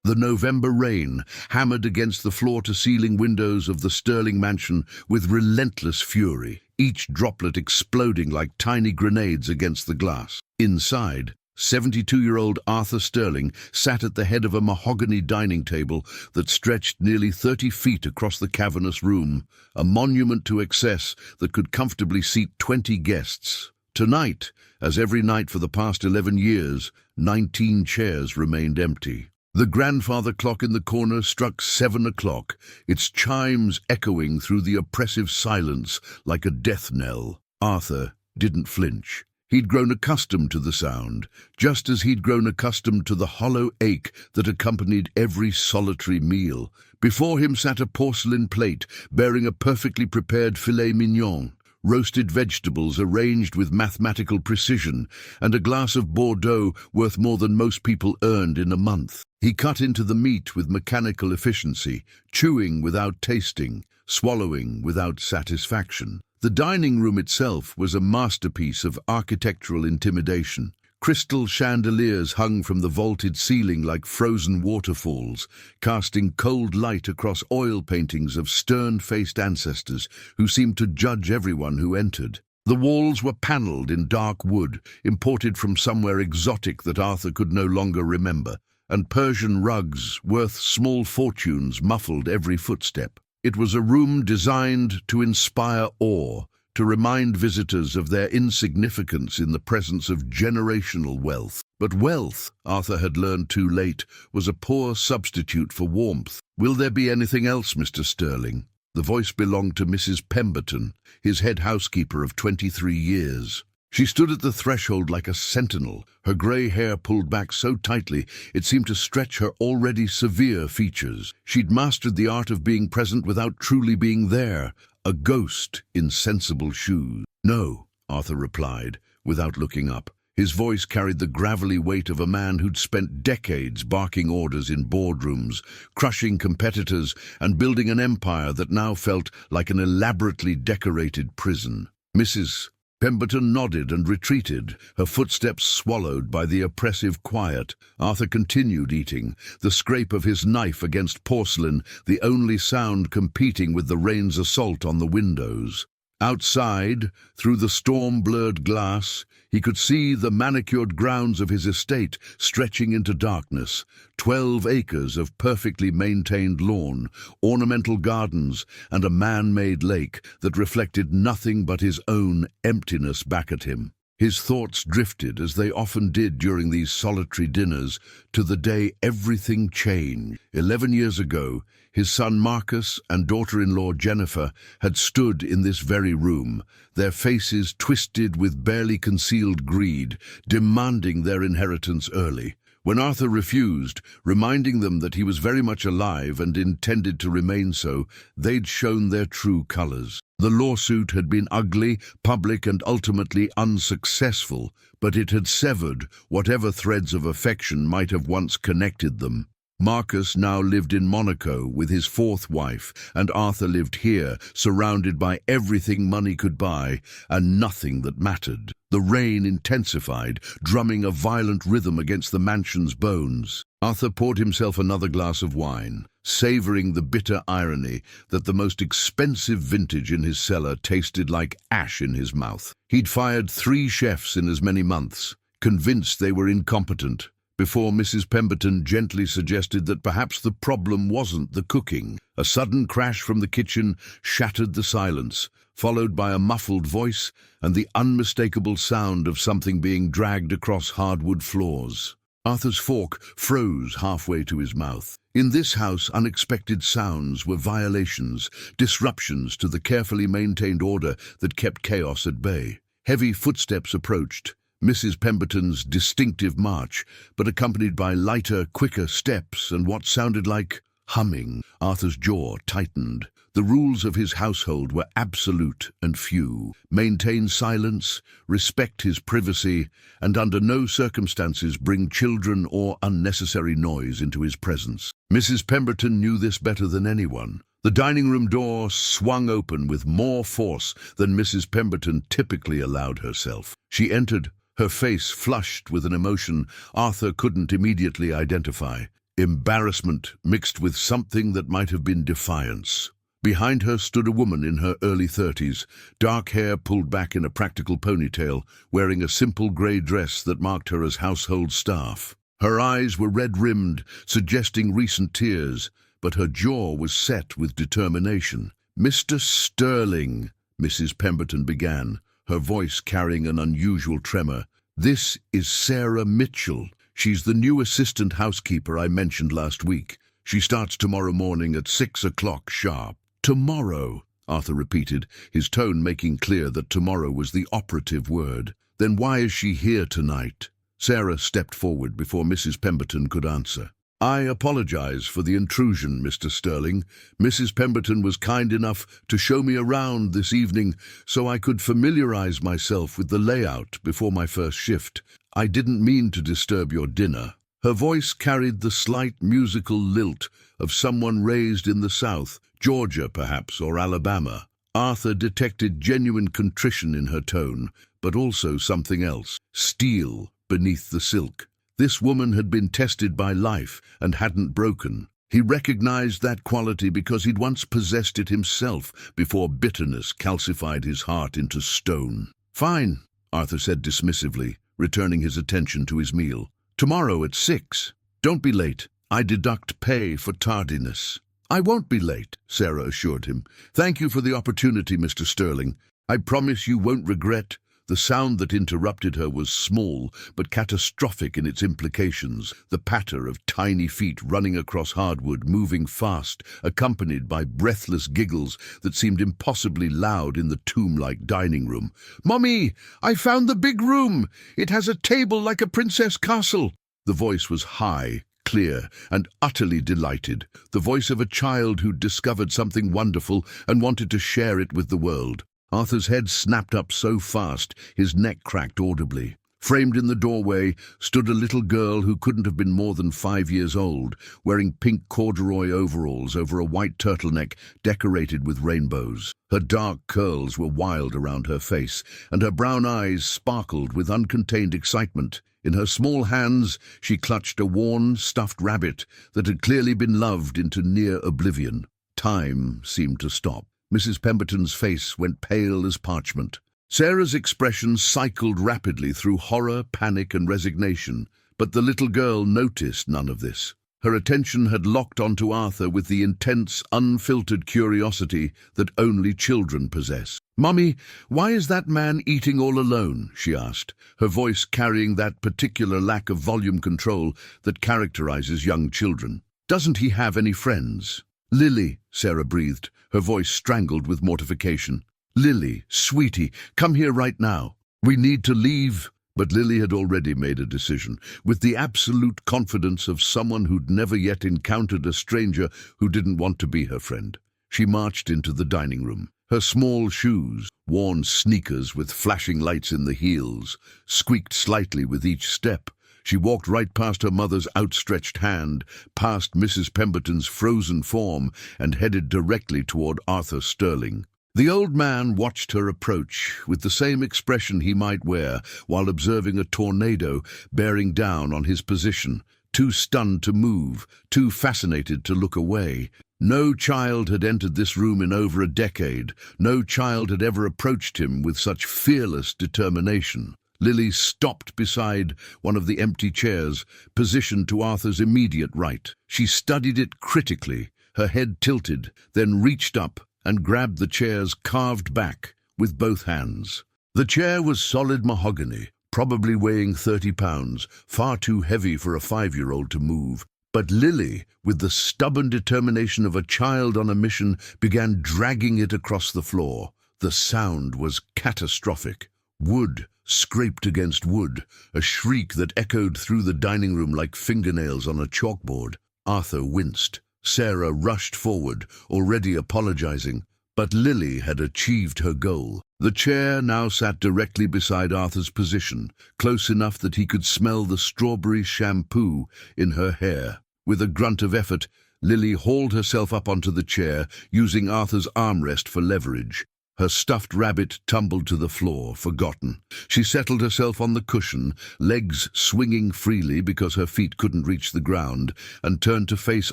The November rain hammered against the floor-to-ceiling windows of the Sterling mansion with relentless fury, each droplet exploding like tiny grenades against the glass. Inside, 72-year-old Arthur Sterling sat at the head of a mahogany dining table that stretched nearly 30 feet across the cavernous room, a monument to excess that could comfortably seat 20 guests. Tonight, as every night for the past 11 years, 19 chairs remained empty. The grandfather clock in the corner struck 7 o'clock, its chimes echoing through the oppressive silence like a death knell. Arthur didn't flinch. He'd grown accustomed to the sound, just as he'd grown accustomed to the hollow ache that accompanied every solitary meal. Before him sat a porcelain plate bearing a perfectly prepared filet mignon, roasted vegetables arranged with mathematical precision, and a glass of Bordeaux worth more than most people earned in a month. He cut into the meat with mechanical efficiency, chewing without tasting, swallowing without satisfaction. The dining room itself was a masterpiece of architectural intimidation. Crystal chandeliers hung from the vaulted ceiling like frozen waterfalls, casting cold light across oil paintings of stern-faced ancestors who seemed to judge everyone who entered. The walls were panelled in dark wood, imported from somewhere exotic that Arthur could no longer remember, and Persian rugs worth small fortunes muffled every footstep. It was a room designed to inspire awe, to remind visitors of their insignificance in the presence of generational wealth. But wealth, Arthur had learned too late, was a poor substitute for warmth. "Will there be anything else, Mr. Sterling?" The voice belonged to Mrs. Pemberton, his head housekeeper of 23 years. She stood at the threshold like a sentinel, her grey hair pulled back so tightly it seemed to stretch her already severe features. She'd mastered the art of being present without truly being there, a ghost in sensible shoes. "No," Arthur replied, without looking up. His voice carried the gravelly weight of a man who'd spent decades barking orders in boardrooms, crushing competitors, and building an empire that now felt like an elaborately decorated prison. Mrs. Pemberton nodded and retreated, her footsteps swallowed by the oppressive quiet. Arthur continued eating, the scrape of his knife against porcelain, the only sound competing with the rain's assault on the windows. Outside, through the storm-blurred glass, he could see the manicured grounds of his estate stretching into darkness, 12 acres of perfectly maintained lawn, ornamental gardens, and a man-made lake that reflected nothing but his own emptiness back at him. His thoughts drifted, as they often did during these solitary dinners, to the day everything changed. 11 years ago, his son Marcus and daughter-in-law Jennifer had stood in this very room, their faces twisted with barely concealed greed, demanding their inheritance early. When Arthur refused, reminding them that he was very much alive and intended to remain so, they'd shown their true colors. The lawsuit had been ugly, public, and ultimately unsuccessful, but it had severed whatever threads of affection might have once connected them. Marcus now lived in Monaco with his 4th wife, and Arthur lived here, surrounded by everything money could buy and nothing that mattered. The rain intensified, drumming a violent rhythm against the mansion's bones. Arthur poured himself another glass of wine, savouring the bitter irony that the most expensive vintage in his cellar tasted like ash in his mouth. He'd fired 3 chefs in as many months, convinced they were incompetent, before Mrs. Pemberton gently suggested that perhaps the problem wasn't the cooking. A sudden crash from the kitchen shattered the silence, followed by a muffled voice and the unmistakable sound of something being dragged across hardwood floors. Arthur's fork froze halfway to his mouth. In this house, unexpected sounds were violations, disruptions to the carefully maintained order that kept chaos at bay. Heavy footsteps approached, Mrs. Pemberton's distinctive march, but accompanied by lighter, quicker steps and what sounded like humming. Arthur's jaw tightened. The rules of his household were absolute and few. Maintain silence, respect his privacy, and under no circumstances bring children or unnecessary noise into his presence. Mrs. Pemberton knew this better than anyone. The dining room door swung open with more force than Mrs. Pemberton typically allowed herself. She entered, her face flushed with an emotion Arthur couldn't immediately identify. embarrassment mixed with something that might have been defiance. Behind her stood a woman in her early 30s, dark hair pulled back in a practical ponytail, wearing a simple grey dress that marked her as household staff. Her eyes were red-rimmed, suggesting recent tears, but her jaw was set with determination. "Mr. Sterling," Mrs. Pemberton began, her voice carrying an unusual tremor. "This is Sarah Mitchell. She's the new assistant housekeeper I mentioned last week. She starts tomorrow morning at 6 o'clock sharp." "Tomorrow," Arthur repeated, his tone making clear that tomorrow was the operative word. "Then why is she here tonight?" Sarah stepped forward before Mrs. Pemberton could answer. "I apologize for the intrusion, Mr. Sterling. Mrs. Pemberton was kind enough to show me around this evening so I could familiarize myself with the layout before my first shift. I didn't mean to disturb your dinner." Her voice carried the slight musical lilt of someone raised in the South, Georgia perhaps, or Alabama. Arthur detected genuine contrition in her tone, but also something else, steel beneath the silk. This woman had been tested by life and hadn't broken. He recognized that quality because he'd once possessed it himself before bitterness calcified his heart into stone. "Fine," Arthur said dismissively, returning his attention to his meal. "Tomorrow at 6. Don't be late. I deduct pay for tardiness." "I won't be late," Sarah assured him. "Thank you for the opportunity, Mr. Sterling. I promise you won't regret." The sound that interrupted her was small, but catastrophic in its implications, the patter of tiny feet running across hardwood, moving fast, accompanied by breathless giggles that seemed impossibly loud in the tomb-like dining room. "Mommy, I found the big room! It has a table like a princess castle!" The voice was high, clear, and utterly delighted, the voice of a child who'd discovered something wonderful and wanted to share it with the world. Arthur's head snapped up so fast, his neck cracked audibly. Framed in the doorway stood a little girl who couldn't have been more than 5 years old, wearing pink corduroy overalls over a white turtleneck decorated with rainbows. Her dark curls were wild around her face, and her brown eyes sparkled with uncontained excitement. In her small hands she clutched a worn, stuffed rabbit that had clearly been loved into near oblivion. Time seemed to stop. Mrs. Pemberton's face went pale as parchment. Sarah's expression cycled rapidly through horror, panic, and resignation, but the little girl noticed none of this. Her attention had locked onto Arthur with the intense, unfiltered curiosity that only children possess. "Mummy, why is that man eating all alone?" she asked, her voice carrying that particular lack of volume control that characterizes young children. "Doesn't he have any friends?" "Lily," Sarah breathed, her voice strangled with mortification. "Lily, sweetie, come here right now. We need to leave." But Lily had already made a decision, with the absolute confidence of someone who'd never yet encountered a stranger who didn't want to be her friend. She marched into the dining room. Her small shoes, worn sneakers with flashing lights in the heels, squeaked slightly with each step. She walked right past her mother's outstretched hand, past Mrs. Pemberton's frozen form, and headed directly toward Arthur Sterling. The old man watched her approach with the same expression he might wear while observing a tornado bearing down on his position, too stunned to move, too fascinated to look away. No child had entered this room in over a decade. No child had ever approached him with such fearless determination. Lily stopped beside one of the empty chairs, positioned to Arthur's immediate right. She studied it critically, her head tilted, then reached up and grabbed the chair's carved back with both hands. The chair was solid mahogany, probably weighing 30 pounds, far too heavy for a 5-year-old to move. But Lily, with the stubborn determination of a child on a mission, began dragging it across the floor. The sound was catastrophic. Wood scraped against wood, a shriek that echoed through the dining room like fingernails on a chalkboard. Arthur winced. Sarah rushed forward, already apologizing, but Lily had achieved her goal. The chair now sat directly beside Arthur's position, close enough that he could smell the strawberry shampoo in her hair. With a grunt of effort, Lily hauled herself up onto the chair, using Arthur's armrest for leverage. Her stuffed rabbit tumbled to the floor, forgotten. She settled herself on the cushion, legs swinging freely because her feet couldn't reach the ground, and turned to face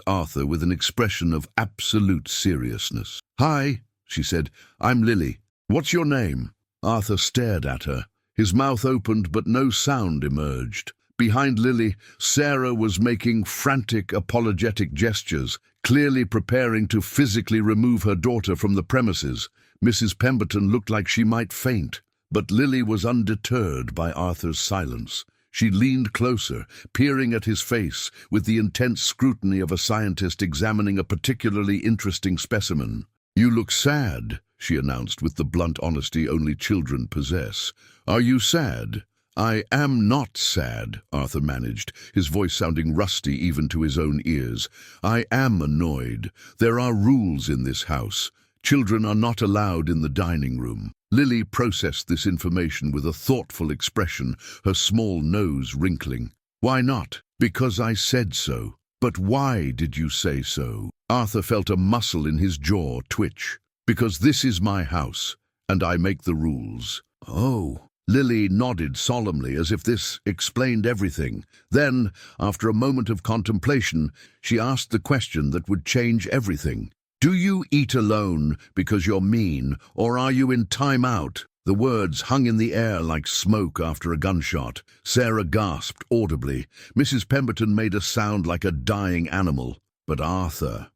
Arthur with an expression of absolute seriousness. "Hi," she said. "I'm Lily. What's your name?" Arthur stared at her. His mouth opened, but no sound emerged. Behind Lily, Sarah was making frantic, apologetic gestures, clearly preparing to physically remove her daughter from the premises. Mrs. Pemberton looked like she might faint, but Lily was undeterred by Arthur's silence. She leaned closer, peering at his face with the intense scrutiny of a scientist examining a particularly interesting specimen. "You look sad," she announced with the blunt honesty only children possess. "Are you sad?" "I am not sad," Arthur managed, his voice sounding rusty even to his own ears. "I am annoyed. There are rules in this house. Children are not allowed in the dining room." Lily processed this information with a thoughtful expression, her small nose wrinkling. "Why not?" "Because I said so." "But why did you say so?" Arthur felt a muscle in his jaw twitch. "Because this is my house, and I make the rules." "Oh." Lily nodded solemnly as if this explained everything. Then, after a moment of contemplation, she asked the question that would change everything. "Do you eat alone because you're mean, or are you in time out?" The words hung in the air like smoke after a gunshot. Sarah gasped audibly. Mrs. Pemberton made a sound like a dying animal. But Arthur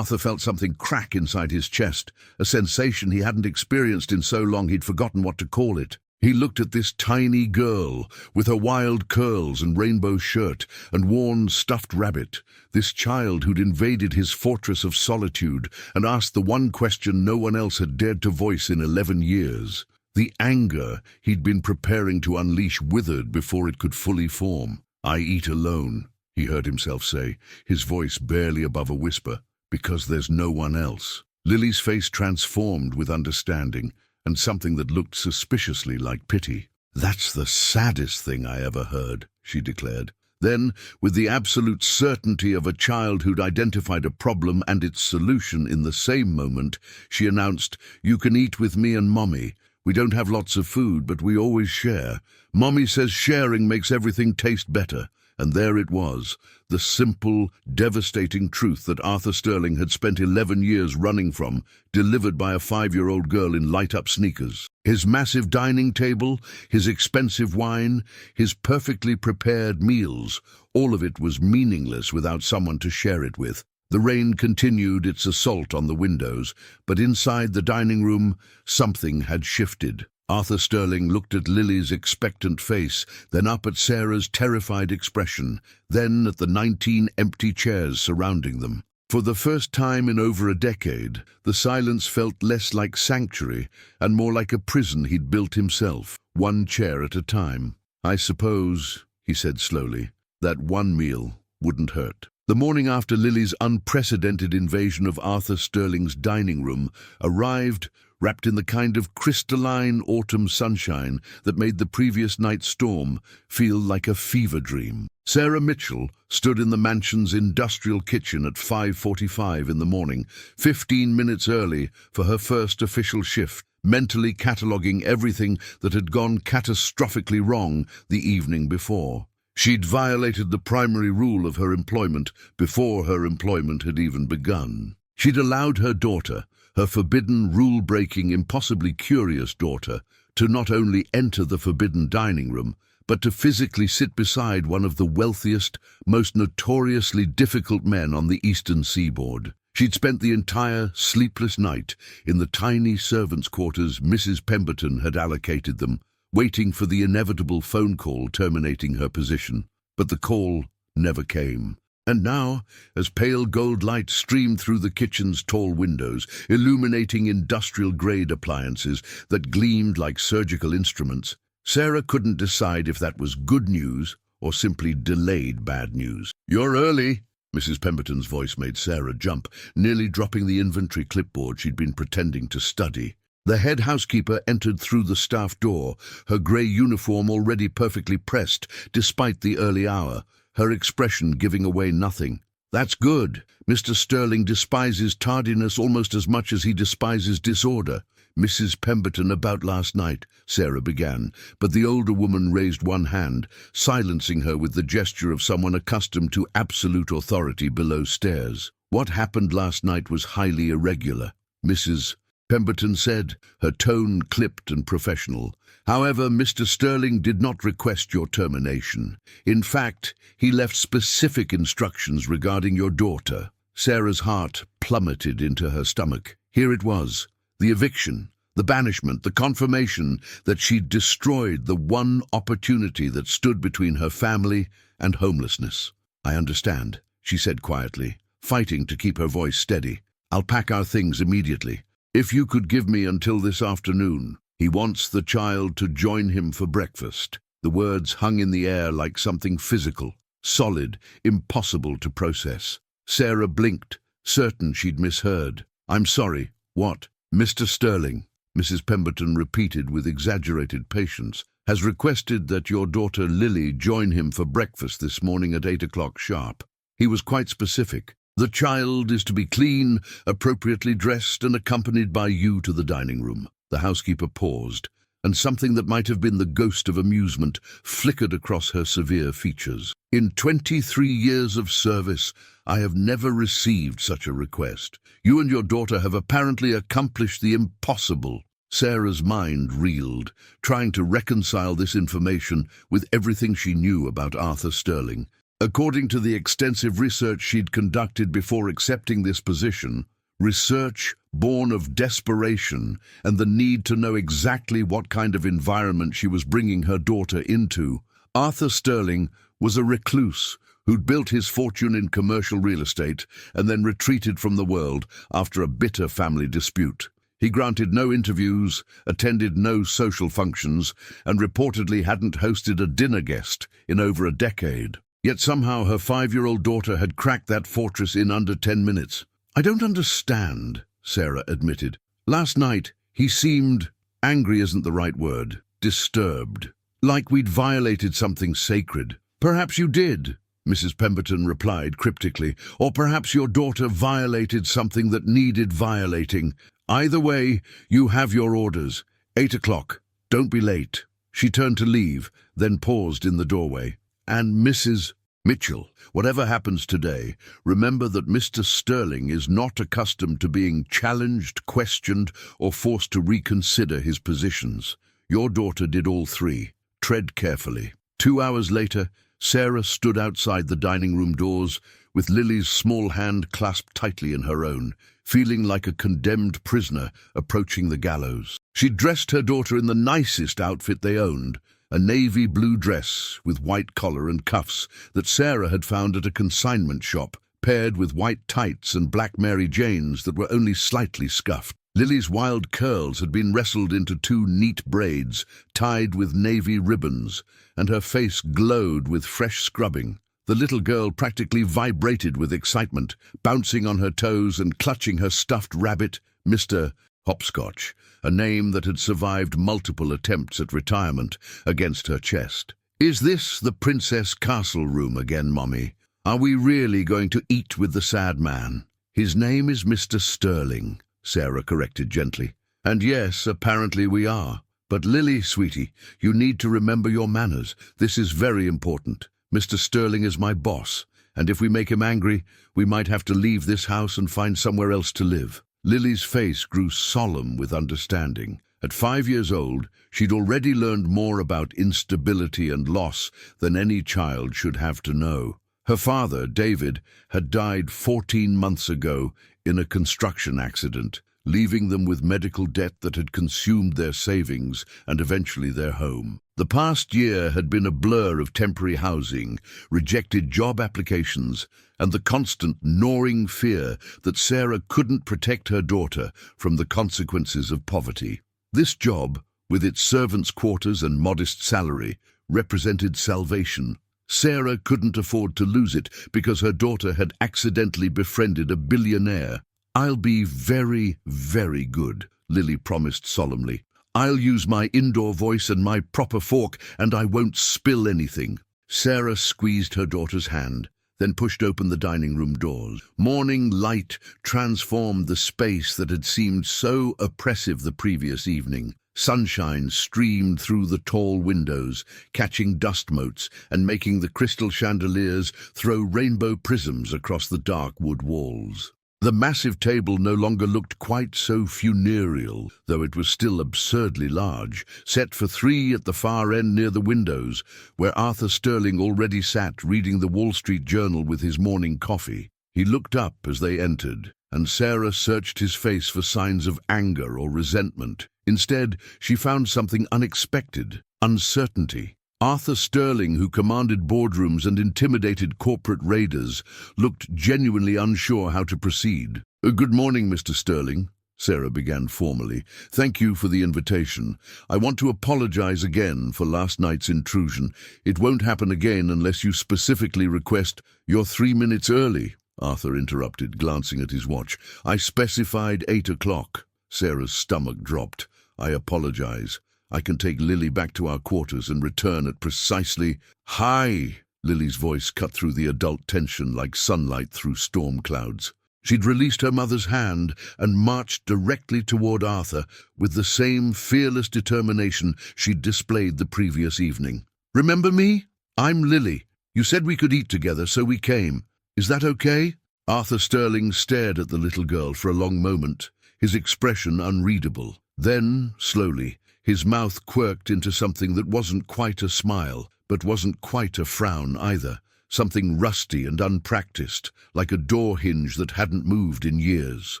felt something crack inside his chest, a sensation he hadn't experienced in so long he'd forgotten what to call it. He looked at this tiny girl with her wild curls and rainbow shirt and worn stuffed rabbit, this child who'd invaded his fortress of solitude and asked the one question no one else had dared to voice in 11 years. The anger he'd been preparing to unleash withered before it could fully form. "I eat alone," he heard himself say, his voice barely above a whisper, "because there's no one else." Lily's face transformed with understanding, and something that looked suspiciously like pity. "That's the saddest thing I ever heard," she declared. Then, with the absolute certainty of a child who'd identified a problem and its solution in the same moment, she announced, "You can eat with me and Mommy. We don't have lots of food, but we always share. Mommy says sharing makes everything taste better." And there it was, the simple, devastating truth that Arthur Sterling had spent 11 years running from, delivered by a 5-year-old girl in light-up sneakers. His massive dining table, his expensive wine, his perfectly prepared meals, all of it was meaningless without someone to share it with. The rain continued its assault on the windows, but inside the dining room, something had shifted. Arthur Sterling looked at Lily's expectant face, then up at Sarah's terrified expression, then at the 19 empty chairs surrounding them. For the first time in over a decade, the silence felt less like sanctuary and more like a prison he'd built himself, one chair at a time. "I suppose," he said slowly, "that one meal wouldn't hurt." The morning after Lily's unprecedented invasion of Arthur Sterling's dining room arrived, wrapped in the kind of crystalline autumn sunshine that made the previous night's storm feel like a fever dream. Sarah Mitchell stood in the mansion's industrial kitchen at 5:45 in the morning, 15 minutes early for her first official shift, mentally cataloguing everything that had gone catastrophically wrong the evening before. She'd violated the primary rule of her employment before her employment had even begun. She'd allowed her daughter, her forbidden, rule-breaking, impossibly curious daughter, to not only enter the forbidden dining room, but to physically sit beside one of the wealthiest, most notoriously difficult men on the eastern seaboard. She'd spent the entire sleepless night in the tiny servants' quarters Mrs. Pemberton had allocated them, waiting for the inevitable phone call terminating her position. But the call never came. And now, as pale gold light streamed through the kitchen's tall windows, illuminating industrial-grade appliances that gleamed like surgical instruments, Sarah couldn't decide if that was good news or simply delayed bad news. "You're early," Mrs. Pemberton's voice made Sarah jump, nearly dropping the inventory clipboard she'd been pretending to study. The head housekeeper entered through the staff door, her grey uniform already perfectly pressed despite the early hour, her expression giving away nothing. That's good. Mr. Sterling despises tardiness almost as much as he despises disorder. Mrs. Pemberton, about last night, Sarah began, but the older woman raised one hand, silencing her with the gesture of someone accustomed to absolute authority below stairs. What happened last night was highly irregular, Mrs. Pemberton said, her tone clipped and professional. However, Mr. Sterling did not request your termination. In fact, he left specific instructions regarding your daughter. Sarah's heart plummeted into her stomach. Here it was, the eviction, the banishment, the confirmation that she'd destroyed the one opportunity that stood between her family and homelessness. I understand, she said quietly, fighting to keep her voice steady. I'll pack our things immediately. If you could give me until this afternoon. He wants the child to join him for breakfast. The words hung in the air like something physical, solid, impossible to process. Sarah blinked, certain she'd misheard. I'm sorry, what? Mr. Sterling, Mrs. Pemberton repeated with exaggerated patience, has requested that your daughter Lily join him for breakfast this morning at 8 o'clock sharp. He was quite specific. The child is to be clean, appropriately dressed, and accompanied by you to the dining room. The housekeeper paused, and something that might have been the ghost of amusement flickered across her severe features. In 23 years of service, I have never received such a request. You and your daughter have apparently accomplished the impossible. Sarah's mind reeled, trying to reconcile this information with everything she knew about Arthur Sterling. According to the extensive research she'd conducted before accepting this position, research born of desperation and the need to know exactly what kind of environment she was bringing her daughter into, Arthur Sterling was a recluse who'd built his fortune in commercial real estate and then retreated from the world after a bitter family dispute. He granted no interviews, attended no social functions, and reportedly hadn't hosted a dinner guest in over a decade. Yet somehow her 5-year-old daughter had cracked that fortress in under 10 minutes. I don't understand, Sarah admitted. Last night, he seemed, angry isn't the right word, disturbed, like we'd violated something sacred. Perhaps you did, Mrs. Pemberton replied cryptically, or perhaps your daughter violated something that needed violating. Either way, you have your orders. 8 o'clock. Don't be late. She turned to leave, then paused in the doorway. And Mrs. Mitchell, whatever happens today, remember that Mr. Sterling is not accustomed to being challenged, questioned, or forced to reconsider his positions. Your daughter did all three. Tread carefully. 2 hours later, Sarah stood outside the dining room doors with Lily's small hand clasped tightly in her own, feeling like a condemned prisoner approaching the gallows. She'd dressed her daughter in the nicest outfit they owned, a navy blue dress with white collar and cuffs that Sarah had found at a consignment shop, paired with white tights and black Mary Janes that were only slightly scuffed. Lily's wild curls had been wrestled into 2 neat braids, tied with navy ribbons, and her face glowed with fresh scrubbing. The little girl practically vibrated with excitement, bouncing on her toes and clutching her stuffed rabbit, Mr. Hopscotch, a name that had survived multiple attempts at retirement, against her chest. Is this the Princess Castle room again, Mommy? Are we really going to eat with the sad man? His name is Mr. Sterling, Sarah corrected gently. And yes, apparently we are. But Lily, sweetie, you need to remember your manners. This is very important. Mr. Sterling is my boss, and if we make him angry, we might have to leave this house and find somewhere else to live. Lily's face grew solemn with understanding. At 5 years old, she'd already learned more about instability and loss than any child should have to know. Her father, David, had died 14 months ago in a construction accident, leaving them with medical debt that had consumed their savings and eventually their home. The past year had been a blur of temporary housing, rejected job applications, and the constant gnawing fear that Sarah couldn't protect her daughter from the consequences of poverty. This job, with its servants' quarters and modest salary, represented salvation. Sarah couldn't afford to lose it because her daughter had accidentally befriended a billionaire. I'll be very, very good, Lily promised solemnly. I'll use my indoor voice and my proper fork, and I won't spill anything. Sarah squeezed her daughter's hand, then pushed open the dining room doors. Morning light transformed the space that had seemed so oppressive the previous evening. Sunshine streamed through the tall windows, catching dust motes and making the crystal chandeliers throw rainbow prisms across the dark wood walls. The massive table no longer looked quite so funereal, though it was still absurdly large, set for three at the far end near the windows, where Arthur Sterling already sat reading the Wall Street Journal with his morning coffee. He looked up as they entered, and Sarah searched his face for signs of anger or resentment. Instead, she found something unexpected: uncertainty. Arthur Sterling, who commanded boardrooms and intimidated corporate raiders, looked genuinely unsure how to proceed. "Good morning, Mr. Sterling," Sarah began formally. "Thank you for the invitation. I want to apologize again for last night's intrusion. It won't happen again unless you specifically request you're 3 minutes early," Arthur interrupted, glancing at his watch. "I specified 8 o'clock. Sarah's stomach dropped. "I apologize. I can take Lily back to our quarters and return at precisely—" "Hi!" Lily's voice cut through the adult tension like sunlight through storm clouds. She'd released her mother's hand and marched directly toward Arthur with the same fearless determination she'd displayed the previous evening. "Remember me? I'm Lily. You said we could eat together, so we came. Is that okay?" Arthur Sterling stared at the little girl for a long moment, his expression unreadable. Then, slowly, his mouth quirked into something that wasn't quite a smile, but wasn't quite a frown either. Something rusty and unpracticed, like a door hinge that hadn't moved in years.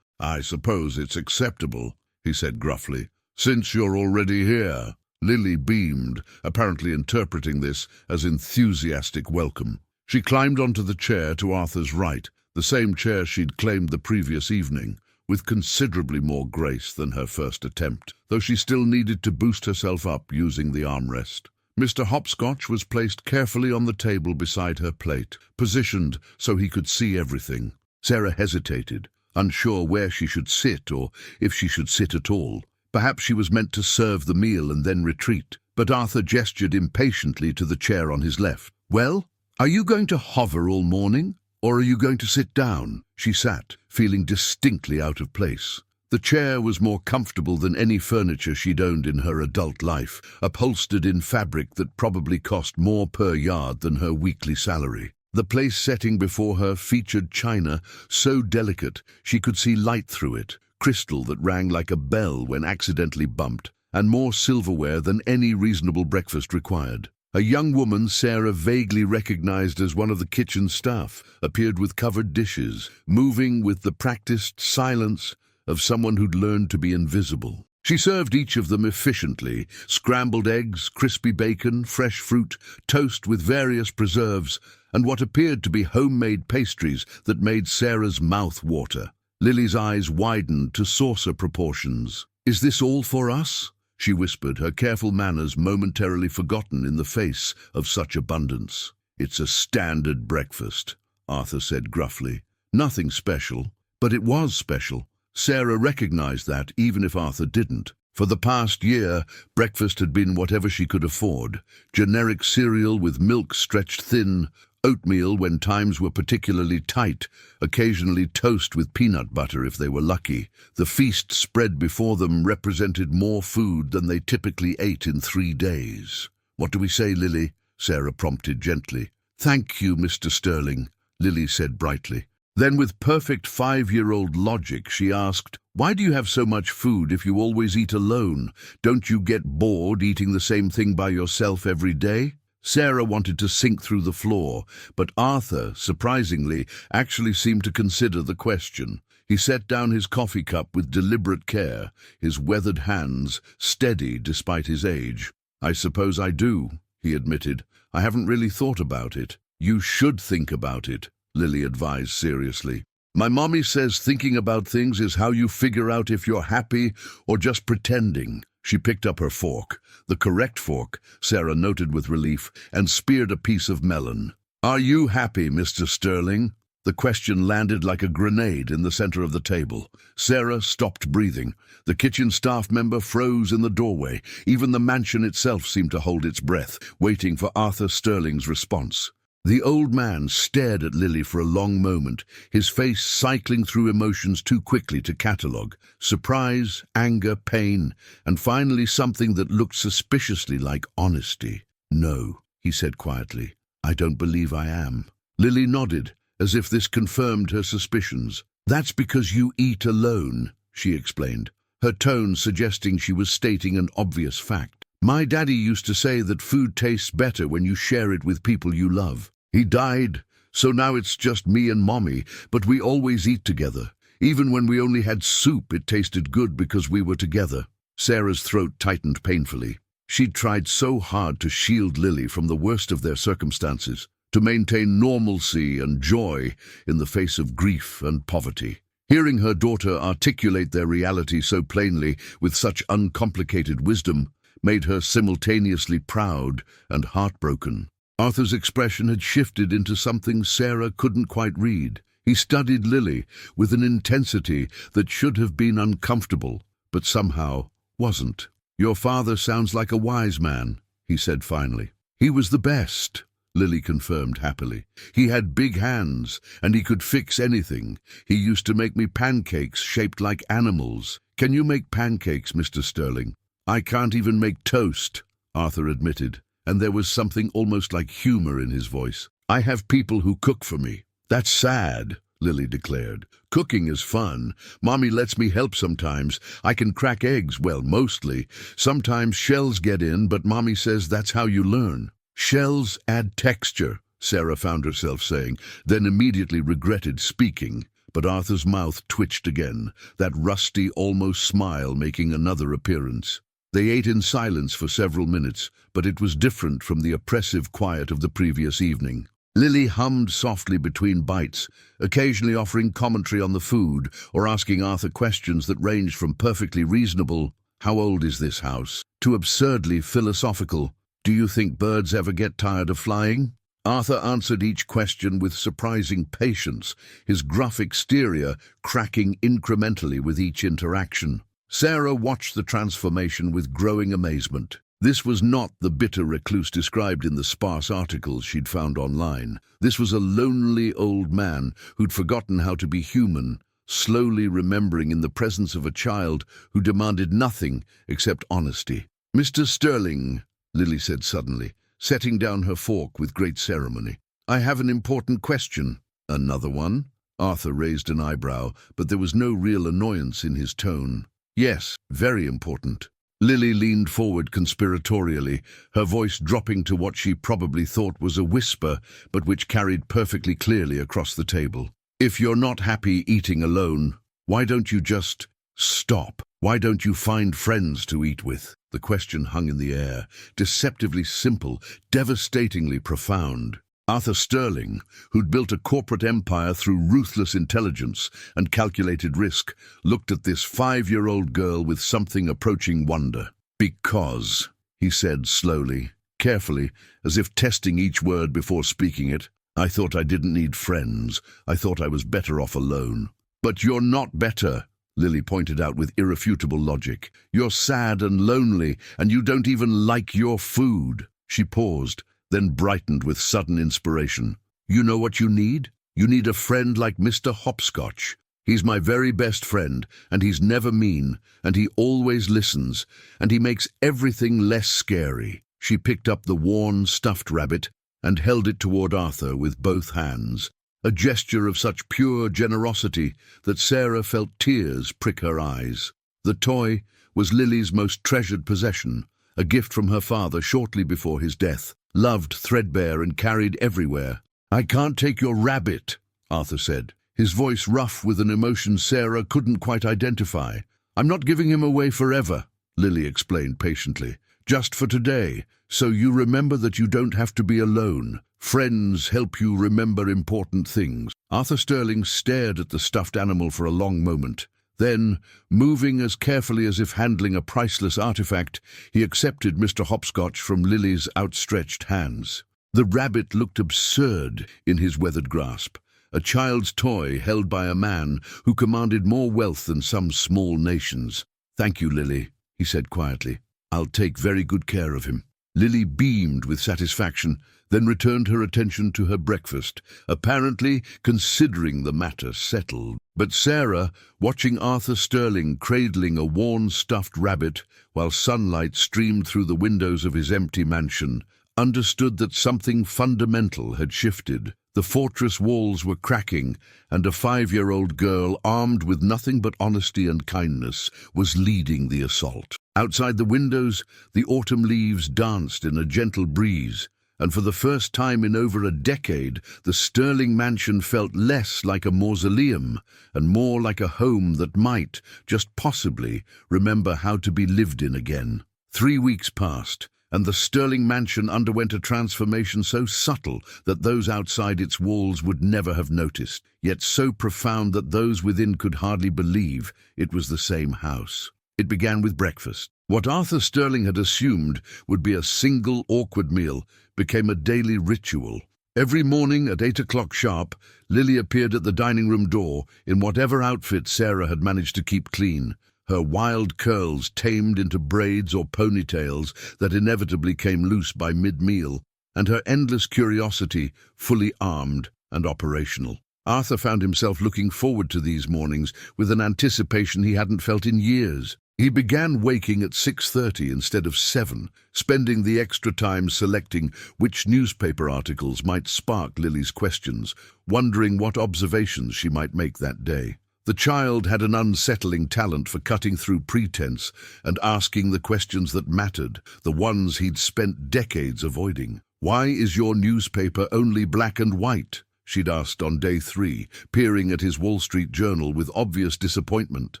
"I suppose it's acceptable," he said gruffly, "since you're already here." Lily beamed, apparently interpreting this as enthusiastic welcome. She climbed onto the chair to Arthur's right, the same chair she'd claimed the previous evening, with considerably more grace than her first attempt, though she still needed to boost herself up using the armrest. Mr. Hopscotch was placed carefully on the table beside her plate, positioned so he could see everything. Sarah hesitated, unsure where she should sit or if she should sit at all. Perhaps she was meant to serve the meal and then retreat, but Arthur gestured impatiently to the chair on his left. "Well, are you going to hover all morning? Or are you going to sit down?" She sat, feeling distinctly out of place. The chair was more comfortable than any furniture she'd owned in her adult life, upholstered in fabric that probably cost more per yard than her weekly salary. The place setting before her featured china so delicate she could see light through it, crystal that rang like a bell when accidentally bumped, and more silverware than any reasonable breakfast required. A young woman Sarah vaguely recognized as one of the kitchen staff appeared with covered dishes, moving with the practiced silence of someone who'd learned to be invisible. She served each of them efficiently: scrambled eggs, crispy bacon, fresh fruit, toast with various preserves, and what appeared to be homemade pastries that made Sarah's mouth water. Lily's eyes widened to saucer proportions. "Is this all for us?" she whispered, her careful manners momentarily forgotten in the face of such abundance. "It's a standard breakfast," Arthur said gruffly. "Nothing special." But it was special. Sarah recognized that, even if Arthur didn't. For the past year, breakfast had been whatever she could afford: generic cereal with milk stretched thin, oatmeal when times were particularly tight, occasionally toast with peanut butter if they were lucky. The feast spread before them represented more food than they typically ate in 3 days. "What do we say, Lily?" Sarah prompted gently. "Thank you, Mr. Sterling," Lily said brightly. Then with perfect 5-year-old logic she asked, "Why do you have so much food if you always eat alone? Don't you get bored eating the same thing by yourself every day?" Sarah wanted to sink through the floor, but Arthur, surprisingly, actually seemed to consider the question. He set down his coffee cup with deliberate care, his weathered hands steady despite his age. "I suppose I do," he admitted. "I haven't really thought about it." "You should think about it," Lily advised seriously. "My mommy says thinking about things is how you figure out if you're happy or just pretending." She picked up her fork, the correct fork, Sarah noted with relief, and speared a piece of melon. "Are you happy, Mr. Sterling?" The question landed like a grenade in the center of the table. Sarah stopped breathing. The kitchen staff member froze in the doorway. Even the mansion itself seemed to hold its breath, waiting for Arthur Sterling's response. The old man stared at Lily for a long moment, his face cycling through emotions too quickly to catalogue: surprise, anger, pain, and finally something that looked suspiciously like honesty. "No," he said quietly, "I don't believe I am." Lily nodded, as if this confirmed her suspicions. "That's because you eat alone," she explained, her tone suggesting she was stating an obvious fact. "My daddy used to say that food tastes better when you share it with people you love. He died, so now it's just me and Mommy, but we always eat together. Even when we only had soup, it tasted good because we were together." Sarah's throat tightened painfully. She'd tried so hard to shield Lily from the worst of their circumstances, to maintain normalcy and joy in the face of grief and poverty. Hearing her daughter articulate their reality so plainly, with such uncomplicated wisdom, made her simultaneously proud and heartbroken. Arthur's expression had shifted into something Sarah couldn't quite read. He studied Lily with an intensity that should have been uncomfortable, but somehow wasn't. "Your father sounds like a wise man," he said finally. "He was the best," Lily confirmed happily. "He had big hands, and he could fix anything. He used to make me pancakes shaped like animals. Can you make pancakes, Mr. Sterling?" "I can't even make toast," Arthur admitted, and there was something almost like humor in his voice. "I have people who cook for me." "That's sad," Lily declared. "Cooking is fun. Mommy lets me help sometimes. I can crack eggs, well, mostly. Sometimes shells get in, but Mommy says that's how you learn." "Shells add texture," Sarah found herself saying, then immediately regretted speaking. But Arthur's mouth twitched again, that rusty, almost smile making another appearance. They ate in silence for several minutes, but it was different from the oppressive quiet of the previous evening. Lily hummed softly between bites, occasionally offering commentary on the food or asking Arthur questions that ranged from perfectly reasonable, "How old is this house?" to absurdly philosophical, "Do you think birds ever get tired of flying?" Arthur answered each question with surprising patience, his gruff exterior cracking incrementally with each interaction. Sarah watched the transformation with growing amazement. This was not the bitter recluse described in the sparse articles she'd found online. This was a lonely old man who'd forgotten how to be human, slowly remembering in the presence of a child who demanded nothing except honesty. "Mr. Sterling," Lily said suddenly, setting down her fork with great ceremony, "I have an important question." "Another one?" Arthur raised an eyebrow, but there was no real annoyance in his tone. "Yes, very important." Lily leaned forward conspiratorially, her voice dropping to what she probably thought was a whisper, but which carried perfectly clearly across the table. "If you're not happy eating alone, why don't you just stop? Why don't you find friends to eat with?" The question hung in the air, deceptively simple, devastatingly profound. Arthur Sterling, who'd built a corporate empire through ruthless intelligence and calculated risk, looked at this 5-year-old girl with something approaching wonder. "Because," he said slowly, carefully, as if testing each word before speaking it, "I thought I didn't need friends. I thought I was better off alone." "But you're not better," Lily pointed out with irrefutable logic. "You're sad and lonely, and you don't even like your food." She paused, then brightened with sudden inspiration. "You know what you need? You need a friend like Mr. Hopscotch. He's my very best friend, and he's never mean, and he always listens, and he makes everything less scary." She picked up the worn, stuffed rabbit and held it toward Arthur with both hands, a gesture of such pure generosity that Sarah felt tears prick her eyes. The toy was Lily's most treasured possession, a gift from her father shortly before his death, loved threadbare and carried everywhere. "I can't take your rabbit," Arthur said, his voice rough with an emotion Sarah couldn't quite identify. "I'm not giving him away forever," Lily explained patiently. "Just for today, so you remember that you don't have to be alone. Friends help you remember important things." Arthur Sterling stared at the stuffed animal for a long moment. Then, moving as carefully as if handling a priceless artifact, he accepted Mr. Hopscotch from Lily's outstretched hands. The rabbit looked absurd in his weathered grasp, a child's toy held by a man who commanded more wealth than some small nations. "Thank you, Lily," he said quietly. "I'll take very good care of him." Lily beamed with satisfaction, then returned her attention to her breakfast, apparently considering the matter settled. But Sarah, watching Arthur Sterling cradling a worn stuffed rabbit while sunlight streamed through the windows of his empty mansion, understood that something fundamental had shifted. The fortress walls were cracking, and a 5-year-old girl, armed with nothing but honesty and kindness, was leading the assault. Outside the windows, the autumn leaves danced in a gentle breeze, and for the first time in over a decade, the Sterling mansion felt less like a mausoleum and more like a home that might, just possibly, remember how to be lived in again. 3 weeks passed, and the Sterling mansion underwent a transformation so subtle that those outside its walls would never have noticed, yet so profound that those within could hardly believe it was the same house. It began with breakfast. What Arthur Sterling had assumed would be a single awkward meal became a daily ritual. Every morning at 8 o'clock sharp, Lily appeared at the dining room door in whatever outfit Sarah had managed to keep clean, her wild curls tamed into braids or ponytails that inevitably came loose by mid-meal, and her endless curiosity fully armed and operational. Arthur found himself looking forward to these mornings with an anticipation he hadn't felt in years. He began waking at 6:30 instead of 7, spending the extra time selecting which newspaper articles might spark Lily's questions, wondering what observations she might make that day. The child had an unsettling talent for cutting through pretense and asking the questions that mattered, the ones he'd spent decades avoiding. "Why is your newspaper only black and white?" she'd asked on day 3, peering at his Wall Street Journal with obvious disappointment.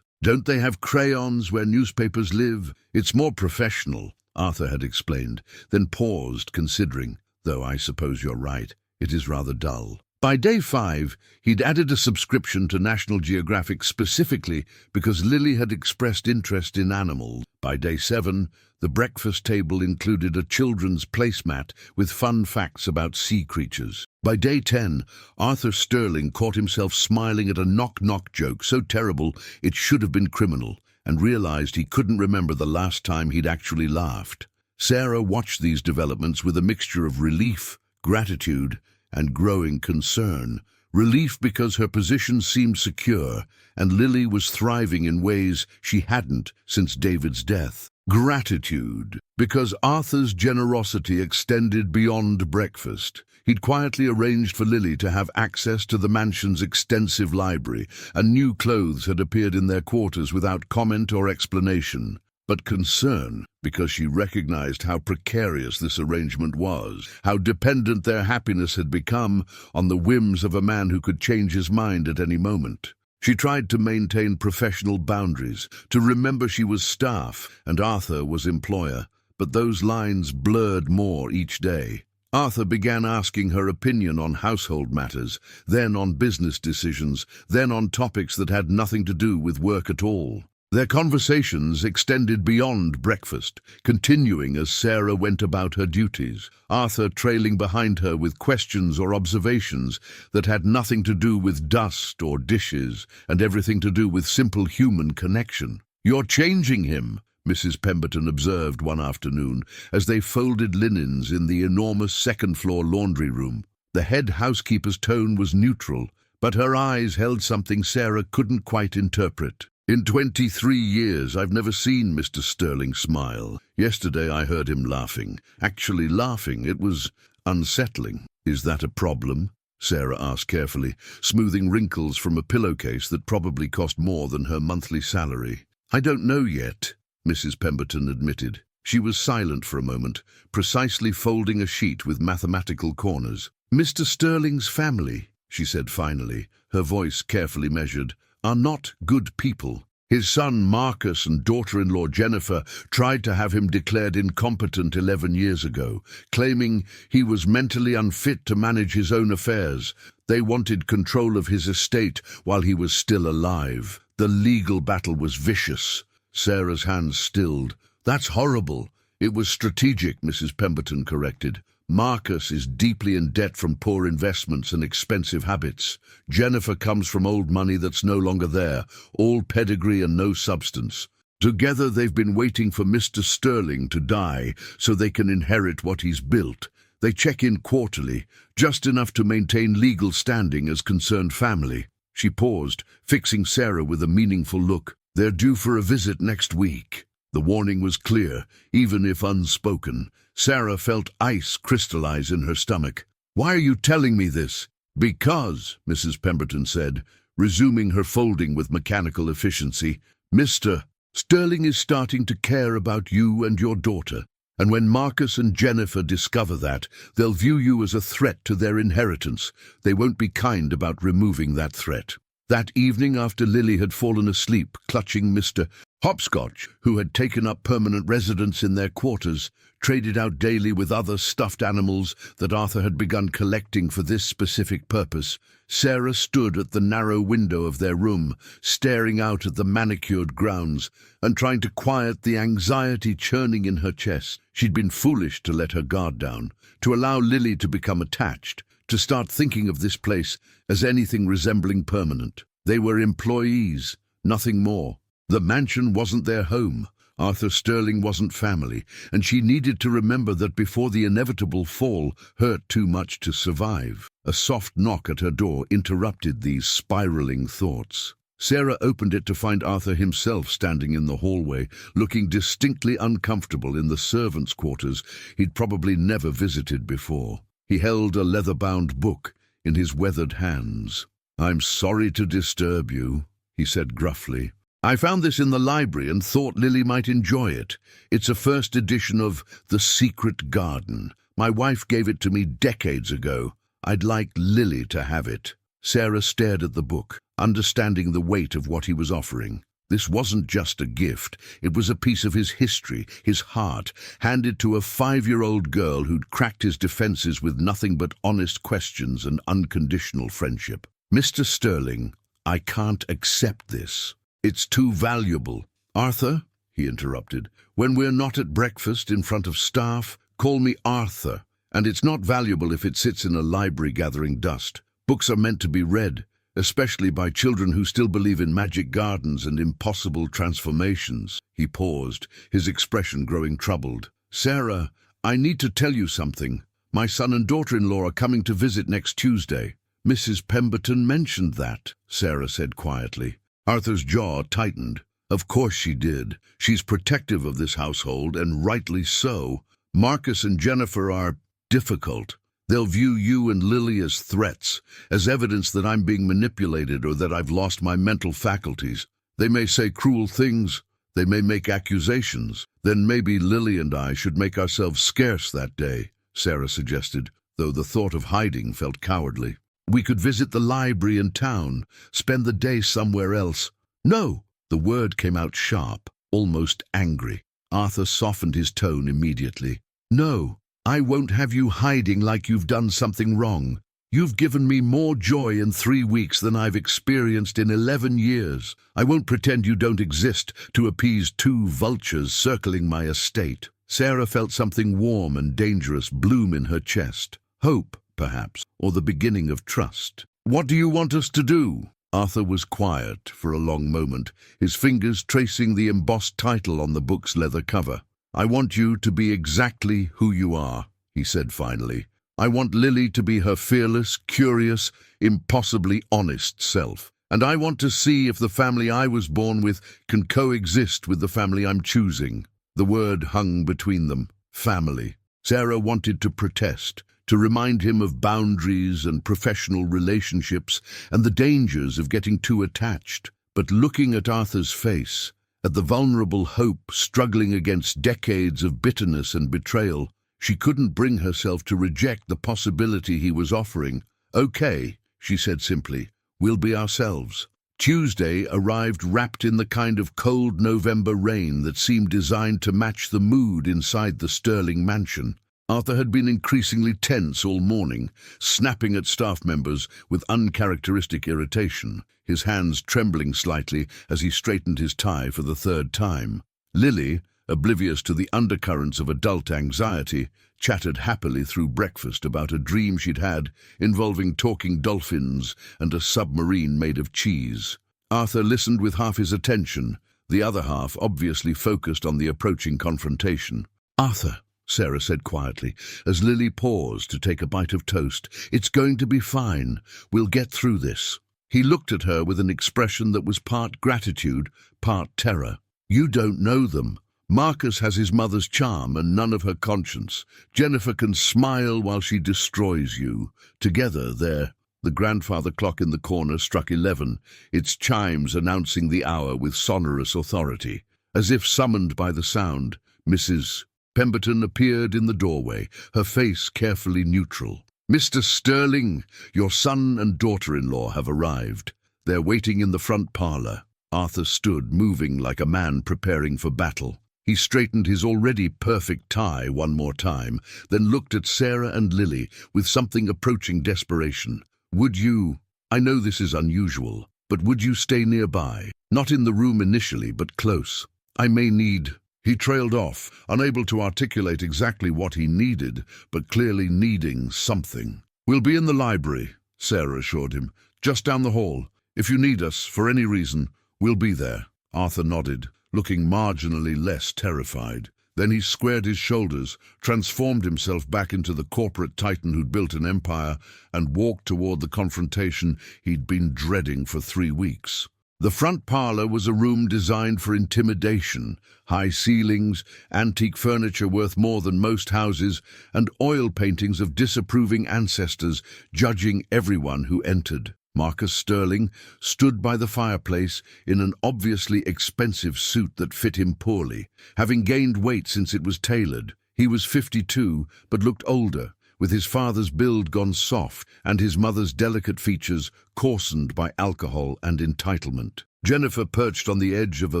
"Don't they have crayons where newspapers live? It's more professional," Arthur had explained, then paused, considering, "Though I suppose you're right, it is rather dull." By day 5, he'd added a subscription to National Geographic specifically because Lily had expressed interest in animals. By day 7, the breakfast table included a children's placemat with fun facts about sea creatures. By day 10, Arthur Sterling caught himself smiling at a knock-knock joke so terrible it should have been criminal, and realized he couldn't remember the last time he'd actually laughed. Sarah watched these developments with a mixture of relief, gratitude, and growing concern. Relief because her position seemed secure, and Lily was thriving in ways she hadn't since David's death. Gratitude because Arthur's generosity extended beyond breakfast. He'd quietly arranged for Lily to have access to the mansion's extensive library, and new clothes had appeared in their quarters without comment or explanation. But concern, because she recognized how precarious this arrangement was, how dependent their happiness had become on the whims of a man who could change his mind at any moment. She tried to maintain professional boundaries, to remember she was staff and Arthur was employer, but those lines blurred more each day. Arthur began asking her opinion on household matters, then on business decisions, then on topics that had nothing to do with work at all. Their conversations extended beyond breakfast, continuing as Sarah went about her duties, Arthur trailing behind her with questions or observations that had nothing to do with dust or dishes and everything to do with simple human connection. "You're changing him," Mrs. Pemberton observed one afternoon as they folded linens in the enormous second-floor laundry room. The head housekeeper's tone was neutral, but her eyes held something Sarah couldn't quite interpret. "In 23 years, I've never seen Mr. Sterling smile. Yesterday I heard him laughing. Actually laughing. It was unsettling." "Is that a problem?" Sarah asked carefully, smoothing wrinkles from a pillowcase that probably cost more than her monthly salary. "I don't know yet," Mrs. Pemberton admitted. She was silent for a moment, precisely folding a sheet with mathematical corners. "Mr. Sterling's family," she said finally, her voice carefully measured, "are not good people. His son Marcus and daughter-in-law Jennifer tried to have him declared incompetent 11 years ago, claiming he was mentally unfit to manage his own affairs. They wanted control of his estate while he was still alive. The legal battle was vicious." Sarah's hands stilled. "That's horrible." "It was strategic," Mrs. Pemberton corrected. "Marcus is deeply in debt from poor investments and expensive habits. Jennifer comes from old money that's no longer there, all pedigree and no substance. Together they've been waiting for Mr. Sterling to die so they can inherit what he's built. They check in quarterly, just enough to maintain legal standing as concerned family. She paused, fixing Sarah with a meaningful look. They're due for a visit next week. The warning was clear, even if unspoken. Sarah felt ice crystallize in her stomach. "Why are you telling me this?" "Because," Mrs. Pemberton said, resuming her folding with mechanical efficiency, "Mr. Sterling is starting to care about you and your daughter. And when Marcus and Jennifer discover that, they'll view you as a threat to their inheritance. They won't be kind about removing that threat." That evening, after Lily had fallen asleep, clutching Mr. Hopscotch, who had taken up permanent residence in their quarters, traded out daily with other stuffed animals that Arthur had begun collecting for this specific purpose, Sarah stood at the narrow window of their room, staring out at the manicured grounds and trying to quiet the anxiety churning in her chest. She'd been foolish to let her guard down, to allow Lily to become attached, to start thinking of this place as anything resembling permanent. They were employees, nothing more. The mansion wasn't their home. Arthur Sterling wasn't family, and she needed to remember that before the inevitable fall hurt too much to survive. A soft knock at her door interrupted these spiraling thoughts. Sarah opened it to find Arthur himself standing in the hallway, looking distinctly uncomfortable in the servants' quarters he'd probably never visited before. He held a leather-bound book in his weathered hands. "I'm sorry to disturb you," he said gruffly. "I found this in the library and thought Lily might enjoy it. It's a first edition of The Secret Garden. My wife gave it to me decades ago. I'd like Lily to have it." Sarah stared at the book, understanding the weight of what he was offering. This wasn't just a gift. It was a piece of his history, his heart, handed to a 5-year-old girl who'd cracked his defenses with nothing but honest questions and unconditional friendship. "Mr. Sterling, I can't accept this. It's too valuable." "Arthur," he interrupted, "when we're not at breakfast in front of staff, call me Arthur. And it's not valuable if it sits in a library gathering dust. Books are meant to be read, especially by children who still believe in magic gardens and impossible transformations." He paused, his expression growing troubled. "Sarah, I need to tell you something. My son and daughter-in-law are coming to visit next Tuesday." "Mrs. Pemberton mentioned that," Sarah said quietly. Arthur's jaw tightened. "Of course she did. She's protective of this household, and rightly so. Marcus and Jennifer are difficult. They'll view you and Lily as threats, as evidence that I'm being manipulated or that I've lost my mental faculties. They may say cruel things. They may make accusations. Then maybe Lily and I should make ourselves scarce that day," Sarah suggested, though the thought of hiding felt cowardly. "We could visit the library in town, spend the day somewhere else." "No!" The word came out sharp, almost angry. Arthur softened his tone immediately. "No, I won't have you hiding like you've done something wrong. You've given me more joy in 3 weeks than I've experienced in 11 years. I won't pretend you don't exist to appease 2 vultures circling my estate." Sarah felt something warm and dangerous bloom in her chest. Hope, perhaps, or the beginning of trust. "What do you want us to do?" Arthur was quiet for a long moment, his fingers tracing the embossed title on the book's leather cover. "I want you to be exactly who you are," he said finally. "I want Lily to be her fearless, curious, impossibly honest self. And I want to see if the family I was born with can coexist with the family I'm choosing." The word hung between them. Family. Sarah wanted to protest, to remind him of boundaries and professional relationships and the dangers of getting too attached. But looking at Arthur's face, at the vulnerable hope struggling against decades of bitterness and betrayal, she couldn't bring herself to reject the possibility he was offering. "Okay," she said simply, "we'll be ourselves." Tuesday arrived wrapped in the kind of cold November rain that seemed designed to match the mood inside the Sterling mansion. Arthur had been increasingly tense all morning, snapping at staff members with uncharacteristic irritation, his hands trembling slightly as he straightened his tie for the 3rd time. Lily, oblivious to the undercurrents of adult anxiety, chattered happily through breakfast about a dream she'd had involving talking dolphins and a submarine made of cheese. Arthur listened with half his attention, the other half obviously focused on the approaching confrontation. "Arthur," Sarah said quietly, as Lily paused to take a bite of toast, "it's going to be fine. We'll get through this." He looked at her with an expression that was part gratitude, part terror. "You don't know them. Marcus has his mother's charm and none of her conscience. Jennifer can smile while she destroys you. Together, they're—" The grandfather clock in the corner struck 11, its chimes announcing the hour with sonorous authority. As if summoned by the sound, Mrs. Pemberton appeared in the doorway, her face carefully neutral. "Mr. Sterling, your son and daughter-in-law have arrived. They're waiting in the front parlor." Arthur stood, moving like a man preparing for battle. He straightened his already perfect tie one more time, then looked at Sarah and Lily with something approaching desperation. "Would you— I know this is unusual, but would you stay nearby? Not in the room initially, but close. I may need—" He trailed off, unable to articulate exactly what he needed, but clearly needing something. "We'll be in the library," Sarah assured him. "Just down the hall. If you need us, for any reason, we'll be there." Arthur nodded, looking marginally less terrified. Then he squared his shoulders, transformed himself back into the corporate titan who'd built an empire, and walked toward the confrontation he'd been dreading for 3 weeks. The front parlor was a room designed for intimidation, high ceilings, antique furniture worth more than most houses, and oil paintings of disapproving ancestors judging everyone who entered. Marcus Sterling stood by the fireplace in an obviously expensive suit that fit him poorly, having gained weight since it was tailored. He was 52, but looked older, with his father's build gone soft and his mother's delicate features coarsened by alcohol and entitlement. Jennifer perched on the edge of a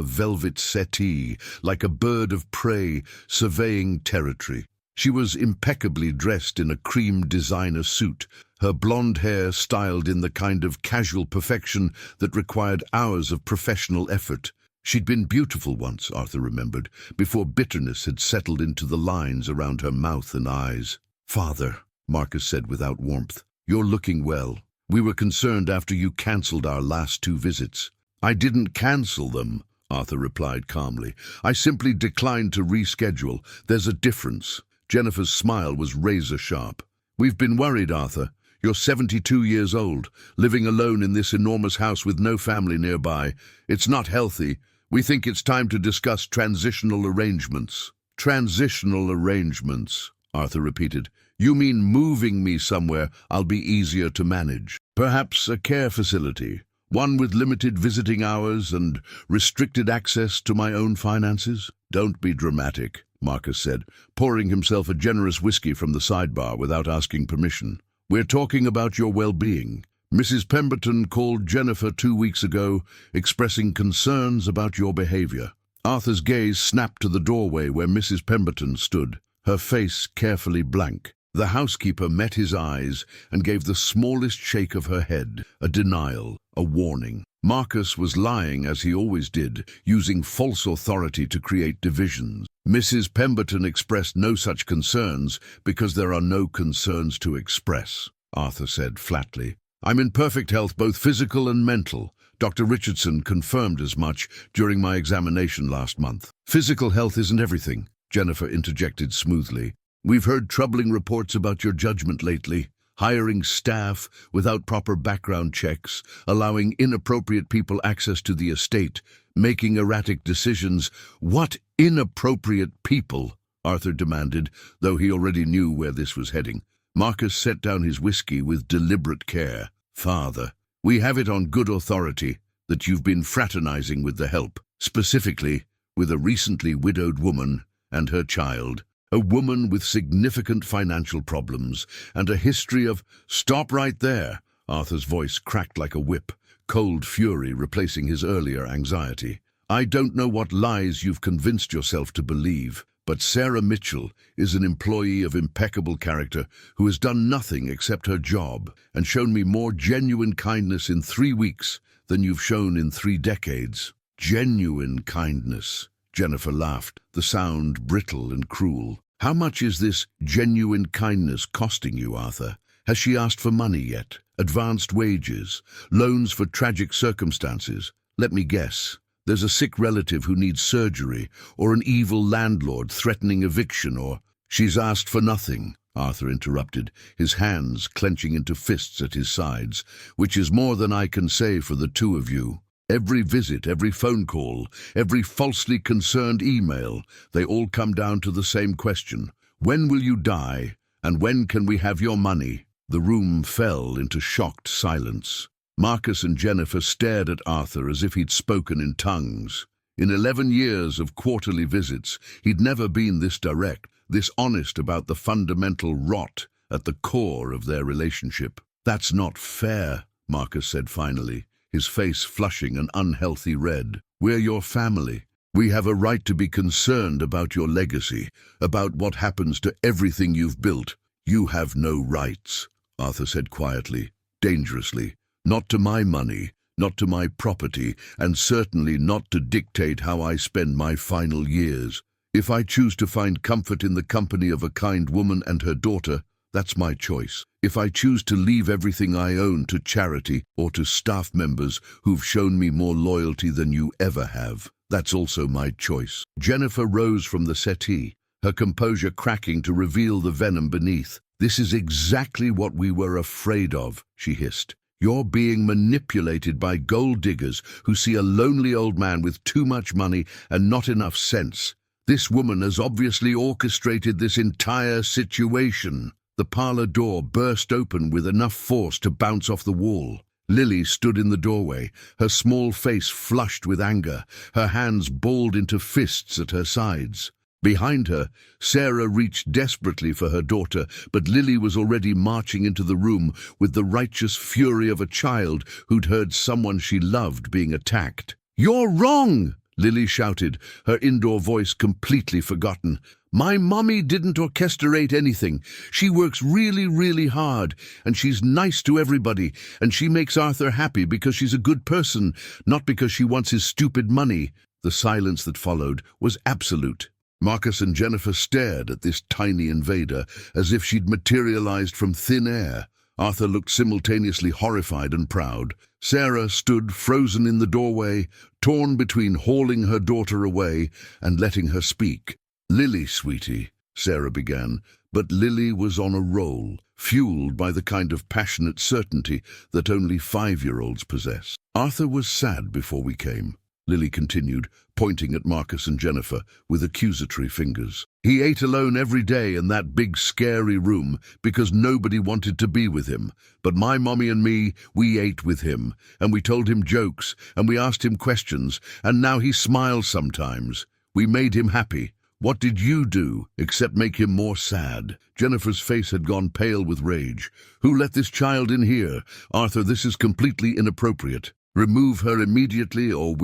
velvet settee, like a bird of prey surveying territory. She was impeccably dressed in a cream designer suit, her blonde hair styled in the kind of casual perfection that required hours of professional effort. She'd been beautiful once, Arthur remembered, before bitterness had settled into the lines around her mouth and eyes. "Father," Marcus said without warmth, "you're looking well. We were concerned after you cancelled our last 2 visits." "I didn't cancel them," Arthur replied calmly. "I simply declined to reschedule. There's a difference." Jennifer's smile was razor-sharp. "We've been worried, Arthur. You're 72 years old, living alone in this enormous house with no family nearby. It's not healthy. We think it's time to discuss transitional arrangements." "Transitional arrangements," Arthur repeated. "You mean moving me somewhere I'll be easier to manage? Perhaps a care facility, one with limited visiting hours and restricted access to my own finances?" "Don't be dramatic," Marcus said, pouring himself a generous whiskey from the sidebar without asking permission. "We're talking about your well-being. Mrs. Pemberton called Jennifer 2 weeks ago, expressing concerns about your behavior." Arthur's gaze snapped to the doorway where Mrs. Pemberton stood, her face carefully blank. The housekeeper met his eyes and gave the smallest shake of her head, a denial, a warning. Marcus was lying as he always did, using false authority to create divisions. Mrs. Pemberton expressed no such concerns because there are no concerns to express, Arthur said flatly. "I'm in perfect health, both physical and mental. Dr. Richardson confirmed as much during my examination last month." "Physical health isn't everything," Jennifer interjected smoothly. "We've heard troubling reports about your judgment lately. Hiring staff without proper background checks, allowing inappropriate people access to the estate, making erratic decisions." "What inappropriate people?" Arthur demanded, though he already knew where this was heading. Marcus set down his whiskey with deliberate care. "Father, we have it on good authority that you've been fraternizing with the help, specifically with a recently widowed woman and her child. A woman with significant financial problems and a history of—" "Stop right there!" Arthur's voice cracked like a whip, cold fury replacing his earlier anxiety. "I don't know what lies you've convinced yourself to believe, but Sarah Mitchell is an employee of impeccable character who has done nothing except her job and shown me more genuine kindness in 3 weeks than you've shown in 3 decades. "Genuine kindness," Jennifer laughed, the sound brittle and cruel. "How much is this genuine kindness costing you, Arthur? Has she asked for money yet? Advanced wages? Loans for tragic circumstances? Let me guess. There's a sick relative who needs surgery, or an evil landlord threatening eviction, or—" "She's asked for nothing," Arthur interrupted, his hands clenching into fists at his sides, "which is more than I can say for the two of you. Every visit, every phone call, every falsely concerned email, they all come down to the same question. When will you die, and when can we have your money?" The room fell into shocked silence. Marcus and Jennifer stared at Arthur as if he'd spoken in tongues. In 11 years of quarterly visits, he'd never been this direct, this honest about the fundamental rot at the core of their relationship. "That's not fair," Marcus said finally, his face flushing an unhealthy red. "We're your family. We have a right to be concerned about your legacy, about what happens to everything you've built." "You have no rights," Arthur said quietly, dangerously. "Not to my money, not to my property, and certainly not to dictate how I spend my final years. If I choose to find comfort in the company of a kind woman and her daughter, that's my choice. If I choose to leave everything I own to charity or to staff members who've shown me more loyalty than you ever have, that's also my choice." Jennifer rose from the settee, her composure cracking to reveal the venom beneath. "This is exactly what we were afraid of," she hissed. "You're being manipulated by gold diggers who see a lonely old man with too much money and not enough sense. This woman has obviously orchestrated this entire situation." The parlor door burst open with enough force to bounce off the wall. Lily stood in the doorway, her small face flushed with anger, her hands balled into fists at her sides. Behind her, Sarah reached desperately for her daughter, but Lily was already marching into the room with the righteous fury of a child who'd heard someone she loved being attacked. "You're wrong!" Lily shouted, her indoor voice completely forgotten. "My mommy didn't orchestrate anything. She works really, really hard, and she's nice to everybody, and she makes Arthur happy because she's a good person, not because she wants his stupid money." The silence that followed was absolute. Marcus and Jennifer stared at this tiny invader as if she'd materialized from thin air. Arthur looked simultaneously horrified and proud. Sarah stood frozen in the doorway, torn between hauling her daughter away and letting her speak. "Lily, sweetie," Sarah began, but Lily was on a roll, fueled by the kind of passionate certainty that only 5-year-olds possess. "Arthur was sad before we came," Lily continued, pointing at Marcus and Jennifer with accusatory fingers. "He ate alone every day in that big scary room because nobody wanted to be with him. But my mommy and me, we ate with him, and we told him jokes, and we asked him questions, and now he smiles sometimes. We made him happy. What did you do except make him more sad?" Jennifer's face had gone pale with rage. "Who let this child in here? Arthur, this is completely inappropriate. Remove her immediately or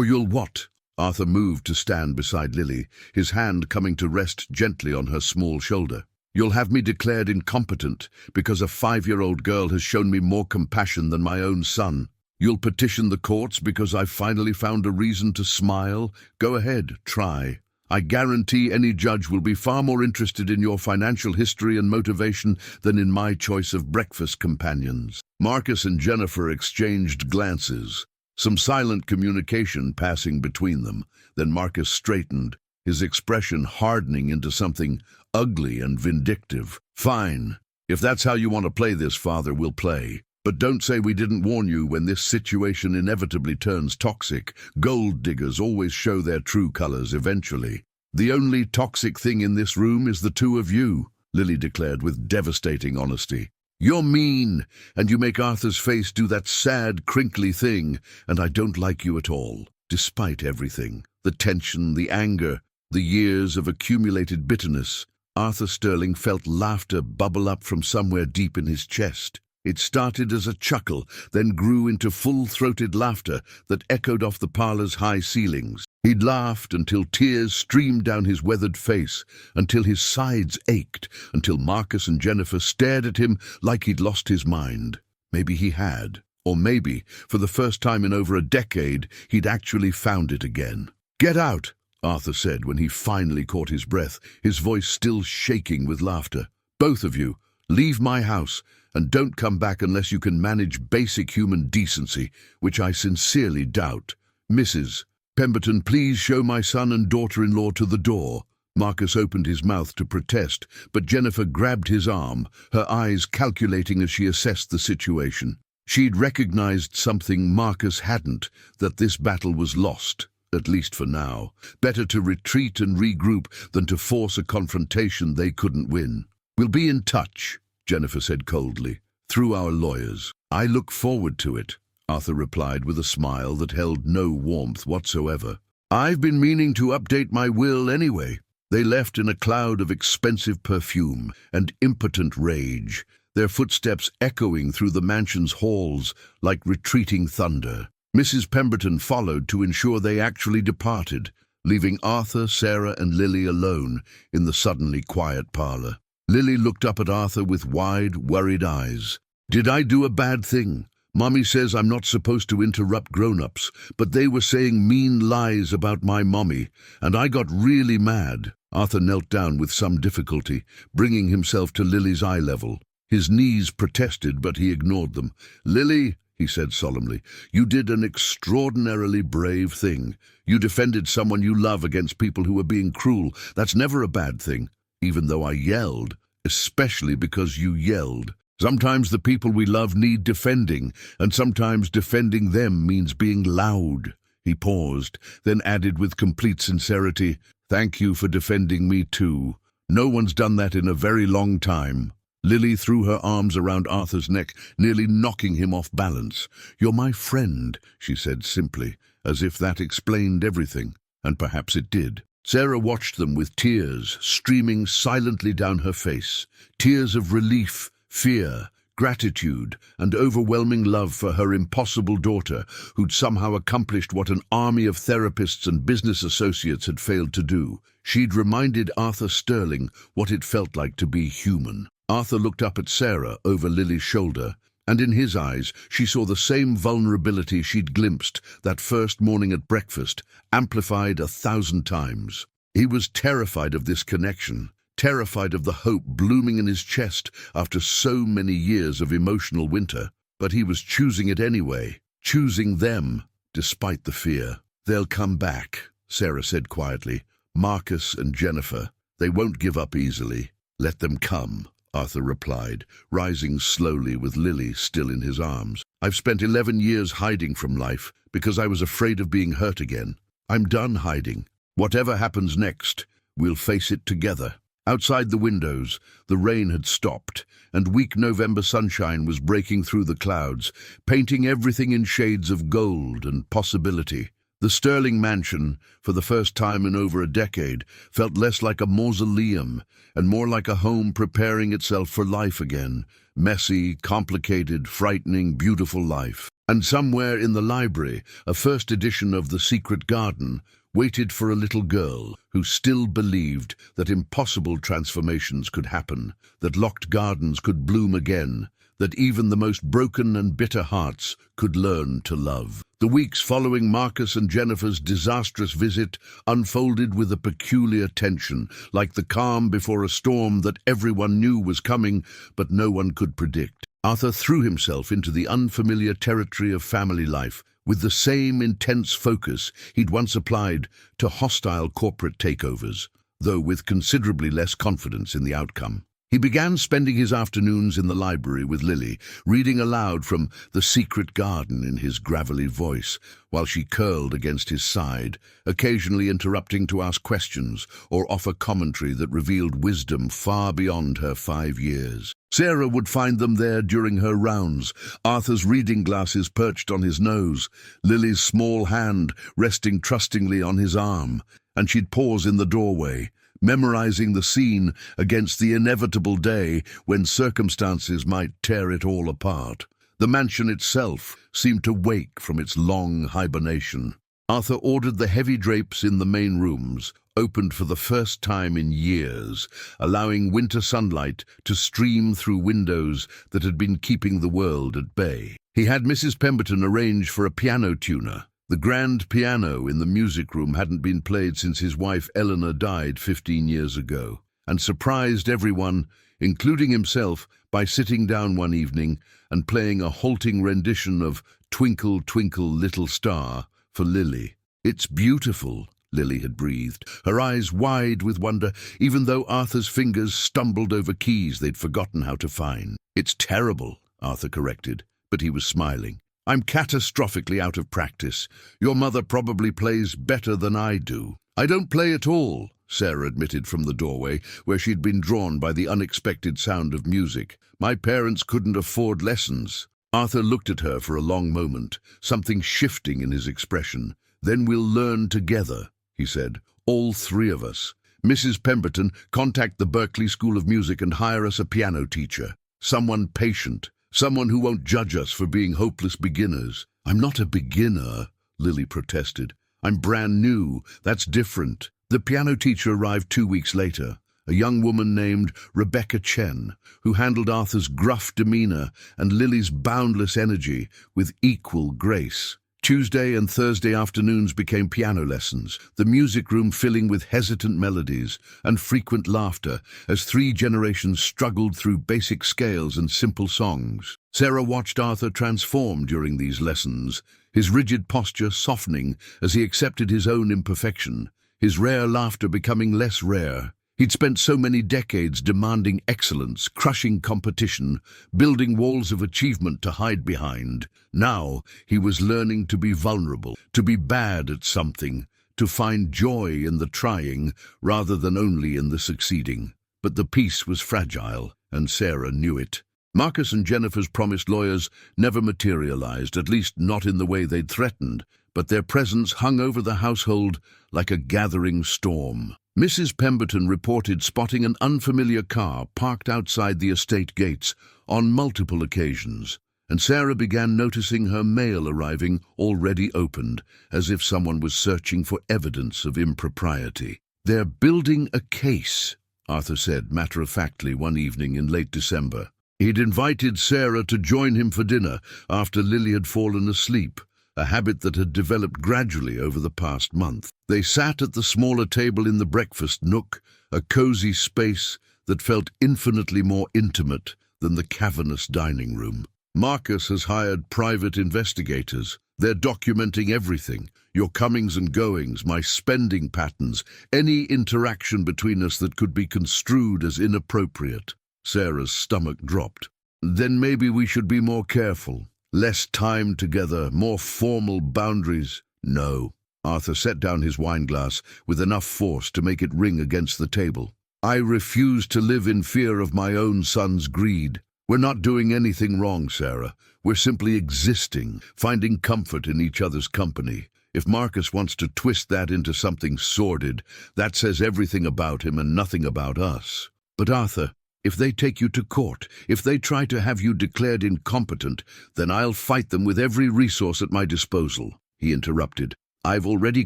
you'll what?" Arthur moved to stand beside Lily, his hand coming to rest gently on her small shoulder. "You'll have me declared incompetent because a 5-year-old girl has shown me more compassion than my own son. You'll petition the courts because I've finally found a reason to smile. Go ahead, try. I guarantee any judge will be far more interested in your financial history and motivation than in my choice of breakfast companions." Marcus and Jennifer exchanged glances, some silent communication passing between them. Then Marcus straightened, his expression hardening into something ugly and vindictive. "Fine. If that's how you want to play this, Father, we'll play. But don't say we didn't warn you when this situation inevitably turns toxic. Gold diggers always show their true colors eventually." "The only toxic thing in this room is the two of you," Lily declared with devastating honesty. "You're mean, and you make Arthur's face do that sad, crinkly thing, and I don't like you at all." Despite everything, the tension, the anger, the years of accumulated bitterness, Arthur Sterling felt laughter bubble up from somewhere deep in his chest. It started as a chuckle, then grew into full-throated laughter that echoed off the parlor's high ceilings. He'd laughed until tears streamed down his weathered face, until his sides ached, until Marcus and Jennifer stared at him like he'd lost his mind. Maybe he had, or maybe, for the first time in over a decade, he'd actually found it again. "Get out," Arthur said when he finally caught his breath, his voice still shaking with laughter. "Both of you, leave my house, and don't come back unless you can manage basic human decency, which I sincerely doubt. "Mrs. Pemberton, please show my son and daughter-in-law to the door." Marcus opened his mouth to protest, but Jennifer grabbed his arm, her eyes calculating as she assessed the situation. She'd recognized something Marcus hadn't, that this battle was lost, at least for now. Better to retreat and regroup than to force a confrontation they couldn't win. "We'll be in touch," Jennifer said coldly, "through our lawyers." "I look forward to it," Arthur replied with a smile that held no warmth whatsoever. "I've been meaning to update my will anyway." They left in a cloud of expensive perfume and impotent rage, their footsteps echoing through the mansion's halls like retreating thunder. Mrs. Pemberton followed to ensure they actually departed, leaving Arthur, Sarah, and Lily alone in the suddenly quiet parlor. Lily looked up at Arthur with wide, worried eyes. "Did I do a bad thing? Mommy says I'm not supposed to interrupt grown-ups, but they were saying mean lies about my mommy, and I got really mad." Arthur knelt down with some difficulty, bringing himself to Lily's eye level. His knees protested, but he ignored them. "Lily," he said solemnly, "you did an extraordinarily brave thing. You defended someone you love against people who were being cruel. That's never a bad thing, even though I yelled, especially because you yelled. Sometimes the people we love need defending, and sometimes defending them means being loud." He paused, then added with complete sincerity, "Thank you for defending me too. No one's done that in a very long time." Lily threw her arms around Arthur's neck, nearly knocking him off balance. "You're my friend," she said simply, as if that explained everything, and perhaps it did. Sarah watched them with tears streaming silently down her face, tears of relief, fear, gratitude, and overwhelming love for her impossible daughter, who'd somehow accomplished what an army of therapists and business associates had failed to do. She'd reminded Arthur Sterling what it felt like to be human. Arthur looked up at Sarah over Lily's shoulder, and in his eyes she saw the same vulnerability she'd glimpsed that first morning at breakfast, amplified 1,000 times. He was terrified of this connection, terrified of the hope blooming in his chest after so many years of emotional winter. But he was choosing it anyway, choosing them, despite the fear. "They'll come back," Sarah said quietly. "Marcus and Jennifer. They won't give up easily. Let them come," Arthur replied, rising slowly with Lily still in his arms. "I've spent 11 years hiding from life because I was afraid of being hurt again. I'm done hiding. Whatever happens next, we'll face it together." Outside the windows, the rain had stopped, and weak November sunshine was breaking through the clouds, painting everything in shades of gold and possibility. The Sterling mansion, for the first time in over a decade, felt less like a mausoleum and more like a home preparing itself for life again. Messy, complicated, frightening, beautiful life. And somewhere in the library, a first edition of The Secret Garden waited for a little girl who still believed that impossible transformations could happen, that locked gardens could bloom again, that even the most broken and bitter hearts could learn to love. The weeks following Marcus and Jennifer's disastrous visit unfolded with a peculiar tension, like the calm before a storm that everyone knew was coming, but no one could predict. Arthur threw himself into the unfamiliar territory of family life with the same intense focus he'd once applied to hostile corporate takeovers, though with considerably less confidence in the outcome. He began spending his afternoons in the library with Lily, reading aloud from The Secret Garden in his gravelly voice, while she curled against his side, occasionally interrupting to ask questions or offer commentary that revealed wisdom far beyond her 5 years. Sarah would find them there during her rounds, Arthur's reading glasses perched on his nose, Lily's small hand resting trustingly on his arm, and she'd pause in the doorway, memorizing the scene against the inevitable day when circumstances might tear it all apart. The mansion itself seemed to wake from its long hibernation. Arthur ordered the heavy drapes in the main rooms, opened for the first time in years, allowing winter sunlight to stream through windows that had been keeping the world at bay. He had Mrs. Pemberton arrange for a piano tuner. The grand piano in the music room hadn't been played since his wife Eleanor died 15 years ago, and surprised everyone, including himself, by sitting down one evening and playing a halting rendition of Twinkle, Twinkle, Little Star for Lily. "It's beautiful," Lily had breathed, her eyes wide with wonder, even though Arthur's fingers stumbled over keys they'd forgotten how to find. "It's terrible," Arthur corrected, but he was smiling. "I'm catastrophically out of practice. Your mother probably plays better than I do." "I don't play at all," Sarah admitted from the doorway, where she'd been drawn by the unexpected sound of music. "My parents couldn't afford lessons." Arthur looked at her for a long moment, something shifting in his expression. "Then we'll learn together," he said. "All three of us. Mrs. Pemberton, contact the Berkeley School of Music and hire us a piano teacher. Someone patient. Someone who won't judge us for being hopeless beginners." "I'm not a beginner," Lily protested. "I'm brand new. That's different." The piano teacher arrived 2 weeks later, a young woman named Rebecca Chen, who handled Arthur's gruff demeanor and Lily's boundless energy with equal grace. Tuesday and Thursday afternoons became piano lessons, the music room filling with hesitant melodies and frequent laughter as 3 generations struggled through basic scales and simple songs. Sarah watched Arthur transform during these lessons, his rigid posture softening as he accepted his own imperfection, his rare laughter becoming less rare. He'd spent so many decades demanding excellence, crushing competition, building walls of achievement to hide behind. Now he was learning to be vulnerable, to be bad at something, to find joy in the trying rather than only in the succeeding. But the peace was fragile, and Sarah knew it. Marcus and Jennifer's promised lawyers never materialized, at least not in the way they'd threatened, but their presence hung over the household like a gathering storm. Mrs. Pemberton reported spotting an unfamiliar car parked outside the estate gates on multiple occasions, and Sarah began noticing her mail arriving already opened, as if someone was searching for evidence of impropriety. "They're building a case," Arthur said matter-of-factly one evening in late December. He'd invited Sarah to join him for dinner after Lily had fallen asleep, a habit that had developed gradually over the past month. They sat at the smaller table in the breakfast nook, a cozy space that felt infinitely more intimate than the cavernous dining room. "Marcus has hired private investigators. They're documenting everything, your comings and goings, my spending patterns, any interaction between us that could be construed as inappropriate." Sarah's stomach dropped. "Then maybe we should be more careful. Less time together, more formal boundaries." "No." Arthur set down his wineglass with enough force to make it ring against the table. "I refuse to live in fear of my own son's greed. We're not doing anything wrong, Sarah. We're simply existing, finding comfort in each other's company. If Marcus wants to twist that into something sordid, that says everything about him and nothing about us." "But Arthur, if they take you to court, if they try to have you declared incompetent, then I'll fight them with every resource at my disposal," he interrupted. "I've already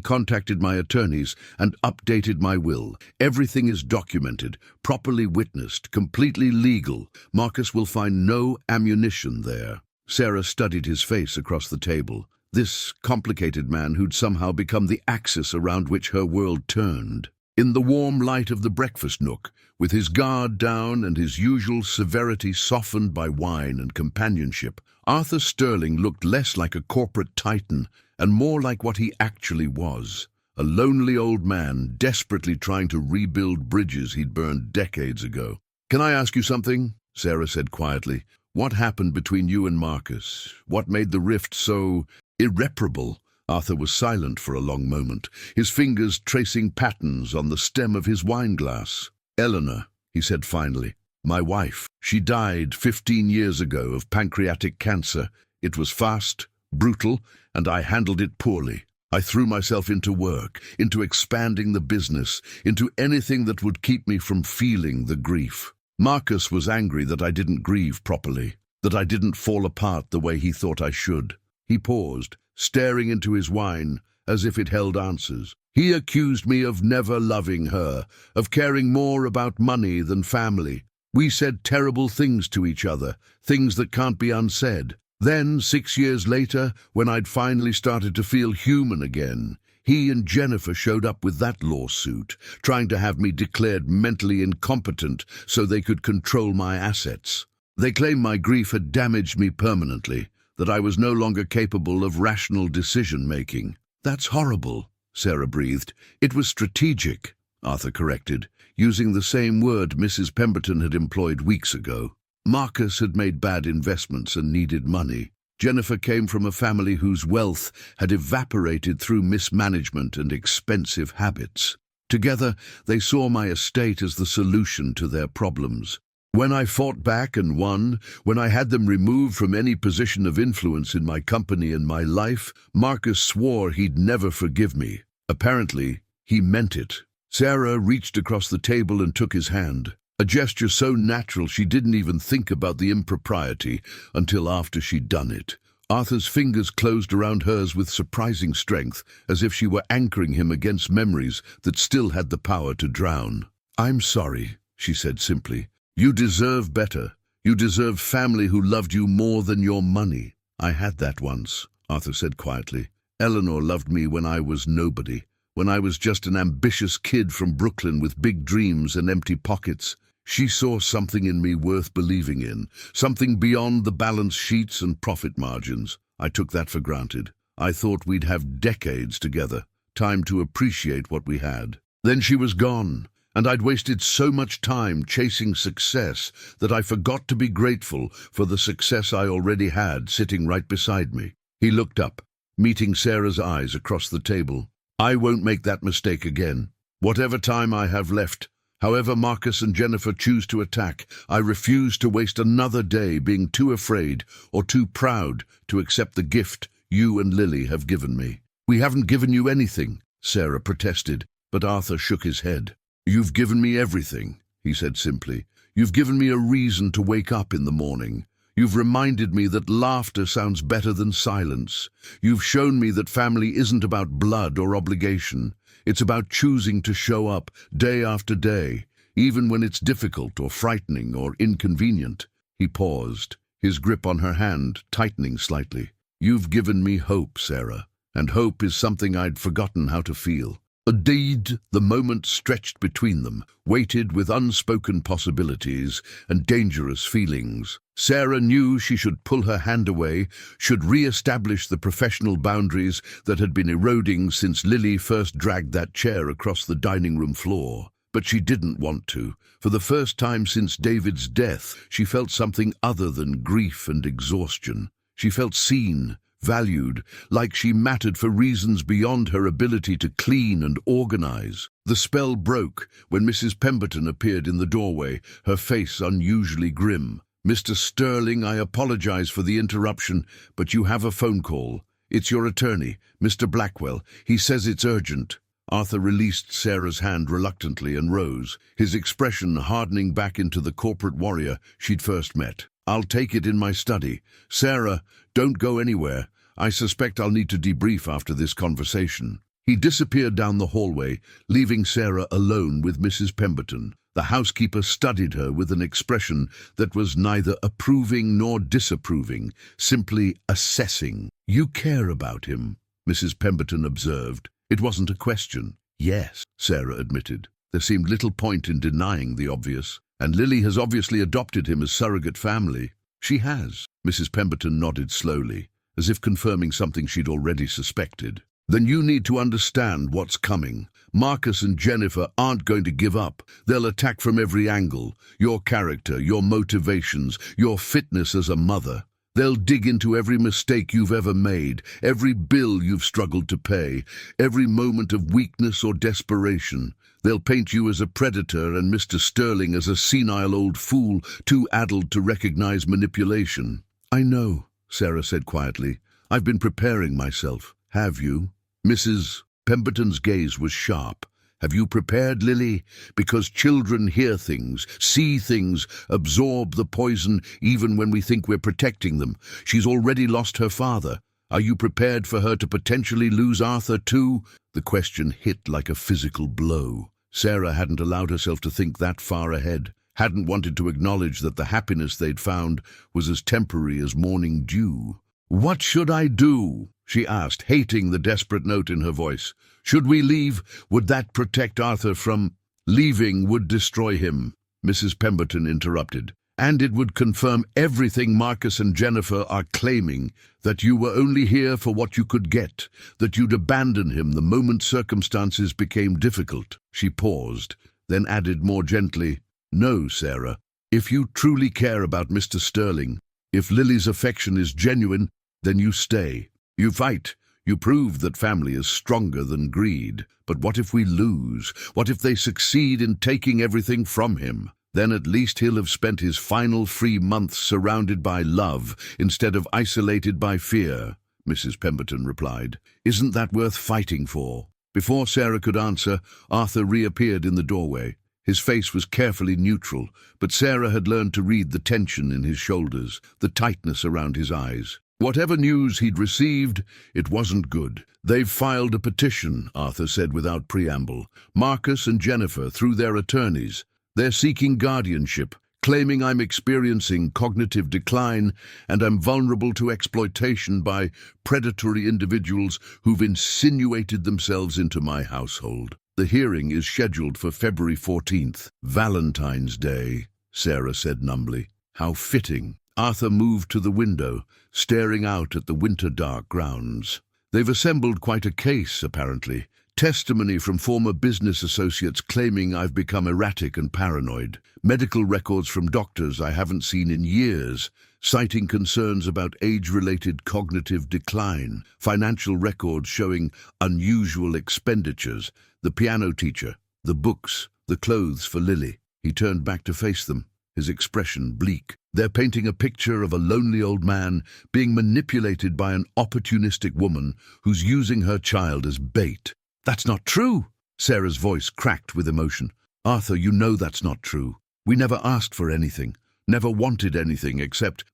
contacted my attorneys and updated my will. Everything is documented, properly witnessed, completely legal. Marcus will find no ammunition there." Sarah studied his face across the table. This complicated man who'd somehow become the axis around which her world turned. In the warm light of the breakfast nook, with his guard down and his usual severity softened by wine and companionship, Arthur Sterling looked less like a corporate titan and more like what he actually was, a lonely old man desperately trying to rebuild bridges he'd burned decades ago. "Can I ask you something?" Sarah said quietly. "What happened between you and Marcus? What made the rift so irreparable?" Arthur was silent for a long moment, his fingers tracing patterns on the stem of his wineglass. "Eleanor," he said finally, "my wife. She died 15 years ago of pancreatic cancer. It was fast, brutal, and I handled it poorly. I threw myself into work, into expanding the business, into anything that would keep me from feeling the grief. Marcus was angry that I didn't grieve properly, that I didn't fall apart the way he thought I should." He paused, staring into his wine as if it held answers. "He accused me of never loving her, of caring more about money than family. We said terrible things to each other, things that can't be unsaid. Then, 6 years later, when I'd finally started to feel human again, he and Jennifer showed up with that lawsuit, trying to have me declared mentally incompetent so they could control my assets. They claimed my grief had damaged me permanently, that I was no longer capable of rational decision-making. That's horrible, Sarah breathed. It was strategic, Arthur corrected, using the same word Mrs. Pemberton had employed weeks ago. Marcus had made bad investments and needed money. Jennifer came from a family whose wealth had evaporated through mismanagement and expensive habits. Together, they saw my estate as the solution to their problems. When I fought back and won, when I had them removed from any position of influence in my company and my life, Marcus swore he'd never forgive me. Apparently, he meant it. Sarah reached across the table and took his hand, a gesture so natural she didn't even think about the impropriety until after she'd done it. Arthur's fingers closed around hers with surprising strength, as if she were anchoring him against memories that still had the power to drown. "I'm sorry," she said simply. "You deserve better. You deserve family who loved you more than your money." "I had that once," Arthur said quietly. "Eleanor loved me when I was nobody, when I was just an ambitious kid from Brooklyn with big dreams and empty pockets. She saw something in me worth believing in, something beyond the balance sheets and profit margins. I took that for granted. I thought we'd have decades together, time to appreciate what we had. Then she was gone. And I'd wasted so much time chasing success that I forgot to be grateful for the success I already had sitting right beside me." He looked up, meeting Sarah's eyes across the table. "I won't make that mistake again. Whatever time I have left, however Marcus and Jennifer choose to attack, I refuse to waste another day being too afraid or too proud to accept the gift you and Lily have given me." "We haven't given you anything," Sarah protested, but Arthur shook his head. "You've given me everything," he said simply. "You've given me a reason to wake up in the morning. You've reminded me that laughter sounds better than silence. You've shown me that family isn't about blood or obligation. It's about choosing to show up day after day, even when it's difficult or frightening or inconvenient." He paused, his grip on her hand tightening slightly. "You've given me hope, Sarah, and hope is something I'd forgotten how to feel." Indeed, the moment stretched between them, weighted with unspoken possibilities and dangerous feelings. Sarah knew she should pull her hand away, should re-establish the professional boundaries that had been eroding since Lily first dragged that chair across the dining room floor. But she didn't want to. For the first time since David's death, she felt something other than grief and exhaustion. She felt seen, valued, like she mattered for reasons beyond her ability to clean and organize. The spell broke when Mrs. Pemberton appeared in the doorway, her face unusually grim. "Mr. Sterling, I apologize for the interruption, but you have a phone call. It's your attorney, Mr. Blackwell. He says it's urgent." Arthur released Sarah's hand reluctantly and rose, his expression hardening back into the corporate warrior she'd first met. "I'll take it in my study. Sarah, don't go anywhere. I suspect I'll need to debrief after this conversation." He disappeared down the hallway, leaving Sarah alone with Mrs. Pemberton. The housekeeper studied her with an expression that was neither approving nor disapproving, simply assessing. "You care about him," Mrs. Pemberton observed. It wasn't a question. "Yes," Sarah admitted. There seemed little point in denying the obvious. "And Lily has obviously adopted him as surrogate family." "She has." Mrs. Pemberton nodded slowly, as if confirming something she'd already suspected. "Then you need to understand what's coming. Marcus and Jennifer aren't going to give up. They'll attack from every angle. Your character, your motivations, your fitness as a mother. They'll dig into every mistake you've ever made, every bill you've struggled to pay, every moment of weakness or desperation. They'll paint you as a predator and Mr. Sterling as a senile old fool, too addled to recognize manipulation." "I know," Sarah said quietly. "I've been preparing myself." "Have you?" Mrs. Pemberton's gaze was sharp. "Have you prepared, Lily? Because children hear things, see things, absorb the poison even when we think we're protecting them. She's already lost her father. Are you prepared for her to potentially lose Arthur too?" The question hit like a physical blow. Sarah hadn't allowed herself to think that far ahead, hadn't wanted to acknowledge that the happiness they'd found was as temporary as morning dew. "What should I do?" she asked, hating the desperate note in her voice. "Should we leave? Would that protect Arthur from—" "Leaving would destroy him," Mrs. Pemberton interrupted. And it would confirm everything Marcus and Jennifer are claiming, that you were only here for what you could get, that you'd abandon him the moment circumstances became difficult. She paused, then added more gently, "No, Sarah. If you truly care about Mr. Sterling, if Lily's affection is genuine, then you stay. You fight. You prove that family is stronger than greed. But what if we lose? What if they succeed in taking everything from him? Then at least he'll have spent his final 3 months surrounded by love instead of isolated by fear," Mrs. Pemberton replied. "Isn't that worth fighting for?" Before Sarah could answer, Arthur reappeared in the doorway. His face was carefully neutral, but Sarah had learned to read the tension in his shoulders, the tightness around his eyes. Whatever news he'd received, it wasn't good. "They've filed a petition," Arthur said without preamble. "Marcus and Jennifer, through their attorneys. They're seeking guardianship, claiming I'm experiencing cognitive decline and I'm vulnerable to exploitation by predatory individuals who've insinuated themselves into my household. The hearing is scheduled for February 14th, Valentine's Day," Sarah said numbly. "How fitting." Arthur moved to the window, staring out at the winter-dark grounds. "They've assembled quite a case, apparently. Testimony from former business associates claiming I've become erratic and paranoid. Medical records from doctors I haven't seen in years, citing concerns about age-related cognitive decline. Financial records showing unusual expenditures. The piano teacher, the books, the clothes for Lily." He turned back to face them, his expression bleak. "They're painting a picture of a lonely old man being manipulated by an opportunistic woman who's using her child as bait." "That's not true!" Sarah's voice cracked with emotion. "Arthur, you know that's not true. We never asked for anything, never wanted anything except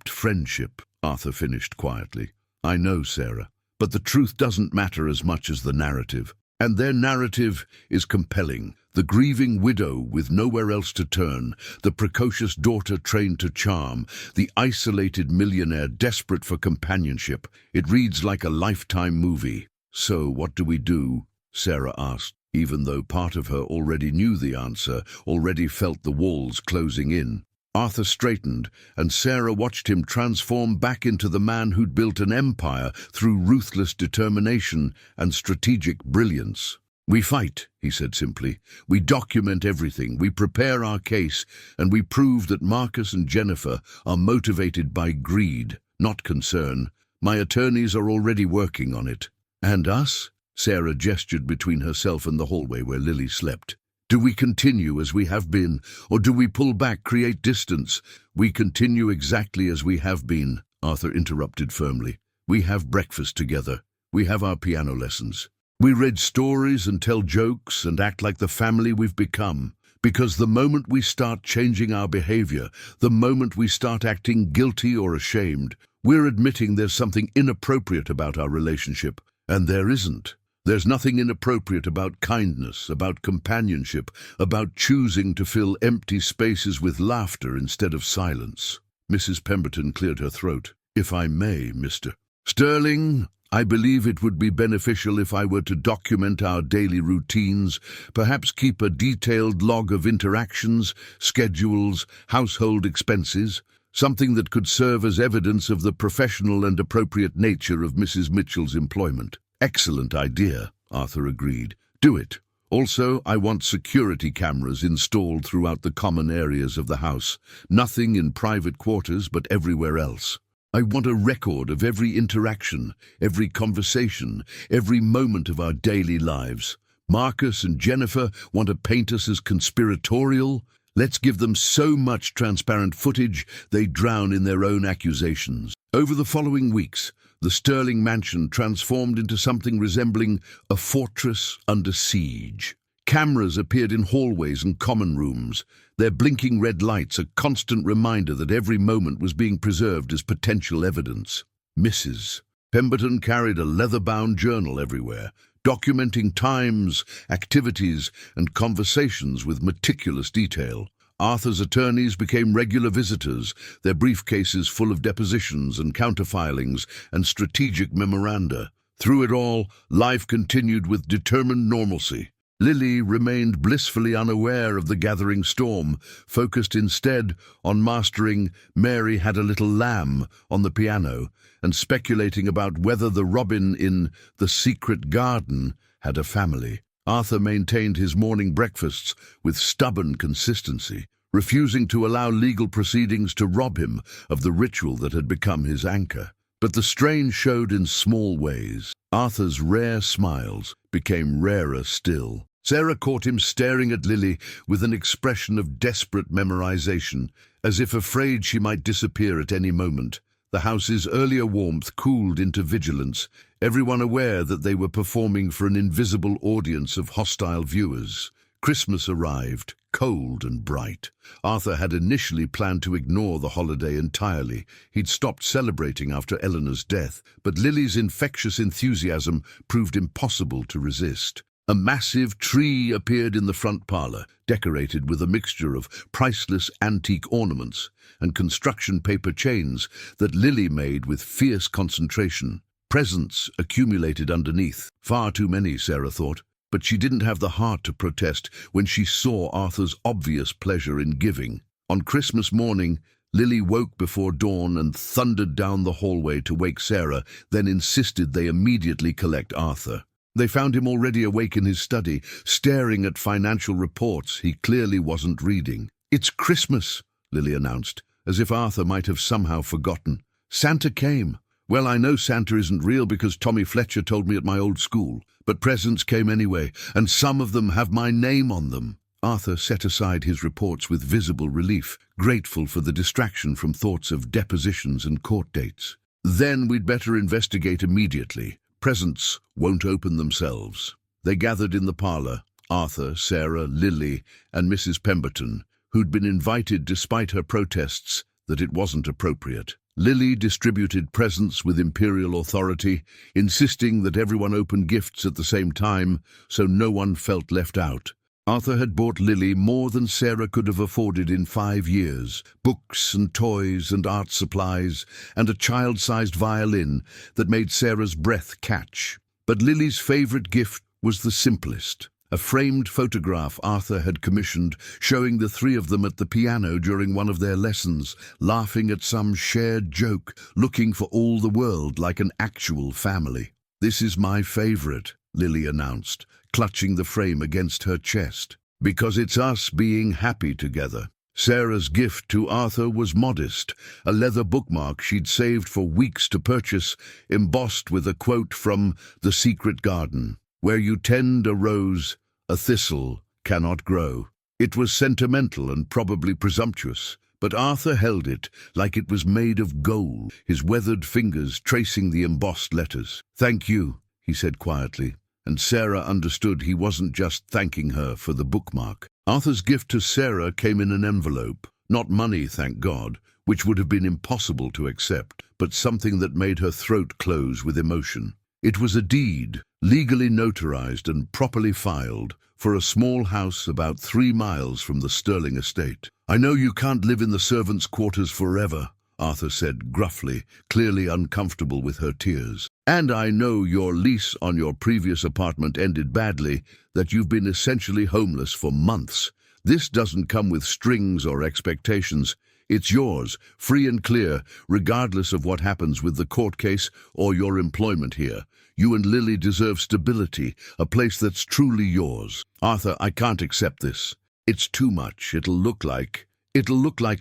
friendship," Arthur finished quietly. "I know, Sarah, but the truth doesn't matter as much as the narrative. And their narrative is compelling. The grieving widow with nowhere else to turn, the precocious daughter trained to charm, the isolated millionaire desperate for companionship. It reads like a Lifetime movie." "So what do we do?" Sarah asked, even though part of her already knew the answer, already felt the walls closing in. Arthur straightened, and Sarah watched him transform back into the man who'd built an empire through ruthless determination and strategic brilliance. "We fight," he said simply. "We document everything, we prepare our case, and we prove that Marcus and Jennifer are motivated by greed, not concern. My attorneys are already working on it." "And us?" Sarah gestured between herself and the hallway where Lily slept. "Do we continue as we have been, or do we pull back, create distance?" "We continue exactly as we have been," Arthur interrupted firmly. "We have breakfast together. We have our piano lessons. We read stories and tell jokes and act like the family we've become. Because the moment we start changing our behavior, the moment we start acting guilty or ashamed, we're admitting there's something inappropriate about our relationship. And there isn't. There's nothing inappropriate about kindness, about companionship, about choosing to fill empty spaces with laughter instead of silence." Mrs. Pemberton cleared her throat. "If I may, Mr. Sterling, I believe it would be beneficial if I were to document our daily routines, perhaps keep a detailed log of interactions, schedules, household expenses, something that could serve as evidence of the professional and appropriate nature of Mrs. Mitchell's employment." "Excellent idea," Arthur agreed. "Do it. Also, I want security cameras installed throughout the common areas of the house. Nothing in private quarters, but everywhere else. I want a record of every interaction, every conversation, every moment of our daily lives. Marcus and Jennifer want to paint us as conspiratorial. Let's give them so much transparent footage they drown in their own accusations." Over the following weeks, the Sterling mansion transformed into something resembling a fortress under siege. Cameras appeared in hallways and common rooms, their blinking red lights a constant reminder that every moment was being preserved as potential evidence. Mrs. Pemberton carried a leather-bound journal everywhere, documenting times, activities, and conversations with meticulous detail. Arthur's attorneys became regular visitors, their briefcases full of depositions and counterfilings and strategic memoranda. Through it all, life continued with determined normalcy. Lily remained blissfully unaware of the gathering storm, focused instead on mastering "Mary Had a Little Lamb" on the piano and speculating about whether the robin in "The Secret Garden" had a family. Arthur maintained his morning breakfasts with stubborn consistency, refusing to allow legal proceedings to rob him of the ritual that had become his anchor. But the strain showed in small ways. Arthur's rare smiles became rarer still. Sarah caught him staring at Lily with an expression of desperate memorization, as if afraid she might disappear at any moment. The house's earlier warmth cooled into vigilance, everyone aware that they were performing for an invisible audience of hostile viewers. Christmas arrived, cold and bright. Arthur had initially planned to ignore the holiday entirely. He'd stopped celebrating after Eleanor's death, but Lily's infectious enthusiasm proved impossible to resist. A massive tree appeared in the front parlor, decorated with a mixture of priceless antique ornaments and construction paper chains that Lily made with fierce concentration. Presents accumulated underneath. Far too many, Sarah thought. But she didn't have the heart to protest when she saw Arthur's obvious pleasure in giving. On Christmas morning, Lily woke before dawn and thundered down the hallway to wake Sarah, then insisted they immediately collect Arthur. They found him already awake in his study, staring at financial reports he clearly wasn't reading. "It's Christmas," Lily announced, as if Arthur might have somehow forgotten. "Santa came. Well, I know Santa isn't real because Tommy Fletcher told me at my old school, but presents came anyway, and some of them have my name on them." Arthur set aside his reports with visible relief, grateful for the distraction from thoughts of depositions and court dates. "Then we'd better investigate immediately. Presents won't open themselves." They gathered in the parlor, Arthur, Sarah, Lily, and Mrs. Pemberton, who'd been invited despite her protests that it wasn't appropriate. Lily distributed presents with imperial authority, insisting that everyone open gifts at the same time so no one felt left out. Arthur had bought Lily more than Sarah could have afforded in 5 years, books and toys and art supplies, and a child-sized violin that made Sarah's breath catch. But Lily's favorite gift was the simplest, a framed photograph Arthur had commissioned showing the three of them at the piano during one of their lessons, laughing at some shared joke, looking for all the world like an actual family. "This is my favorite," Lily announced, clutching the frame against her chest, "because it's us being happy together." Sarah's gift to Arthur was modest, a leather bookmark she'd saved for weeks to purchase, embossed with a quote from The Secret Garden, "Where you tend a rose, a thistle cannot grow." It was sentimental and probably presumptuous, but Arthur held it like it was made of gold, his weathered fingers tracing the embossed letters. "Thank you," he said quietly, and Sarah understood he wasn't just thanking her for the bookmark. Arthur's gift to Sarah came in an envelope, not money, thank God, which would have been impossible to accept, but something that made her throat close with emotion. It was a deed, legally notarized and properly filed, for a small house about 3 miles from the Sterling estate. "I know you can't live in the servants' quarters forever," Arthur said gruffly, clearly uncomfortable with her tears. "And I know your lease on your previous apartment ended badly, that you've been essentially homeless for months. This doesn't come with strings or expectations. It's yours, free and clear, regardless of what happens with the court case or your employment here. You and Lily deserve stability, a place that's truly yours. Arthur, I can't accept this. It's too much. It'll look like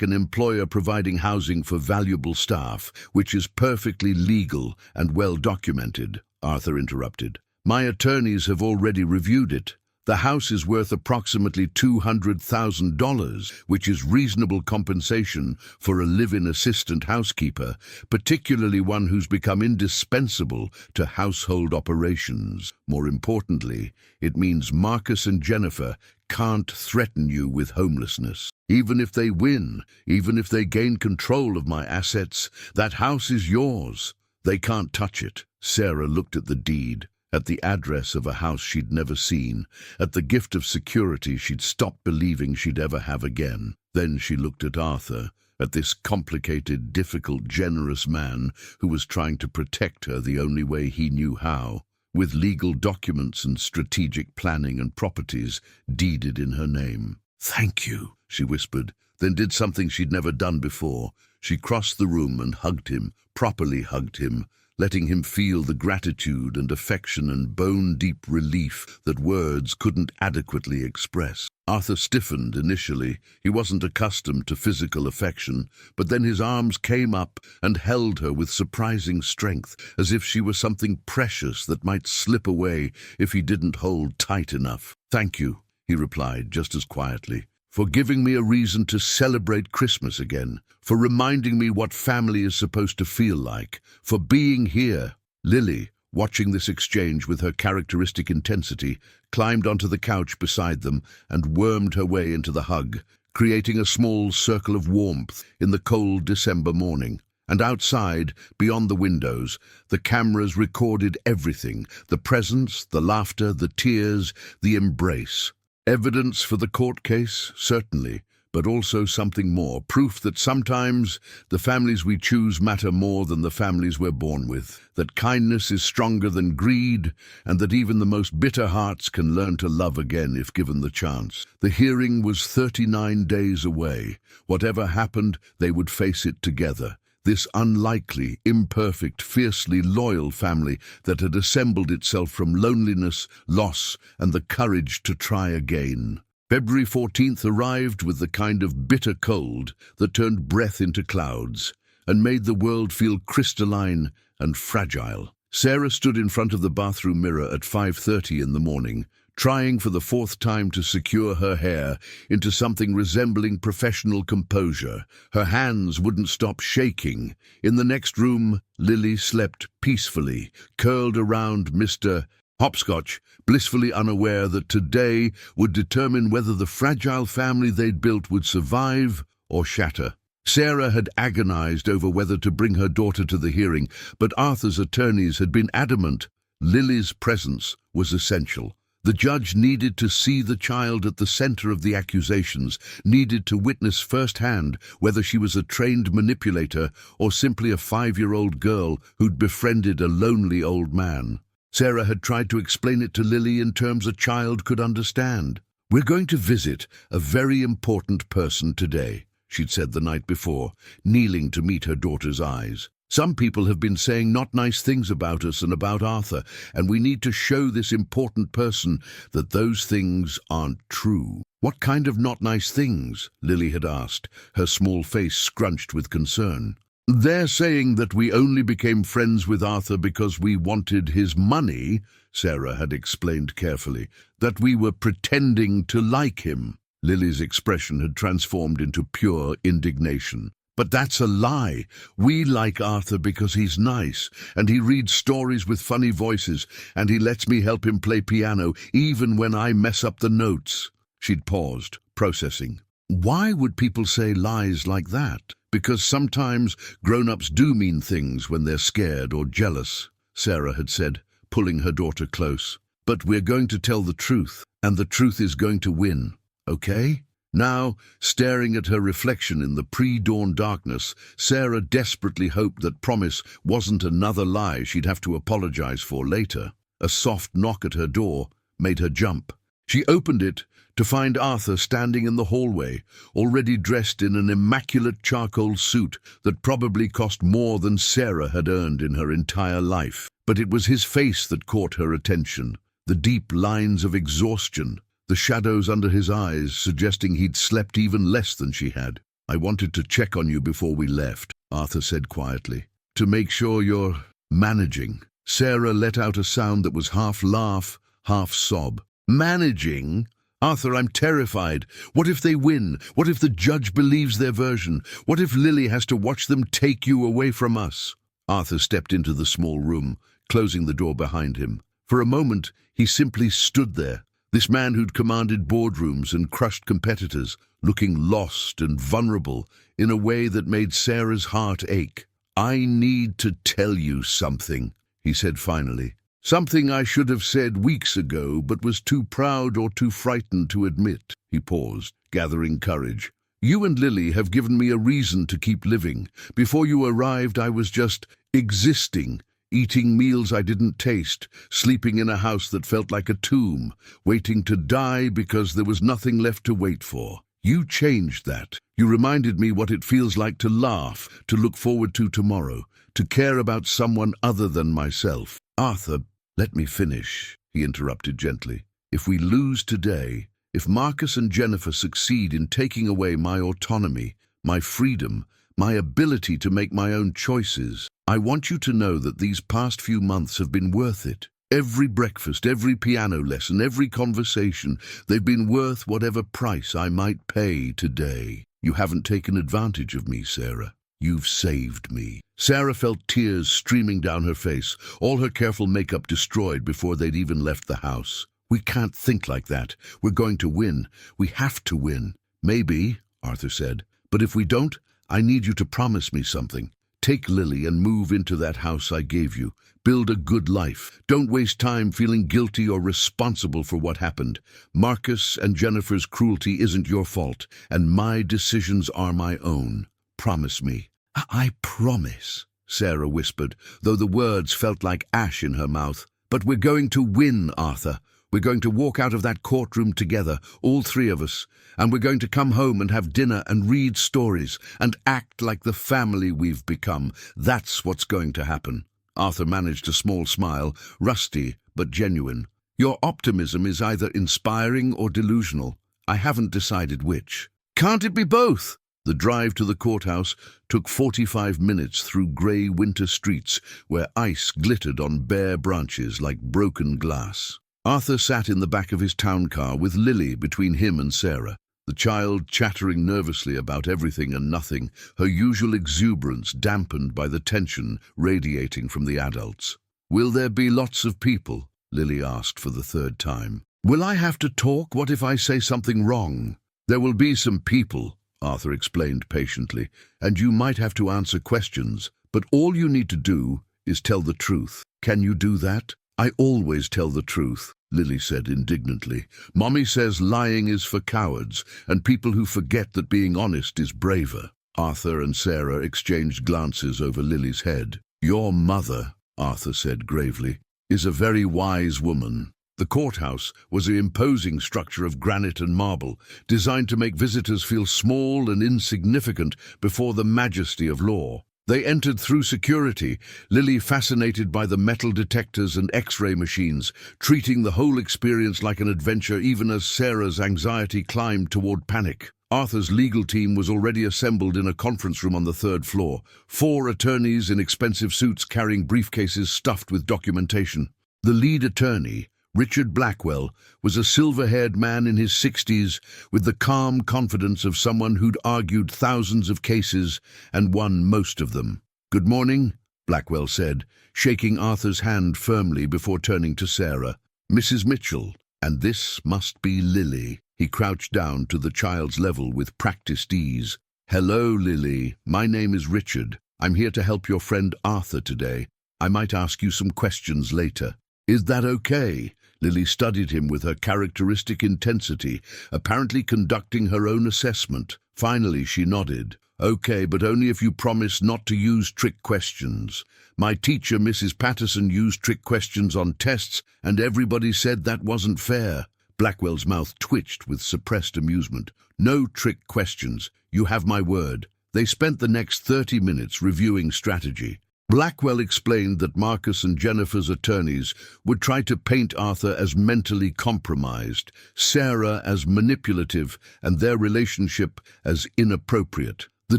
an employer providing housing for valuable staff, which is perfectly legal and well documented," Arthur interrupted. "My attorneys have already reviewed it. The house is worth approximately $200,000, which is reasonable compensation for a live-in assistant housekeeper, particularly one who's become indispensable to household operations. More importantly, it means Marcus and Jennifer can't threaten you with homelessness. Even if they win, even if they gain control of my assets, that house is yours. They can't touch it." Sarah looked at the deed, at the address of a house she'd never seen, at the gift of security she'd stopped believing she'd ever have again. Then she looked at Arthur, at this complicated, difficult, generous man who was trying to protect her the only way he knew how. with legal documents and strategic planning and properties deeded in her name. "Thank you," she whispered, then did something she'd never done before. She crossed the room and hugged him, properly hugged him, letting him feel the gratitude and affection and bone-deep relief that words couldn't adequately express. Arthur stiffened initially. He wasn't accustomed to physical affection, but then his arms came up and held her with surprising strength, as if she were something precious that might slip away if he didn't hold tight enough. "Thank you," he replied just as quietly, "for giving me a reason to celebrate Christmas again, for reminding me what family is supposed to feel like, for being here." Lily, watching this exchange with her characteristic intensity, climbed onto the couch beside them and wormed her way into the hug, creating a small circle of warmth in the cold December morning. And outside, beyond the windows, the cameras recorded everything: the presents, the laughter, the tears, the embrace. Evidence for the court case, certainly, but also something more, proof that sometimes the families we choose matter more than the families we're born with, that kindness is stronger than greed, and that even the most bitter hearts can learn to love again if given the chance. The hearing was 39 days away. Whatever happened, they would face it together. This unlikely, imperfect, fiercely loyal family that had assembled itself from loneliness, loss, and the courage to try again. February 14th arrived with the kind of bitter cold that turned breath into clouds and made the world feel crystalline and fragile. Sarah stood in front of the bathroom mirror at 5:30 in the morning, trying for the fourth time to secure her hair into something resembling professional composure. Her hands wouldn't stop shaking. In the next room, Lily slept peacefully, curled around Mr. Hopscotch, blissfully unaware that today would determine whether the fragile family they'd built would survive or shatter. Sarah had agonized over whether to bring her daughter to the hearing, but Arthur's attorneys had been adamant. Lily's presence was essential. The judge needed to see the child at the center of the accusations, needed to witness firsthand whether she was a trained manipulator or simply a 5-year-old girl who'd befriended a lonely old man. Sarah had tried to explain it to Lily in terms a child could understand. "We're going to visit a very important person today," she'd said the night before, kneeling to meet her daughter's eyes. "Some people have been saying not nice things about us and about Arthur, and we need to show this important person that those things aren't true." "What kind of not nice things?" Lily had asked, her small face scrunched with concern. "They're saying that we only became friends with Arthur because we wanted his money," Sarah had explained carefully, "that we were pretending to like him." Lily's expression had transformed into pure indignation. "But that's a lie. We like Arthur because he's nice, and he reads stories with funny voices, and he lets me help him play piano, even when I mess up the notes." She'd paused, processing. Why would people say lies like that? "Because sometimes grown-ups do mean things when they're scared or jealous," Sarah had said, pulling her daughter close. "But we're going to tell the truth, and the truth is going to win, okay?" Now, staring at her reflection in the pre-dawn darkness, Sarah desperately hoped that promise wasn't another lie she'd have to apologize for later. A soft knock at her door made her jump. She opened it to find Arthur standing in the hallway, already dressed in an immaculate charcoal suit that probably cost more than Sarah had earned in her entire life. But it was his face that caught her attention, the deep lines of exhaustion, the shadows under his eyes suggesting he'd slept even less than she had. "I wanted to check on you before we left," Arthur said quietly, "to make sure you're managing." Sarah let out a sound that was half laugh, half sob. "Managing? Arthur, I'm terrified. What if they win? What if the judge believes their version? What if Lily has to watch them take you away from us?" Arthur stepped into the small room, closing the door behind him. For a moment, he simply stood there. This man who'd commanded boardrooms and crushed competitors, looking lost and vulnerable in a way that made Sarah's heart ache. "I need to tell you something," he said finally. "Something I should have said weeks ago, but was too proud or too frightened to admit." He paused, gathering courage. "You and Lily have given me a reason to keep living. Before you arrived, I was just existing eating meals I didn't taste, sleeping in a house that felt like a tomb, waiting to die because there was nothing left to wait for. You changed that. You reminded me what it feels like to laugh, to look forward to tomorrow, to care about someone other than myself. Arthur, let me finish, he interrupted gently. If we lose today, if Marcus and Jennifer succeed in taking away my autonomy, my freedom, my ability to make my own choices, I want you to know that these past few months have been worth it. Every breakfast, every piano lesson, every conversation, they've been worth whatever price I might pay today. You haven't taken advantage of me, Sarah. You've saved me. Sarah felt tears streaming down her face, all her careful makeup destroyed before they'd even left the house. We can't think like that. We're going to win. We have to win. Maybe, Arthur said, but if we don't, I need you to promise me something. Take Lily and move into that house I gave you. Build a good life. Don't waste time feeling guilty or responsible for what happened. Marcus and Jennifer's cruelty isn't your fault, and my decisions are my own. Promise me. I promise, Sarah whispered, though the words felt like ash in her mouth. But we're going to win, Arthur. We're going to walk out of that courtroom together, all three of us, and we're going to come home and have dinner and read stories and act like the family we've become. That's what's going to happen. Arthur managed a small smile, rusty but genuine. Your optimism is either inspiring or delusional. I haven't decided which. Can't it be both? The drive to the courthouse took 45 minutes through grey winter streets where ice glittered on bare branches like broken glass. Arthur sat in the back of his town car with Lily between him and Sarah, the child chattering nervously about everything and nothing, her usual exuberance dampened by the tension radiating from the adults. Will there be lots of people? Lily asked for the third time. Will I have to talk? What if I say something wrong? There will be some people, Arthur explained patiently, and you might have to answer questions, but all you need to do is tell the truth. Can you do that? I always tell the truth, Lily said indignantly. Mommy says lying is for cowards and people who forget that being honest is braver. Arthur and Sarah exchanged glances over Lily's head. Your mother, Arthur said gravely, is a very wise woman. The courthouse was an imposing structure of granite and marble, designed to make visitors feel small and insignificant before the majesty of law. They entered through security, Lily fascinated by the metal detectors and X-ray machines, treating the whole experience like an adventure even as Sarah's anxiety climbed toward panic. Arthur's legal team was already assembled in a conference room on the third floor, 4 attorneys in expensive suits carrying briefcases stuffed with documentation. The lead attorney, Richard Blackwell, was a silver-haired man in his 60s with the calm confidence of someone who'd argued thousands of cases and won most of them. Good morning, Blackwell said, shaking Arthur's hand firmly before turning to Sarah. Mrs. Mitchell, and this must be Lily. He crouched down to the child's level with practiced ease. Hello, Lily. My name is Richard. I'm here to help your friend Arthur today. I might ask you some questions later. Is that okay? Lily studied him with her characteristic intensity, apparently conducting her own assessment. Finally, she nodded. Okay, but only if you promise not to use trick questions. My teacher, Mrs. Patterson, used trick questions on tests, and everybody said that wasn't fair. Blackwell's mouth twitched with suppressed amusement. No trick questions. You have my word. They spent the next 30 minutes reviewing strategy. Blackwell explained that Marcus and Jennifer's attorneys would try to paint Arthur as mentally compromised, Sarah as manipulative, and their relationship as inappropriate. The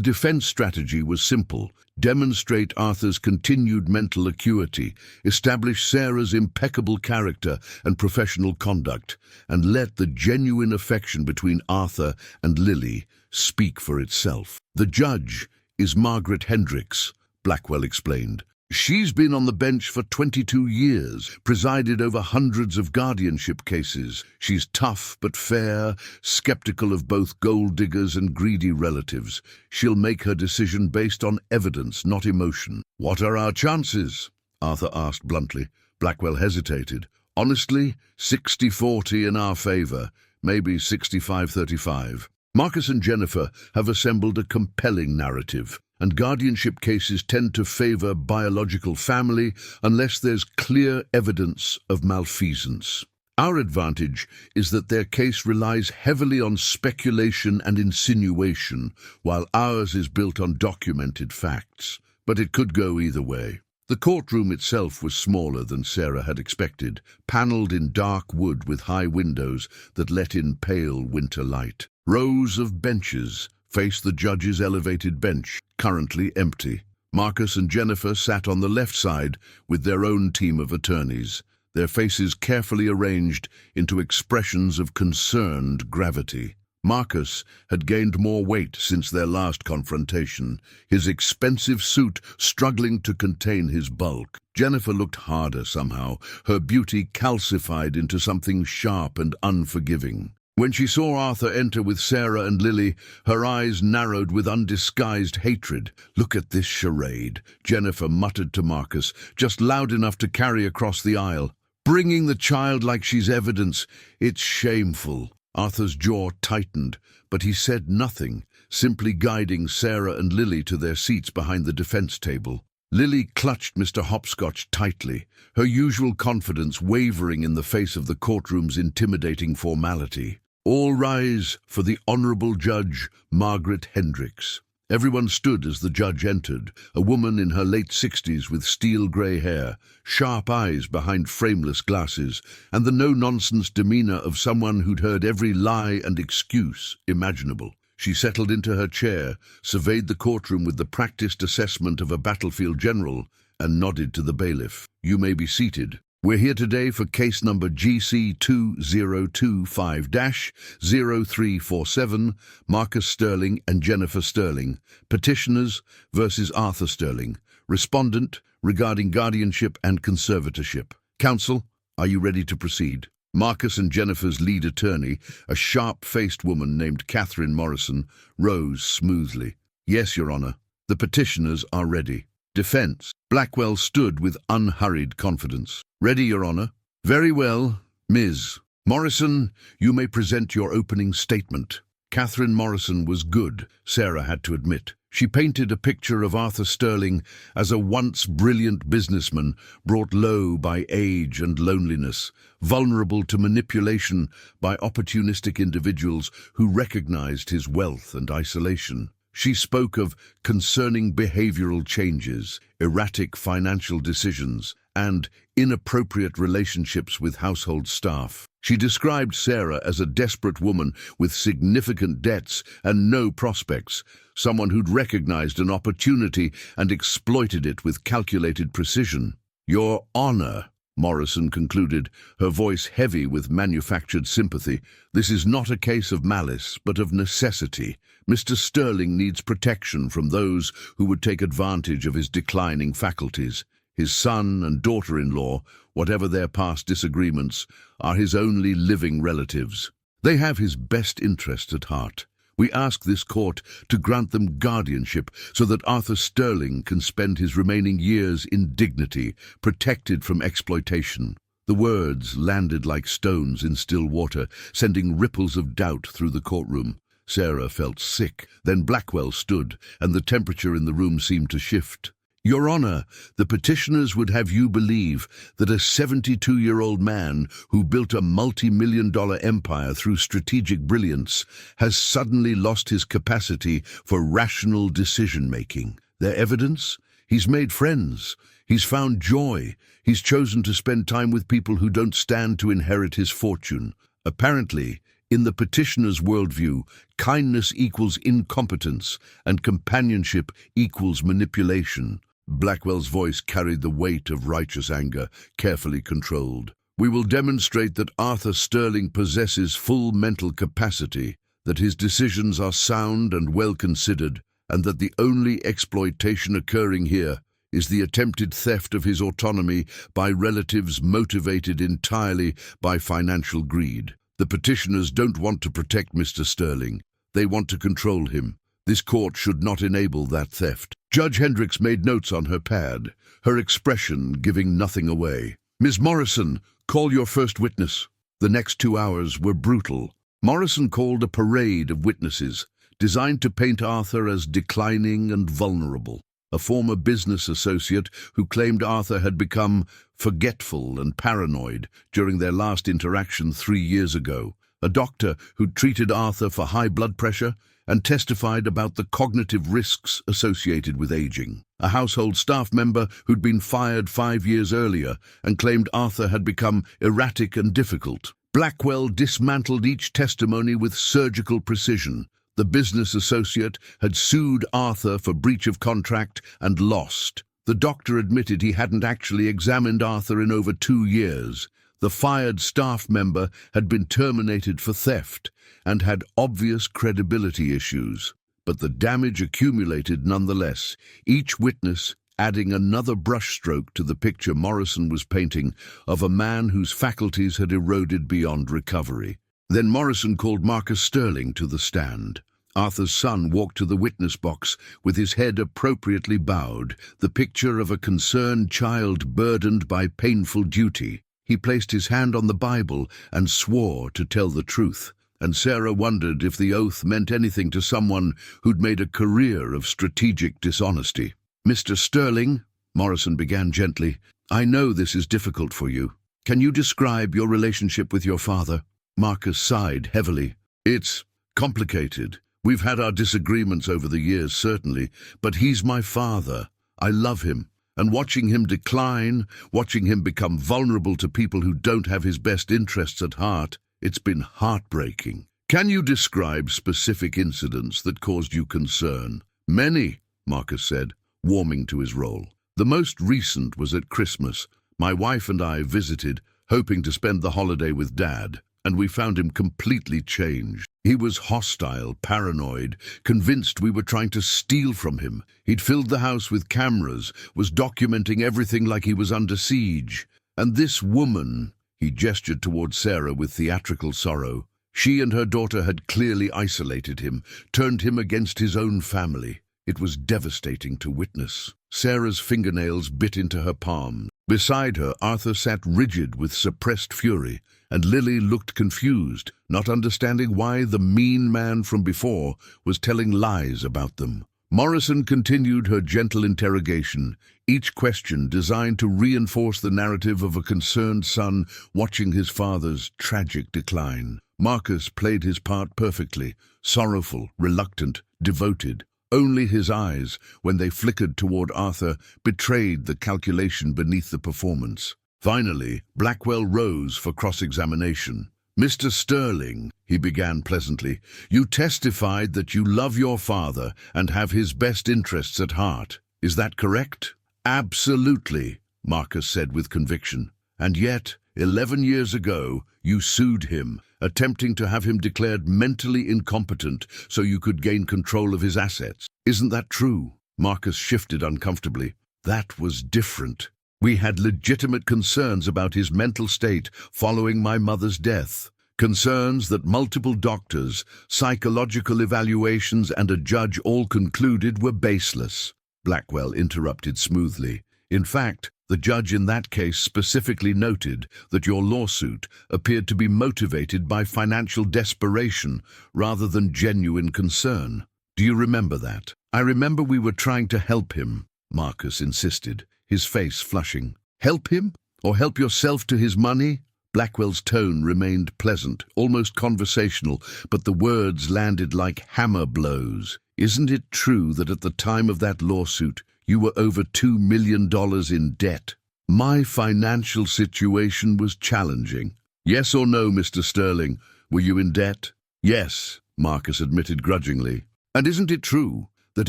defense strategy was simple: demonstrate Arthur's continued mental acuity, establish Sarah's impeccable character and professional conduct, and let the genuine affection between Arthur and Lily speak for itself. The judge is Margaret Hendricks, Blackwell explained. She's been on the bench for 22 years, presided over hundreds of guardianship cases. She's tough but fair, skeptical of both gold diggers and greedy relatives. She'll make her decision based on evidence, not emotion. What are our chances? Arthur asked bluntly. Blackwell hesitated. Honestly, 60-40 in our favor, maybe 65-35. Marcus and Jennifer have assembled a compelling narrative. and guardianship cases tend to favor biological family unless there's clear evidence of malfeasance. Our advantage is that their case relies heavily on speculation and insinuation, while ours is built on documented facts. But it could go either way. The courtroom itself was smaller than Sarah had expected, panelled in dark wood with high windows that let in pale winter light. Rows of benches faced the judge's elevated bench, currently empty. Marcus and Jennifer sat on the left side with their own team of attorneys, their faces carefully arranged into expressions of concerned gravity. Marcus had gained more weight since their last confrontation, his expensive suit struggling to contain his bulk. Jennifer looked harder somehow, her beauty calcified into something sharp and unforgiving. When she saw Arthur enter with Sarah and Lily, her eyes narrowed with undisguised hatred. "Look at this charade," Jennifer muttered to Marcus, just loud enough to carry across the aisle. "Bringing the child like she's evidence. It's shameful." Arthur's jaw tightened, but he said nothing, simply guiding Sarah and Lily to their seats behind the defense table. Lily clutched Mr. Hopscotch tightly, her usual confidence wavering in the face of the courtroom's intimidating formality. "All rise for the Honorable Judge Margaret Hendricks." Everyone stood as the judge entered, a woman in her late 60s with steel-grey hair, sharp eyes behind frameless glasses, and the no-nonsense demeanor of someone who'd heard every lie and excuse imaginable. She settled into her chair, surveyed the courtroom with the practiced assessment of a battlefield general, and nodded to the bailiff. "You may be seated. We're here today for case number GC 2025-0347, Marcus Sterling and Jennifer Sterling, petitioners versus Arthur Sterling, respondent regarding guardianship and conservatorship. Counsel, are you ready to proceed?" Marcus and Jennifer's lead attorney, a sharp-faced woman named Catherine Morrison, rose smoothly. "Yes, Your Honor. The petitioners are ready." Defense. Blackwell stood with unhurried confidence. "Ready, Your Honor." "Very well, Ms. Morrison, you may present your opening statement." Catherine Morrison was good, Sarah had to admit. She painted a picture of Arthur Sterling as a once brilliant businessman brought low by age and loneliness, vulnerable to manipulation by opportunistic individuals who recognized his wealth and isolation. She spoke of concerning behavioral changes, erratic financial decisions, and inappropriate relationships with household staff. She described Sarah as a desperate woman with significant debts and no prospects, someone who'd recognized an opportunity and exploited it with calculated precision. "Your Honor," Morrison concluded, her voice heavy with manufactured sympathy, "this is not a case of malice, but of necessity. Mr. Sterling needs protection from those who would take advantage of his declining faculties. His son and daughter-in-law, whatever their past disagreements, are his only living relatives. They have his best interest at heart. We ask this court to grant them guardianship so that Arthur Sterling can spend his remaining years in dignity, protected from exploitation." The words landed like stones in still water, sending ripples of doubt through the courtroom. Sarah felt sick. Then Blackwell stood, and the temperature in the room seemed to shift. "Your Honor, the petitioners would have you believe that a 72-year-old man who built a multi-million-dollar empire through strategic brilliance has suddenly lost his capacity for rational decision-making. Their evidence? He's made friends. He's found joy. He's chosen to spend time with people who don't stand to inherit his fortune. Apparently, in the petitioner's worldview, kindness equals incompetence and companionship equals manipulation." Blackwell's voice carried the weight of righteous anger, carefully controlled. "We will demonstrate that Arthur Sterling possesses full mental capacity, that his decisions are sound and well considered, and that the only exploitation occurring here is the attempted theft of his autonomy by relatives motivated entirely by financial greed. The petitioners don't want to protect Mr. Sterling. They want to control him. This court should not enable that theft." Judge Hendricks made notes on her pad, her expression giving nothing away. "Ms. Morrison, call your first witness." The next 2 hours were brutal. Morrison called a parade of witnesses, designed to paint Arthur as declining and vulnerable. A former business associate who claimed Arthur had become forgetful and paranoid during their last interaction 3 years ago. A doctor who'd treated Arthur for high blood pressure and testified about the cognitive risks associated with aging. A household staff member who'd been fired 5 years earlier and claimed Arthur had become erratic and difficult. Blackwell dismantled each testimony with surgical precision. The business associate had sued Arthur for breach of contract and lost. The doctor admitted he hadn't actually examined Arthur in over 2 years. The fired staff member had been terminated for theft and had obvious credibility issues. But the damage accumulated nonetheless, each witness adding another brushstroke to the picture Morrison was painting of a man whose faculties had eroded beyond recovery. Then Morrison called Marcus Sterling to the stand. Arthur's son walked to the witness box with his head appropriately bowed, the picture of a concerned child burdened by painful duty. He placed his hand on the Bible and swore to tell the truth, and Sarah wondered if the oath meant anything to someone who'd made a career of strategic dishonesty. "Mr. Sterling," Morrison began gently, "I know this is difficult for you. Can you describe your relationship with your father?" Marcus sighed heavily. "It's complicated. We've had our disagreements over the years, certainly, but he's my father. I love him. And watching him decline, watching him become vulnerable to people who don't have his best interests at heart, it's been heartbreaking." "Can you describe specific incidents that caused you concern?" "Many," Marcus said, warming to his role. "The most recent was at Christmas. My wife and I visited, hoping to spend the holiday with Dad, and we found him completely changed. He was hostile, paranoid, convinced we were trying to steal from him. He'd filled the house with cameras, was documenting everything like he was under siege. And this woman," he gestured toward Sarah with theatrical sorrow, "she and her daughter had clearly isolated him, turned him against his own family. It was devastating to witness." Sarah's fingernails bit into her palm. Beside her, Arthur sat rigid with suppressed fury, and Lily looked confused, not understanding why the mean man from before was telling lies about them. Morrison continued her gentle interrogation, each question designed to reinforce the narrative of a concerned son watching his father's tragic decline. Marcus played his part perfectly, sorrowful, reluctant, devoted. Only his eyes, when they flickered toward Arthur, betrayed the calculation beneath the performance. Finally, Blackwell rose for cross-examination. "Mr. Sterling," he began pleasantly, "you testified that you love your father and have his best interests at heart. Is that correct?" "Absolutely," Marcus said with conviction. "And yet, 11 years ago, you sued him, attempting to have him declared mentally incompetent so you could gain control of his assets. Isn't that true?" Marcus shifted uncomfortably. "That was different. We had legitimate concerns about his mental state following my mother's death. Concerns that multiple doctors, psychological evaluations, and a judge all concluded were baseless." Blackwell interrupted smoothly. "In fact, the judge in that case specifically noted that your lawsuit appeared to be motivated by financial desperation rather than genuine concern. Do you remember that?" "I remember we were trying to help him," Marcus insisted, his face flushing. "Help him? Or help yourself to his money?" Blackwell's tone remained pleasant, almost conversational, but the words landed like hammer blows. "Isn't it true that at the time of that lawsuit, you were over $2 million in debt?" "My financial situation was challenging." "Yes or no, Mr. Sterling? Were you in debt?" "Yes," Marcus admitted grudgingly. "And isn't it true that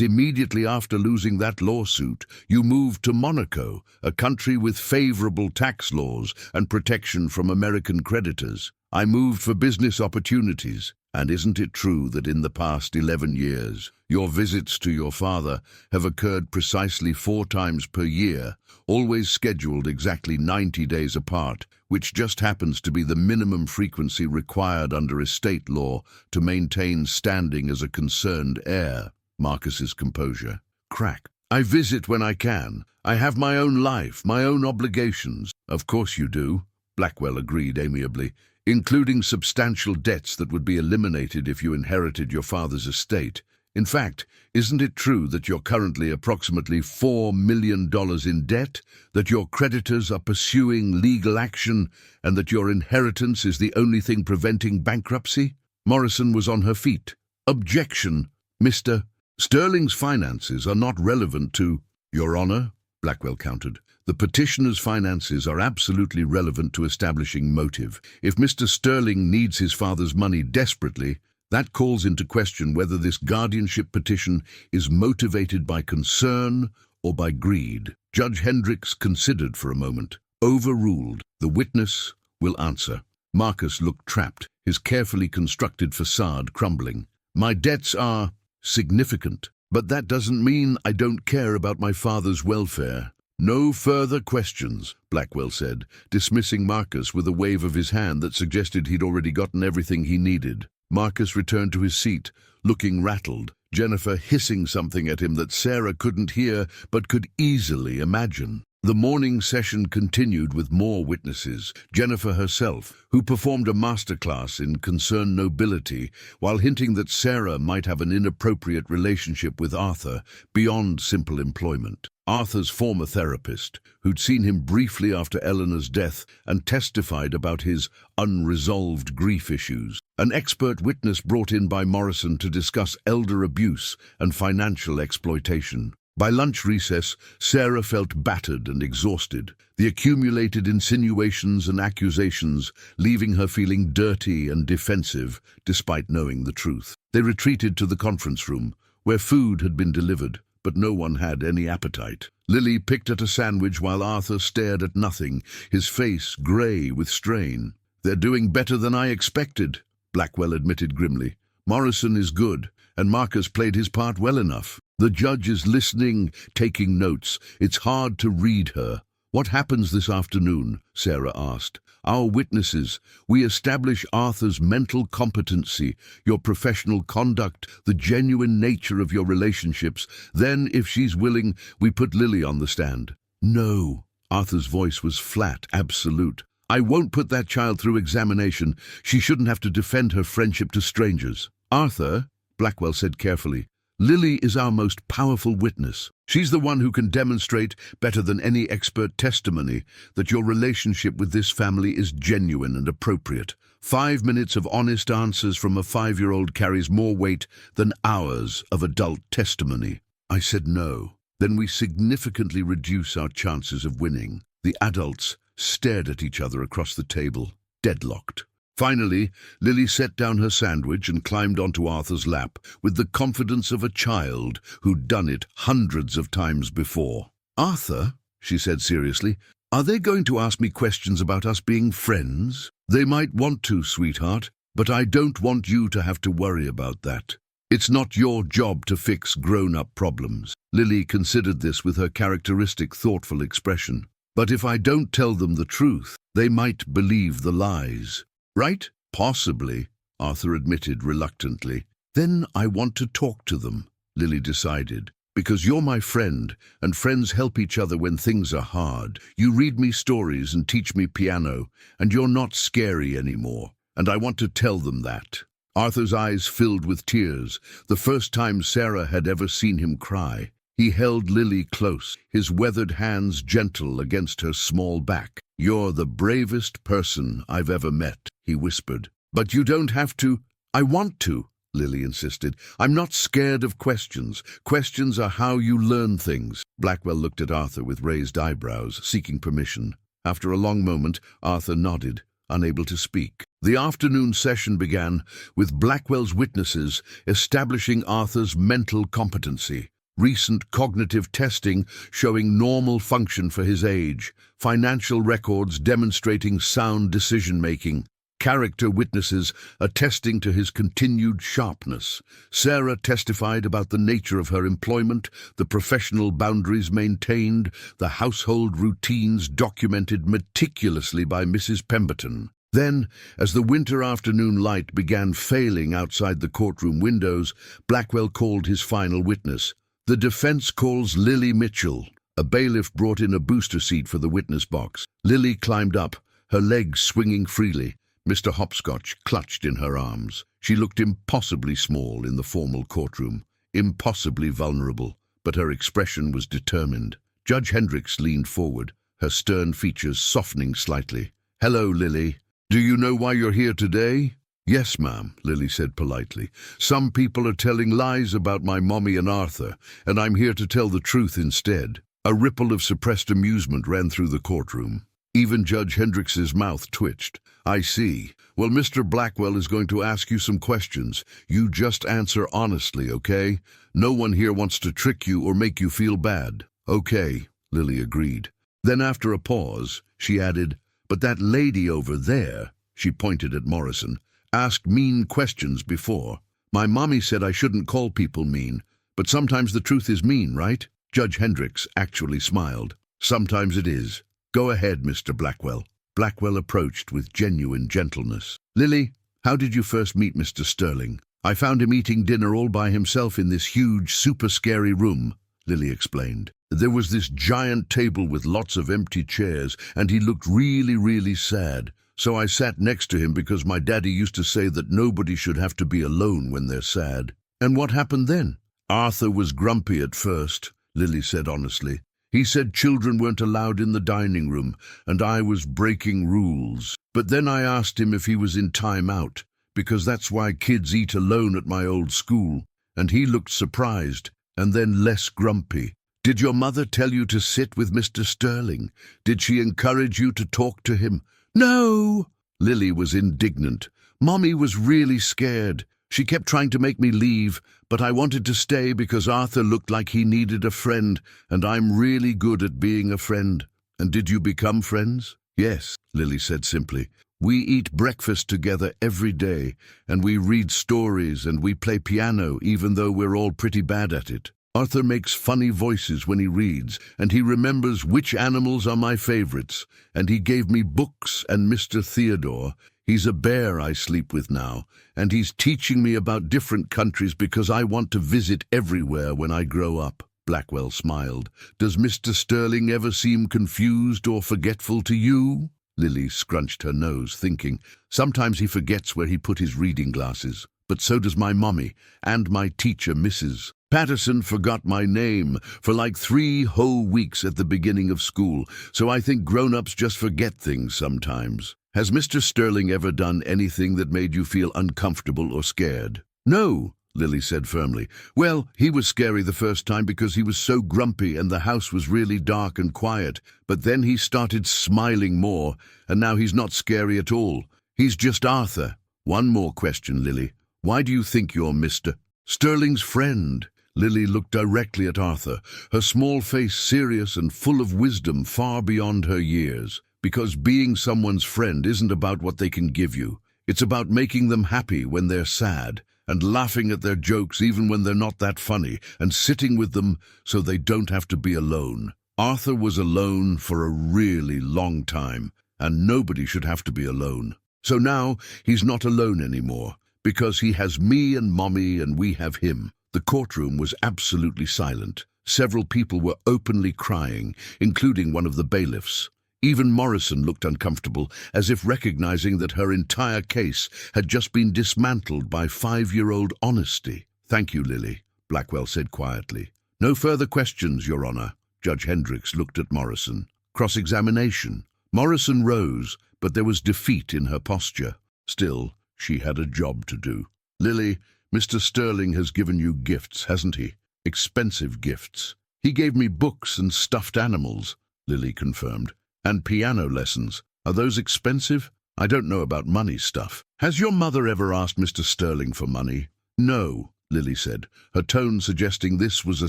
immediately after losing that lawsuit, you moved to Monaco, a country with favorable tax laws and protection from American creditors?" "I moved for business opportunities." "And isn't it true that in the past 11 years, your visits to your father have occurred precisely 4 times per year, always scheduled exactly 90 days apart, which just happens to be the minimum frequency required under estate law to maintain standing as a concerned heir?" Marcus's composure cracked. "I visit when I can. I have my own life, my own obligations." "Of course you do," Blackwell agreed amiably. including substantial debts that would be eliminated if you inherited your father's estate. In fact, isn't it true that you're currently approximately $4 million in debt, that your creditors are pursuing legal action, and that your inheritance is the only thing preventing bankruptcy? Morrison was on her feet. Objection, Mr. Sterling's finances are not relevant to— Your Honor, Blackwell countered. The petitioner's finances are absolutely relevant to establishing motive. If Mr. Sterling needs his father's money desperately, that calls into question whether this guardianship petition is motivated by concern or by greed. Judge Hendricks considered for a moment. Overruled. The witness will answer. Marcus looked trapped, his carefully constructed facade crumbling. My debts are significant, but that doesn't mean I don't care about my father's welfare. No further questions, Blackwell said, dismissing Marcus with a wave of his hand that suggested he'd already gotten everything he needed. Marcus returned to his seat, looking rattled, Jennifer hissing something at him that Sarah couldn't hear but could easily imagine. The morning session continued with more witnesses, Jennifer herself, who performed a masterclass in concerned nobility while hinting that Sarah might have an inappropriate relationship with Arthur beyond simple employment. Arthur's former therapist, who'd seen him briefly after Eleanor's death and testified about his unresolved grief issues. An expert witness brought in by Morrison to discuss elder abuse and financial exploitation. By lunch recess, Sarah felt battered and exhausted, the accumulated insinuations and accusations leaving her feeling dirty and defensive despite knowing the truth. They retreated to the conference room, where food had been delivered, but no one had any appetite. Lily picked at a sandwich while Arthur stared at nothing, his face grey with strain. They're doing better than I expected, Blackwell admitted grimly. Morrison is good, and Marcus played his part well enough. The judge is listening, taking notes. It's hard to read her. What happens this afternoon? Sarah asked. Our witnesses. We establish Arthur's mental competency, your professional conduct, the genuine nature of your relationships. Then, if she's willing, we put Lily on the stand. No. Arthur's voice was flat, absolute. I won't put that child through examination. She shouldn't have to defend her friendship to strangers. Arthur, Blackwell said carefully, Lily is our most powerful witness. She's the one who can demonstrate, better than any expert testimony, that your relationship with this family is genuine and appropriate. 5 minutes of honest answers from a 5-year-old carries more weight than hours of adult testimony. I said no. Then we significantly reduce our chances of winning. The adults stared at each other across the table, deadlocked. Finally, Lily set down her sandwich and climbed onto Arthur's lap with the confidence of a child who'd done it hundreds of times before. Arthur, she said seriously, are they going to ask me questions about us being friends? They might want to, sweetheart, but I don't want you to have to worry about that. It's not your job to fix grown-up problems. Lily considered this with her characteristic thoughtful expression. But if I don't tell them the truth, they might believe the lies. Right? Possibly, Arthur admitted reluctantly. Then I want to talk to them, Lily decided. Because you're my friend, and friends help each other when things are hard. You read me stories and teach me piano, and you're not scary anymore. And I want to tell them that. Arthur's eyes filled with tears, the first time Sarah had ever seen him cry. He held Lily close, his weathered hands gentle against her small back. You're the bravest person I've ever met, he whispered. But you don't have to. I want to, Lily insisted. I'm not scared of questions. Questions are how you learn things. Blackwell looked at Arthur with raised eyebrows, seeking permission. After a long moment, Arthur nodded, unable to speak. The afternoon session began with Blackwell's witnesses establishing Arthur's mental competency. Recent cognitive testing showing normal function for his age, financial records demonstrating sound decision-making, character witnesses attesting to his continued sharpness. Sarah testified about the nature of her employment, the professional boundaries maintained, the household routines documented meticulously by Mrs. Pemberton. Then, as the winter afternoon light began failing outside the courtroom windows, Blackwell called his final witness. The defense calls Lily Mitchell. A bailiff brought in a booster seat for the witness box. Lily climbed up, her legs swinging freely. Mr. Hopscotch clutched in her arms. She looked impossibly small in the formal courtroom, impossibly vulnerable, but her expression was determined. Judge Hendricks leaned forward, her stern features softening slightly. "Hello, Lily. Do you know why you're here today?" "Yes, ma'am," Lily said politely. "Some people are telling lies about my mommy and Arthur, and I'm here to tell the truth instead." A ripple of suppressed amusement ran through the courtroom. Even Judge Hendricks's mouth twitched. "I see. Well, Mr. Blackwell is going to ask you some questions. You just answer honestly, okay? No one here wants to trick you or make you feel bad." "Okay," Lily agreed. Then after a pause, she added, "But that lady over there," she pointed at Morrison, "asked mean questions before. My mommy said I shouldn't call people mean, but sometimes the truth is mean, right?" Judge Hendricks actually smiled. "Sometimes it is. Go ahead, Mr. Blackwell." Blackwell approached with genuine gentleness. "Lily, how did you first meet Mr. Sterling?" "I found him eating dinner all by himself in this huge, super scary room," Lily explained. "There was this giant table with lots of empty chairs, and he looked really, really sad. So I sat next to him because my daddy used to say that nobody should have to be alone when they're sad." "And what happened then?" "Arthur was grumpy at first," Lily said honestly. "He said children weren't allowed in the dining room, and I was breaking rules. But then I asked him if he was in time out, because that's why kids eat alone at my old school, and he looked surprised, and then less grumpy." "Did your mother tell you to sit with Mr. Sterling? Did she encourage you to talk to him?" "No!" Lily was indignant. "Mommy was really scared. She kept trying to make me leave, but I wanted to stay because Arthur looked like he needed a friend, and I'm really good at being a friend." "And did you become friends?" "Yes," Lily said simply. "We eat breakfast together every day, and we read stories and we play piano even though we're all pretty bad at it. Arthur makes funny voices when he reads, and he remembers which animals are my favorites, and he gave me books and Mr. Theodore. He's a bear I sleep with now, and he's teaching me about different countries because I want to visit everywhere when I grow up." Blackwell smiled. "Does Mr. Sterling ever seem confused or forgetful to you?" Lily scrunched her nose, thinking, "Sometimes he forgets where he put his reading glasses. But so does my mommy, and my teacher, Mrs. Patterson forgot my name for like 3 whole weeks at the beginning of school, so I think grown-ups just forget things sometimes." "Has Mr. Sterling ever done anything that made you feel uncomfortable or scared?" "No," Lily said firmly. "Well, he was scary the first time because he was so grumpy and the house was really dark and quiet, but then he started smiling more, and now he's not scary at all. He's just Arthur." "One more question, Lily. Why do you think you're Mr. Sterling's friend?" Lily looked directly at Arthur, her small face serious and full of wisdom far beyond her years. "Because being someone's friend isn't about what they can give you. It's about making them happy when they're sad, and laughing at their jokes even when they're not that funny, and sitting with them so they don't have to be alone." Arthur was alone for a really long time, and nobody should have to be alone. So now he's not alone anymore, because he has me and Mommy and we have him. The courtroom was absolutely silent. Several people were openly crying, including one of the bailiffs. Even Morrison looked uncomfortable, as if recognizing that her entire case had just been dismantled by 5-year-old honesty. "Thank you, Lily," Blackwell said quietly. "No further questions, Your Honor." Judge Hendricks looked at Morrison. "Cross-examination." Morrison rose, but there was defeat in her posture. Still, she had a job to do. "Lily, Mr. Sterling has given you gifts, hasn't he? Expensive gifts." "He gave me books and stuffed animals," Lily confirmed. "And piano lessons. Are those expensive? I don't know about money stuff." "Has your mother ever asked Mr. Sterling for money?" "No," Lily said, her tone suggesting this was a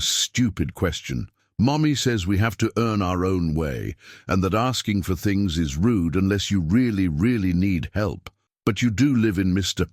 stupid question. "Mommy says we have to earn our own way, and that asking for things is rude unless you really, really need help. But you do live in Mr.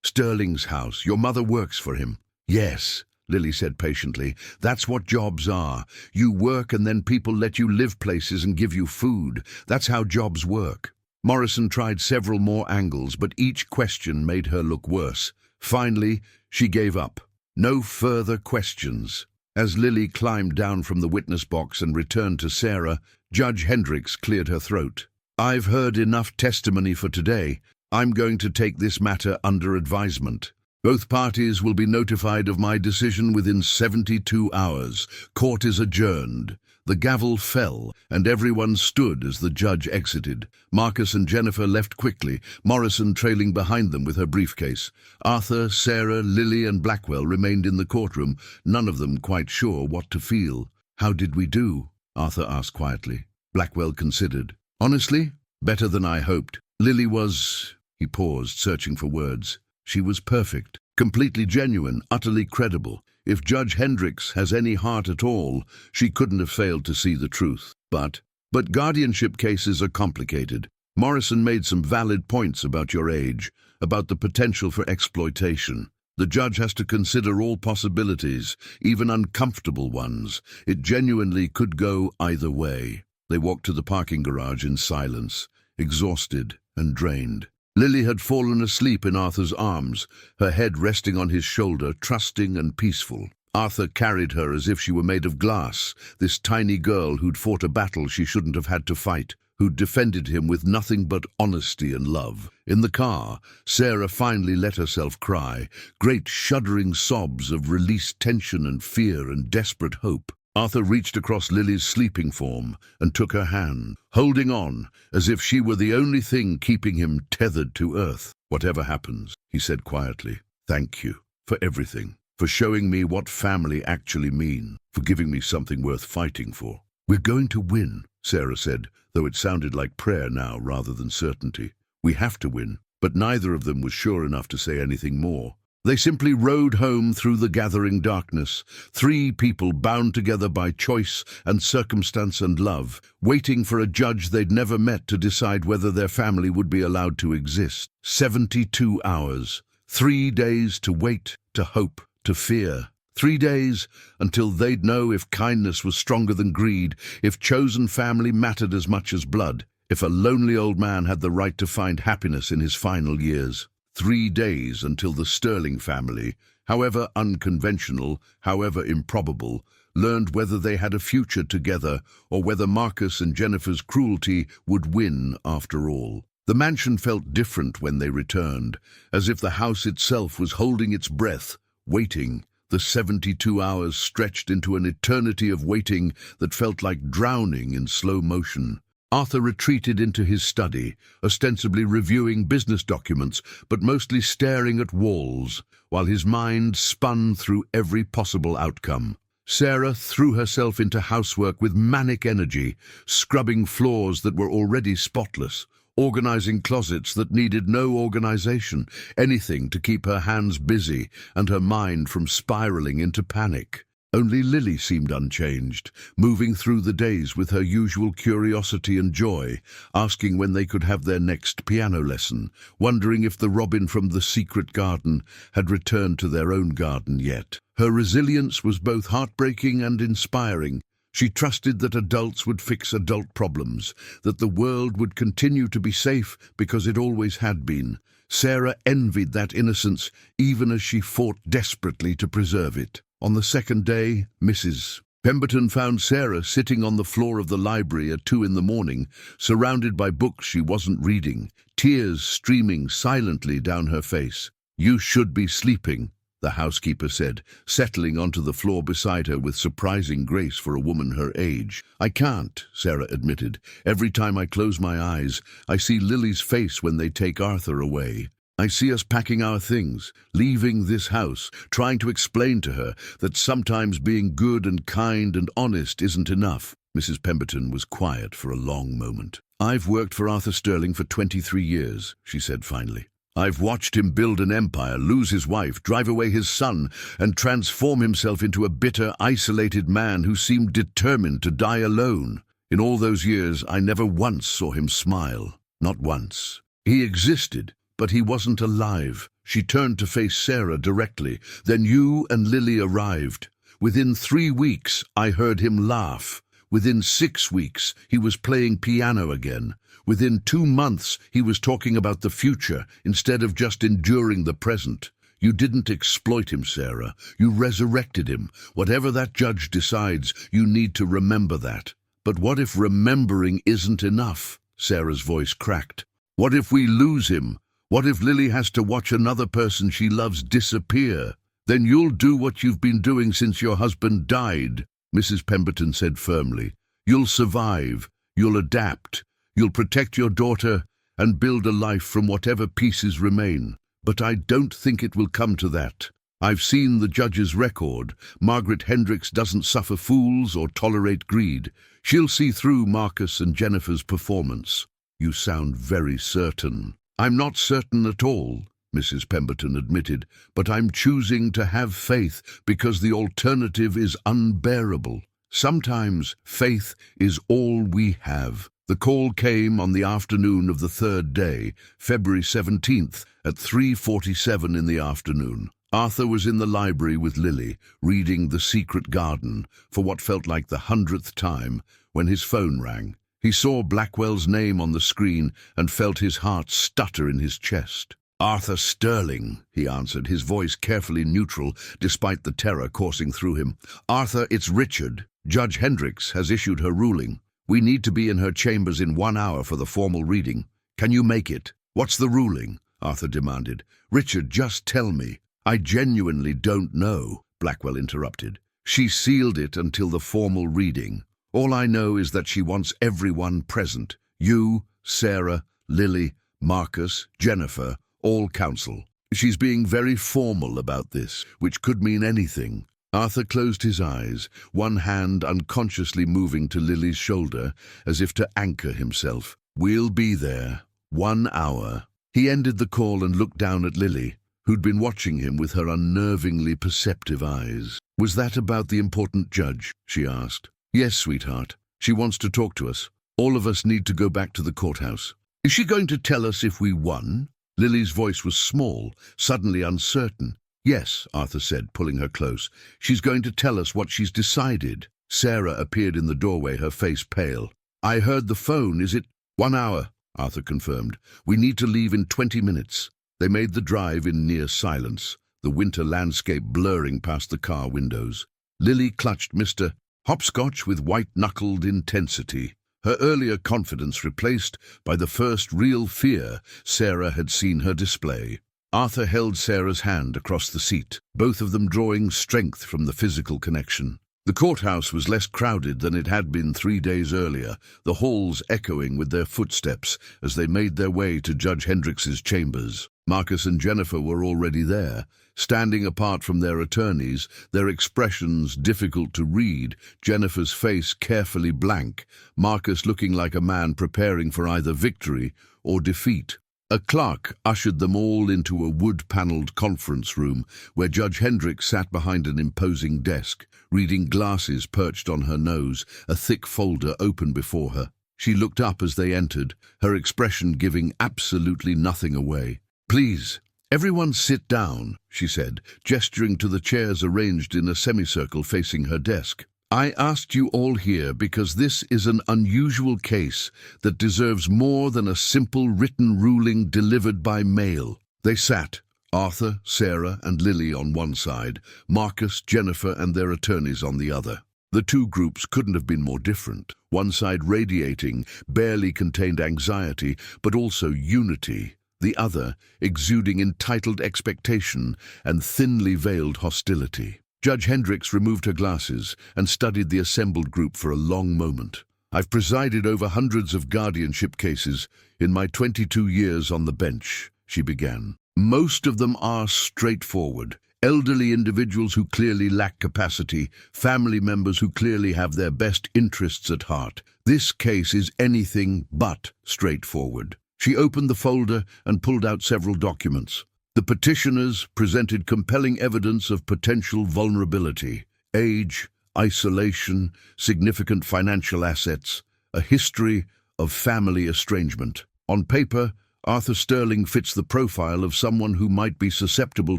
Sterling's house. Your mother works for him." "Yes," Lily said patiently. "That's what jobs are. You work and then people let you live places and give you food. That's how jobs work." Morrison tried several more angles, but each question made her look worse. Finally, she gave up. No further questions. As Lily climbed down from the witness box and returned to Sarah, Judge Hendricks cleared her throat. I've heard enough testimony for today. I'm going to take this matter under advisement. Both parties will be notified of my decision within 72 hours. Court is adjourned." The gavel fell, and everyone stood as the judge exited. Marcus and Jennifer left quickly, Morrison trailing behind them with her briefcase. Arthur, Sarah, Lily, and Blackwell remained in the courtroom, none of them quite sure what to feel. "How did we do?" Arthur asked quietly. Blackwell considered. "Honestly, better than I hoped. Lily was—" He paused, searching for words. "She was perfect, completely genuine, utterly credible. If Judge Hendricks has any heart at all, she couldn't have failed to see the truth. But guardianship cases are complicated. Morrison made some valid points about your age, about the potential for exploitation. The judge has to consider all possibilities, even uncomfortable ones. It genuinely could go either way." They walked to the parking garage in silence, exhausted and drained. Lily had fallen asleep in Arthur's arms, her head resting on his shoulder, trusting and peaceful. Arthur carried her as if she were made of glass, this tiny girl who'd fought a battle she shouldn't have had to fight, who'd defended him with nothing but honesty and love. In the car, Sarah finally let herself cry, great shuddering sobs of released tension and fear and desperate hope. Arthur reached across Lily's sleeping form and took her hand, holding on, as if she were the only thing keeping him tethered to earth. "Whatever happens," he said quietly, "thank you for everything, for showing me what family actually mean, for giving me something worth fighting for." "We're going to win," Sarah said, though it sounded like prayer now rather than certainty. "We have to win," but neither of them was sure enough to say anything more. They simply rode home through the gathering darkness, three people bound together by choice and circumstance and love, waiting for a judge they'd never met to decide whether their family would be allowed to exist. 72 hours. 3 days to wait, to hope, to fear. 3 days until they'd know if kindness was stronger than greed, if chosen family mattered as much as blood, if a lonely old man had the right to find happiness in his final years. 3 days until the Sterling family, however unconventional, however improbable, learned whether they had a future together or whether Marcus and Jennifer's cruelty would win after all. The mansion felt different when they returned, as if the house itself was holding its breath, waiting. The 72 hours stretched into an eternity of waiting that felt like drowning in slow motion. Arthur retreated into his study, ostensibly reviewing business documents, but mostly staring at walls, while his mind spun through every possible outcome. Sarah threw herself into housework with manic energy, scrubbing floors that were already spotless, organizing closets that needed no organization, anything to keep her hands busy and her mind from spiraling into panic. Only Lily seemed unchanged, moving through the days with her usual curiosity and joy, asking when they could have their next piano lesson, wondering if the robin from the secret garden had returned to their own garden yet. Her resilience was both heartbreaking and inspiring. She trusted that adults would fix adult problems, that the world would continue to be safe because it always had been. Sarah envied that innocence, even as she fought desperately to preserve it. On the second day, Mrs. Pemberton found Sarah sitting on the floor of the library at 2 a.m, surrounded by books she wasn't reading, tears streaming silently down her face. "You should be sleeping," the housekeeper said, settling onto the floor beside her with surprising grace for a woman her age. "I can't," Sarah admitted. "Every time I close my eyes, I see Lily's face when they take Arthur away. I see us packing our things, leaving this house, trying to explain to her that sometimes being good and kind and honest isn't enough." Mrs. Pemberton was quiet for a long moment. "I've worked for Arthur Sterling for 23 years, she said finally. "I've watched him build an empire, lose his wife, drive away his son, and transform himself into a bitter, isolated man who seemed determined to die alone. In all those years, I never once saw him smile. Not once. He existed, but he wasn't alive." She turned to face Sarah directly. "Then you and Lily arrived. Within 3 weeks, I heard him laugh. Within 6 weeks, he was playing piano again. Within 2 months, he was talking about the future instead of just enduring the present. You didn't exploit him, Sarah. You resurrected him. Whatever that judge decides, you need to remember that. But what if remembering isn't enough?" Sarah's voice cracked. What if we lose him? What if Lily has to watch another person she loves disappear? Then you'll do what you've been doing since your husband died, Mrs. Pemberton said firmly. You'll survive, you'll adapt, you'll protect your daughter and build a life from whatever pieces remain. But I don't think it will come to that. I've seen the judge's record. Margaret Hendricks doesn't suffer fools or tolerate greed. She'll see through Marcus and Jennifer's performance. You sound very certain. I'm not certain at all, Mrs. Pemberton admitted, but I'm choosing to have faith because the alternative is unbearable. Sometimes faith is all we have. The call came on the afternoon of the third day, February 17th, at 3:47 in the afternoon. Arthur was in the library with Lily, reading The Secret Garden for what felt like the 100th time, when his phone rang. He saw Blackwell's name on the screen and felt his heart stutter in his chest. Arthur Sterling, he answered, his voice carefully neutral despite the terror coursing through him. Arthur, it's Richard. Judge Hendricks has issued her ruling. We need to be in her chambers in 1 hour for the formal reading. Can you make it? What's the ruling? Arthur demanded. Richard, just tell me. I genuinely don't know, Blackwell interrupted. She sealed it until the formal reading. All I know is that she wants everyone present. You, Sarah, Lily, Marcus, Jennifer, all counsel. She's being very formal about this, which could mean anything. Arthur closed his eyes, one hand unconsciously moving to Lily's shoulder, as if to anchor himself. We'll be there. 1 hour. He ended the call and looked down at Lily, who'd been watching him with her unnervingly perceptive eyes. Was that about the important judge? She asked. Yes, sweetheart. She wants to talk to us. All of us need to go back to the courthouse. Is she going to tell us if we won? Lily's voice was small, suddenly uncertain. Yes, Arthur said, pulling her close. She's going to tell us what she's decided. Sarah appeared in the doorway, her face pale. I heard the phone. Is it 1 hour? Arthur confirmed. We need to leave in 20 minutes. They made the drive in near silence, the winter landscape blurring past the car windows. Lily clutched Mr. Hopscotch with white-knuckled intensity, her earlier confidence replaced by the first real fear Sarah had seen her display. Arthur held Sarah's hand across the seat, both of them drawing strength from the physical connection. The courthouse was less crowded than it had been 3 days earlier, the halls echoing with their footsteps as they made their way to Judge Hendricks's chambers. Marcus and Jennifer were already there, standing apart from their attorneys, their expressions difficult to read, Jennifer's face carefully blank, Marcus looking like a man preparing for either victory or defeat. A clerk ushered them all into a wood-panelled conference room where Judge Hendricks sat behind an imposing desk, reading glasses perched on her nose, a thick folder open before her. She looked up as they entered, her expression giving absolutely nothing away. Please, everyone sit down, she said, gesturing to the chairs arranged in a semicircle facing her desk. I asked you all here because this is an unusual case that deserves more than a simple written ruling delivered by mail. They sat, Arthur, Sarah, and Lily on one side, Marcus, Jennifer, and their attorneys on the other. The two groups couldn't have been more different. One side radiating, barely contained anxiety, but also unity. The other exuding entitled expectation and thinly veiled hostility. Judge Hendricks removed her glasses and studied the assembled group for a long moment. I've presided over hundreds of guardianship cases in my 22 years on the bench, she began. Most of them are straightforward. Elderly individuals who clearly lack capacity, family members who clearly have their best interests at heart. This case is anything but straightforward. She opened the folder and pulled out several documents. The petitioners presented compelling evidence of potential vulnerability, age, isolation, significant financial assets, a history of family estrangement. On paper, Arthur Sterling fits the profile of someone who might be susceptible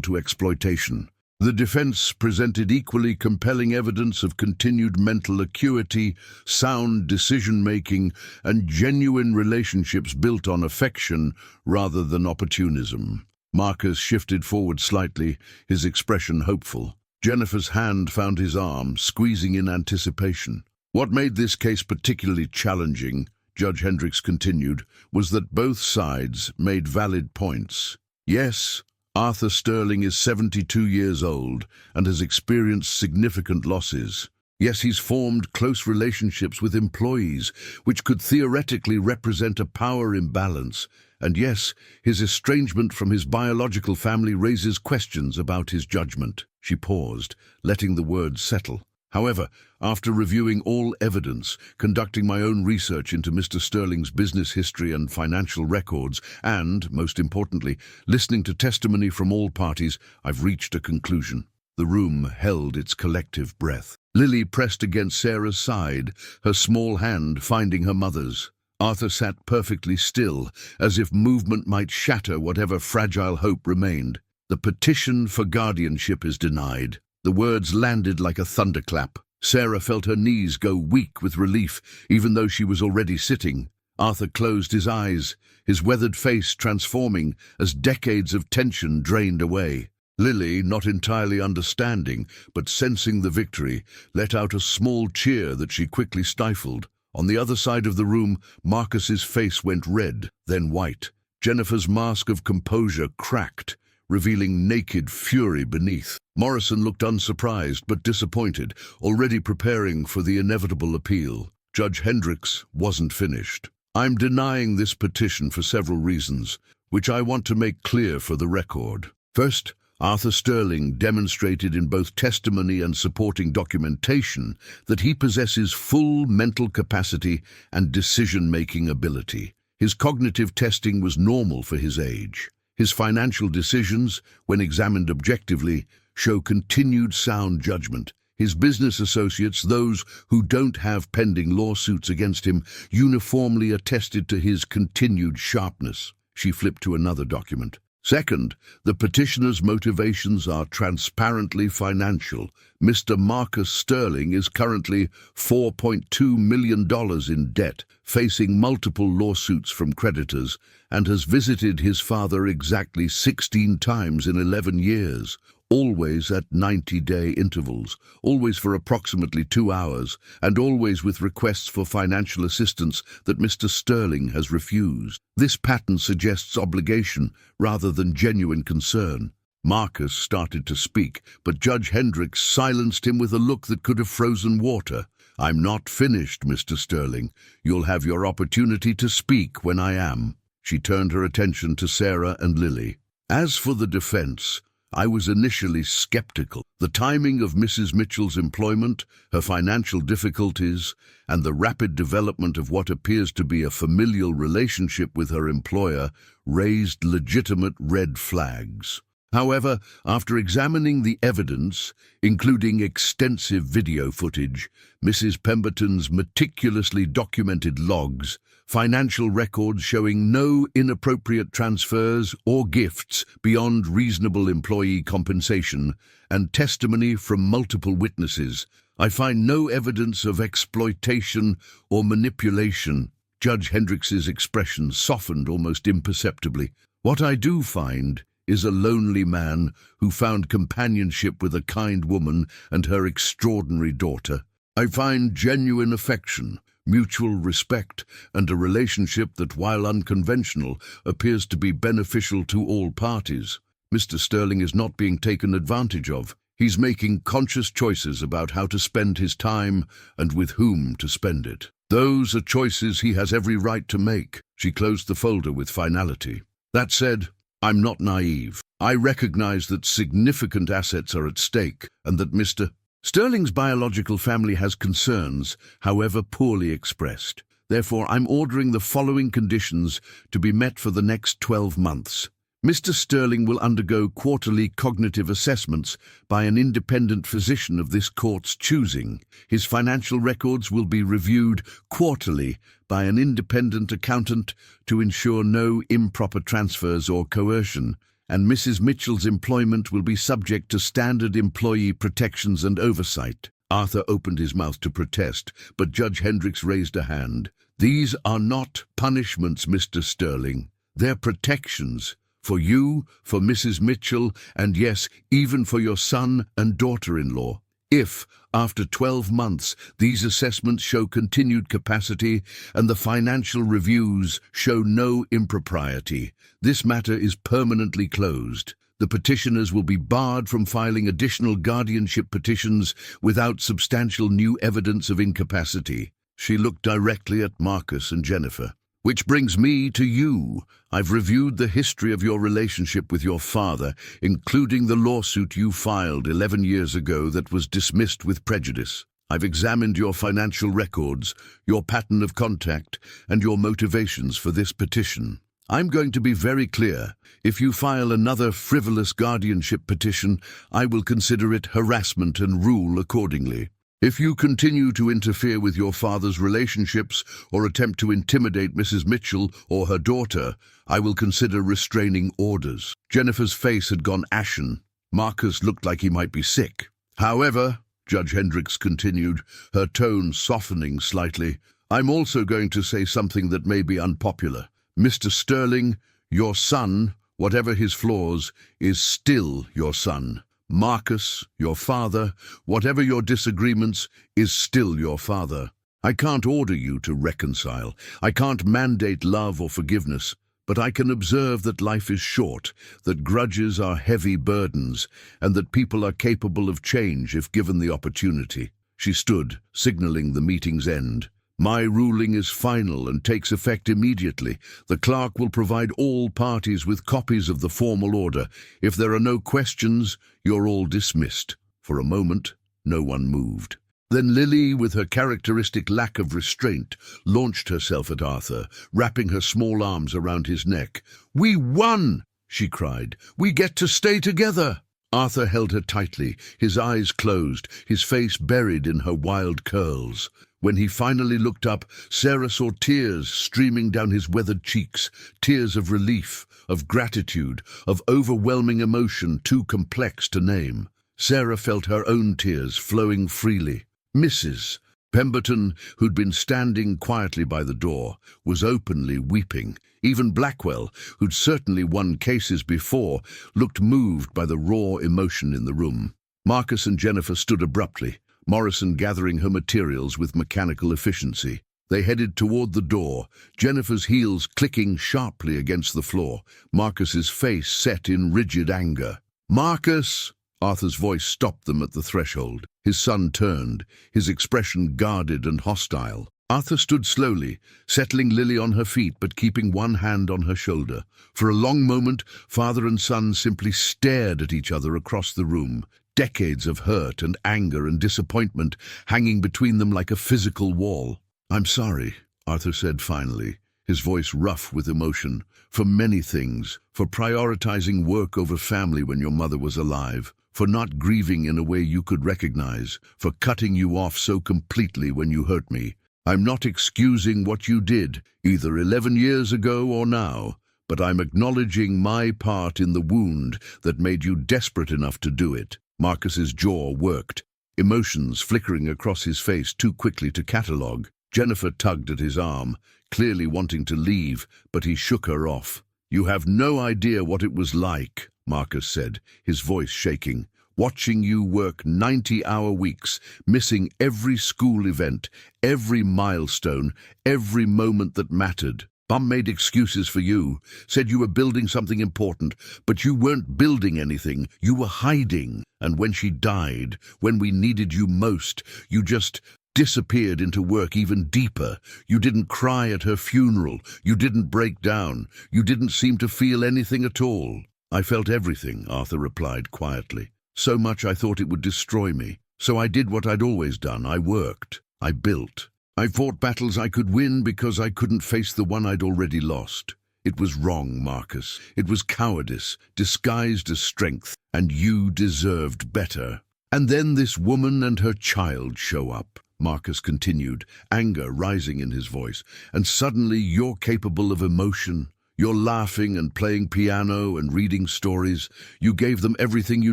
to exploitation. The defense presented equally compelling evidence of continued mental acuity, sound decision-making, and genuine relationships built on affection rather than opportunism. Marcus shifted forward slightly, his expression hopeful. Jennifer's hand found his arm, squeezing in anticipation. What made this case particularly challenging, Judge Hendricks continued, was that both sides made valid points. Yes, Arthur Sterling is 72 years old and has experienced significant losses. Yes, he's formed close relationships with employees, which could theoretically represent a power imbalance. And yes, his estrangement from his biological family raises questions about his judgment. She paused, letting the words settle. However, after reviewing all evidence, conducting my own research into Mr. Sterling's business history and financial records, and, most importantly, listening to testimony from all parties, I've reached a conclusion. The room held its collective breath. Lily pressed against Sarah's side, her small hand finding her mother's. Arthur sat perfectly still, as if movement might shatter whatever fragile hope remained. The petition for guardianship is denied. The words landed like a thunderclap. Sarah felt her knees go weak with relief, even though she was already sitting. Arthur closed his eyes, his weathered face transforming as decades of tension drained away. Lily, not entirely understanding, but sensing the victory, let out a small cheer that she quickly stifled. On the other side of the room, Marcus's face went red, then white. Jennifer's mask of composure cracked, revealing naked fury beneath. Morrison looked unsurprised but disappointed, already preparing for the inevitable appeal. Judge Hendricks wasn't finished. I'm denying this petition for several reasons, which I want to make clear for the record. First, Arthur Sterling demonstrated in both testimony and supporting documentation that he possesses full mental capacity and decision-making ability. His cognitive testing was normal for his age. His financial decisions, when examined objectively, show continued sound judgment. His business associates, those who don't have pending lawsuits against him, uniformly attested to his continued sharpness. She flipped to another document. Second, the petitioner's motivations are transparently financial. Mr. Marcus Sterling is currently $4.2 million in debt, facing multiple lawsuits from creditors, and has visited his father exactly 16 times in 11 years, always at 90-day intervals, always for approximately 2 hours, and always with requests for financial assistance that Mr. Sterling has refused. This pattern suggests obligation rather than genuine concern. Marcus started to speak, but Judge Hendricks silenced him with a look that could have frozen water. I'm not finished, Mr. Sterling. You'll have your opportunity to speak when I am. She turned her attention to Sarah and Lily. As for the defense, I was initially skeptical. The timing of Mrs. Mitchell's employment, her financial difficulties, and the rapid development of what appears to be a familial relationship with her employer raised legitimate red flags. However, after examining the evidence, including extensive video footage, Mrs. Pemberton's meticulously documented logs, financial records showing no inappropriate transfers or gifts beyond reasonable employee compensation, and testimony from multiple witnesses, I find no evidence of exploitation or manipulation. Judge Hendricks's expression softened almost imperceptibly. What I do find is a lonely man who found companionship with a kind woman and her extraordinary daughter. I find genuine affection, mutual respect, and a relationship that, while unconventional, appears to be beneficial to all parties. Mr. Sterling is not being taken advantage of. He's making conscious choices about how to spend his time and with whom to spend it. Those are choices he has every right to make. She closed the folder with finality. That said, I'm not naive. I recognize that significant assets are at stake and that Mr. Sterling's biological family has concerns, however poorly expressed. Therefore, I'm ordering the following conditions to be met for the next 12 months. Mr. Sterling will undergo quarterly cognitive assessments by an independent physician of this court's choosing. His financial records will be reviewed quarterly by an independent accountant to ensure no improper transfers or coercion, and Mrs. Mitchell's employment will be subject to standard employee protections and oversight. Arthur opened his mouth to protest, but Judge Hendricks raised a hand. These are not punishments, Mr. Sterling. They're protections. For you, for Mrs. Mitchell, and yes, even for your son and daughter-in-law. If, after 12 months, these assessments show continued capacity and the financial reviews show no impropriety, this matter is permanently closed. The petitioners will be barred from filing additional guardianship petitions without substantial new evidence of incapacity. She looked directly at Marcus and Jennifer. Which brings me to you. I've reviewed the history of your relationship with your father, including the lawsuit you filed 11 years ago that was dismissed with prejudice. I've examined your financial records, your pattern of contact, and your motivations for this petition. I'm going to be very clear. If you file another frivolous guardianship petition, I will consider it harassment and rule accordingly. If you continue to interfere with your father's relationships or attempt to intimidate Mrs. Mitchell or her daughter, I will consider restraining orders. Jennifer's face had gone ashen. Marcus looked like he might be sick. However, Judge Hendricks continued, her tone softening slightly, I'm also going to say something that may be unpopular. Mr. Sterling, your son, whatever his flaws, is still your son. Marcus, your father, whatever your disagreements, is still your father. I can't order you to reconcile. I can't mandate love or forgiveness, but I can observe that life is short, that grudges are heavy burdens, and that people are capable of change if given the opportunity. She stood, signaling the meeting's end. My ruling is final and takes effect immediately. The clerk will provide all parties with copies of the formal order. If there are no questions, you're all dismissed. For a moment, no one moved. Then Lily, with her characteristic lack of restraint, launched herself at Arthur, wrapping her small arms around his neck. "We won!" she cried. "We get to stay together!" Arthur held her tightly, his eyes closed, his face buried in her wild curls. When he finally looked up, Sarah saw tears streaming down his weathered cheeks, tears of relief, of gratitude, of overwhelming emotion too complex to name. Sarah felt her own tears flowing freely. Mrs. Pemberton, who'd been standing quietly by the door, was openly weeping. Even Blackwell, who'd certainly won cases before, looked moved by the raw emotion in the room. Marcus and Jennifer stood abruptly, Morrison gathering her materials with mechanical efficiency. They headed toward the door, Jennifer's heels clicking sharply against the floor, Marcus's face set in rigid anger. "Marcus!" Arthur's voice stopped them at the threshold. His son turned, his expression guarded and hostile. Arthur stood slowly, settling Lily on her feet but keeping one hand on her shoulder. For a long moment, father and son simply stared at each other across the room, decades of hurt and anger and disappointment hanging between them like a physical wall. "I'm sorry," Arthur said finally, his voice rough with emotion, "for many things, for prioritizing work over family when your mother was alive, for not grieving in a way you could recognize, for cutting you off so completely when you hurt me. I'm not excusing what you did, either 11 years ago or now, but I'm acknowledging my part in the wound that made you desperate enough to do it." Marcus's jaw worked, emotions flickering across his face too quickly to catalogue. Jennifer tugged at his arm, clearly wanting to leave, but he shook her off. "You have no idea what it was like," Marcus said, his voice shaking. "Watching you work 90-hour weeks, missing every school event, every milestone, every moment that mattered. Mum made excuses for you, said you were building something important, but you weren't building anything, you were hiding. And when she died, when we needed you most, you just disappeared into work even deeper. You didn't cry at her funeral, you didn't break down, you didn't seem to feel anything at all." "I felt everything," Arthur replied quietly. "So much I thought it would destroy me. So I did what I'd always done. I worked. I built. I fought battles I could win because I couldn't face the one I'd already lost. It was wrong, Marcus. It was cowardice, disguised as strength, and you deserved better. And then this woman and her child show up," Marcus continued, anger rising in his voice, "and suddenly you're capable of emotion. You're laughing and playing piano and reading stories. You gave them everything you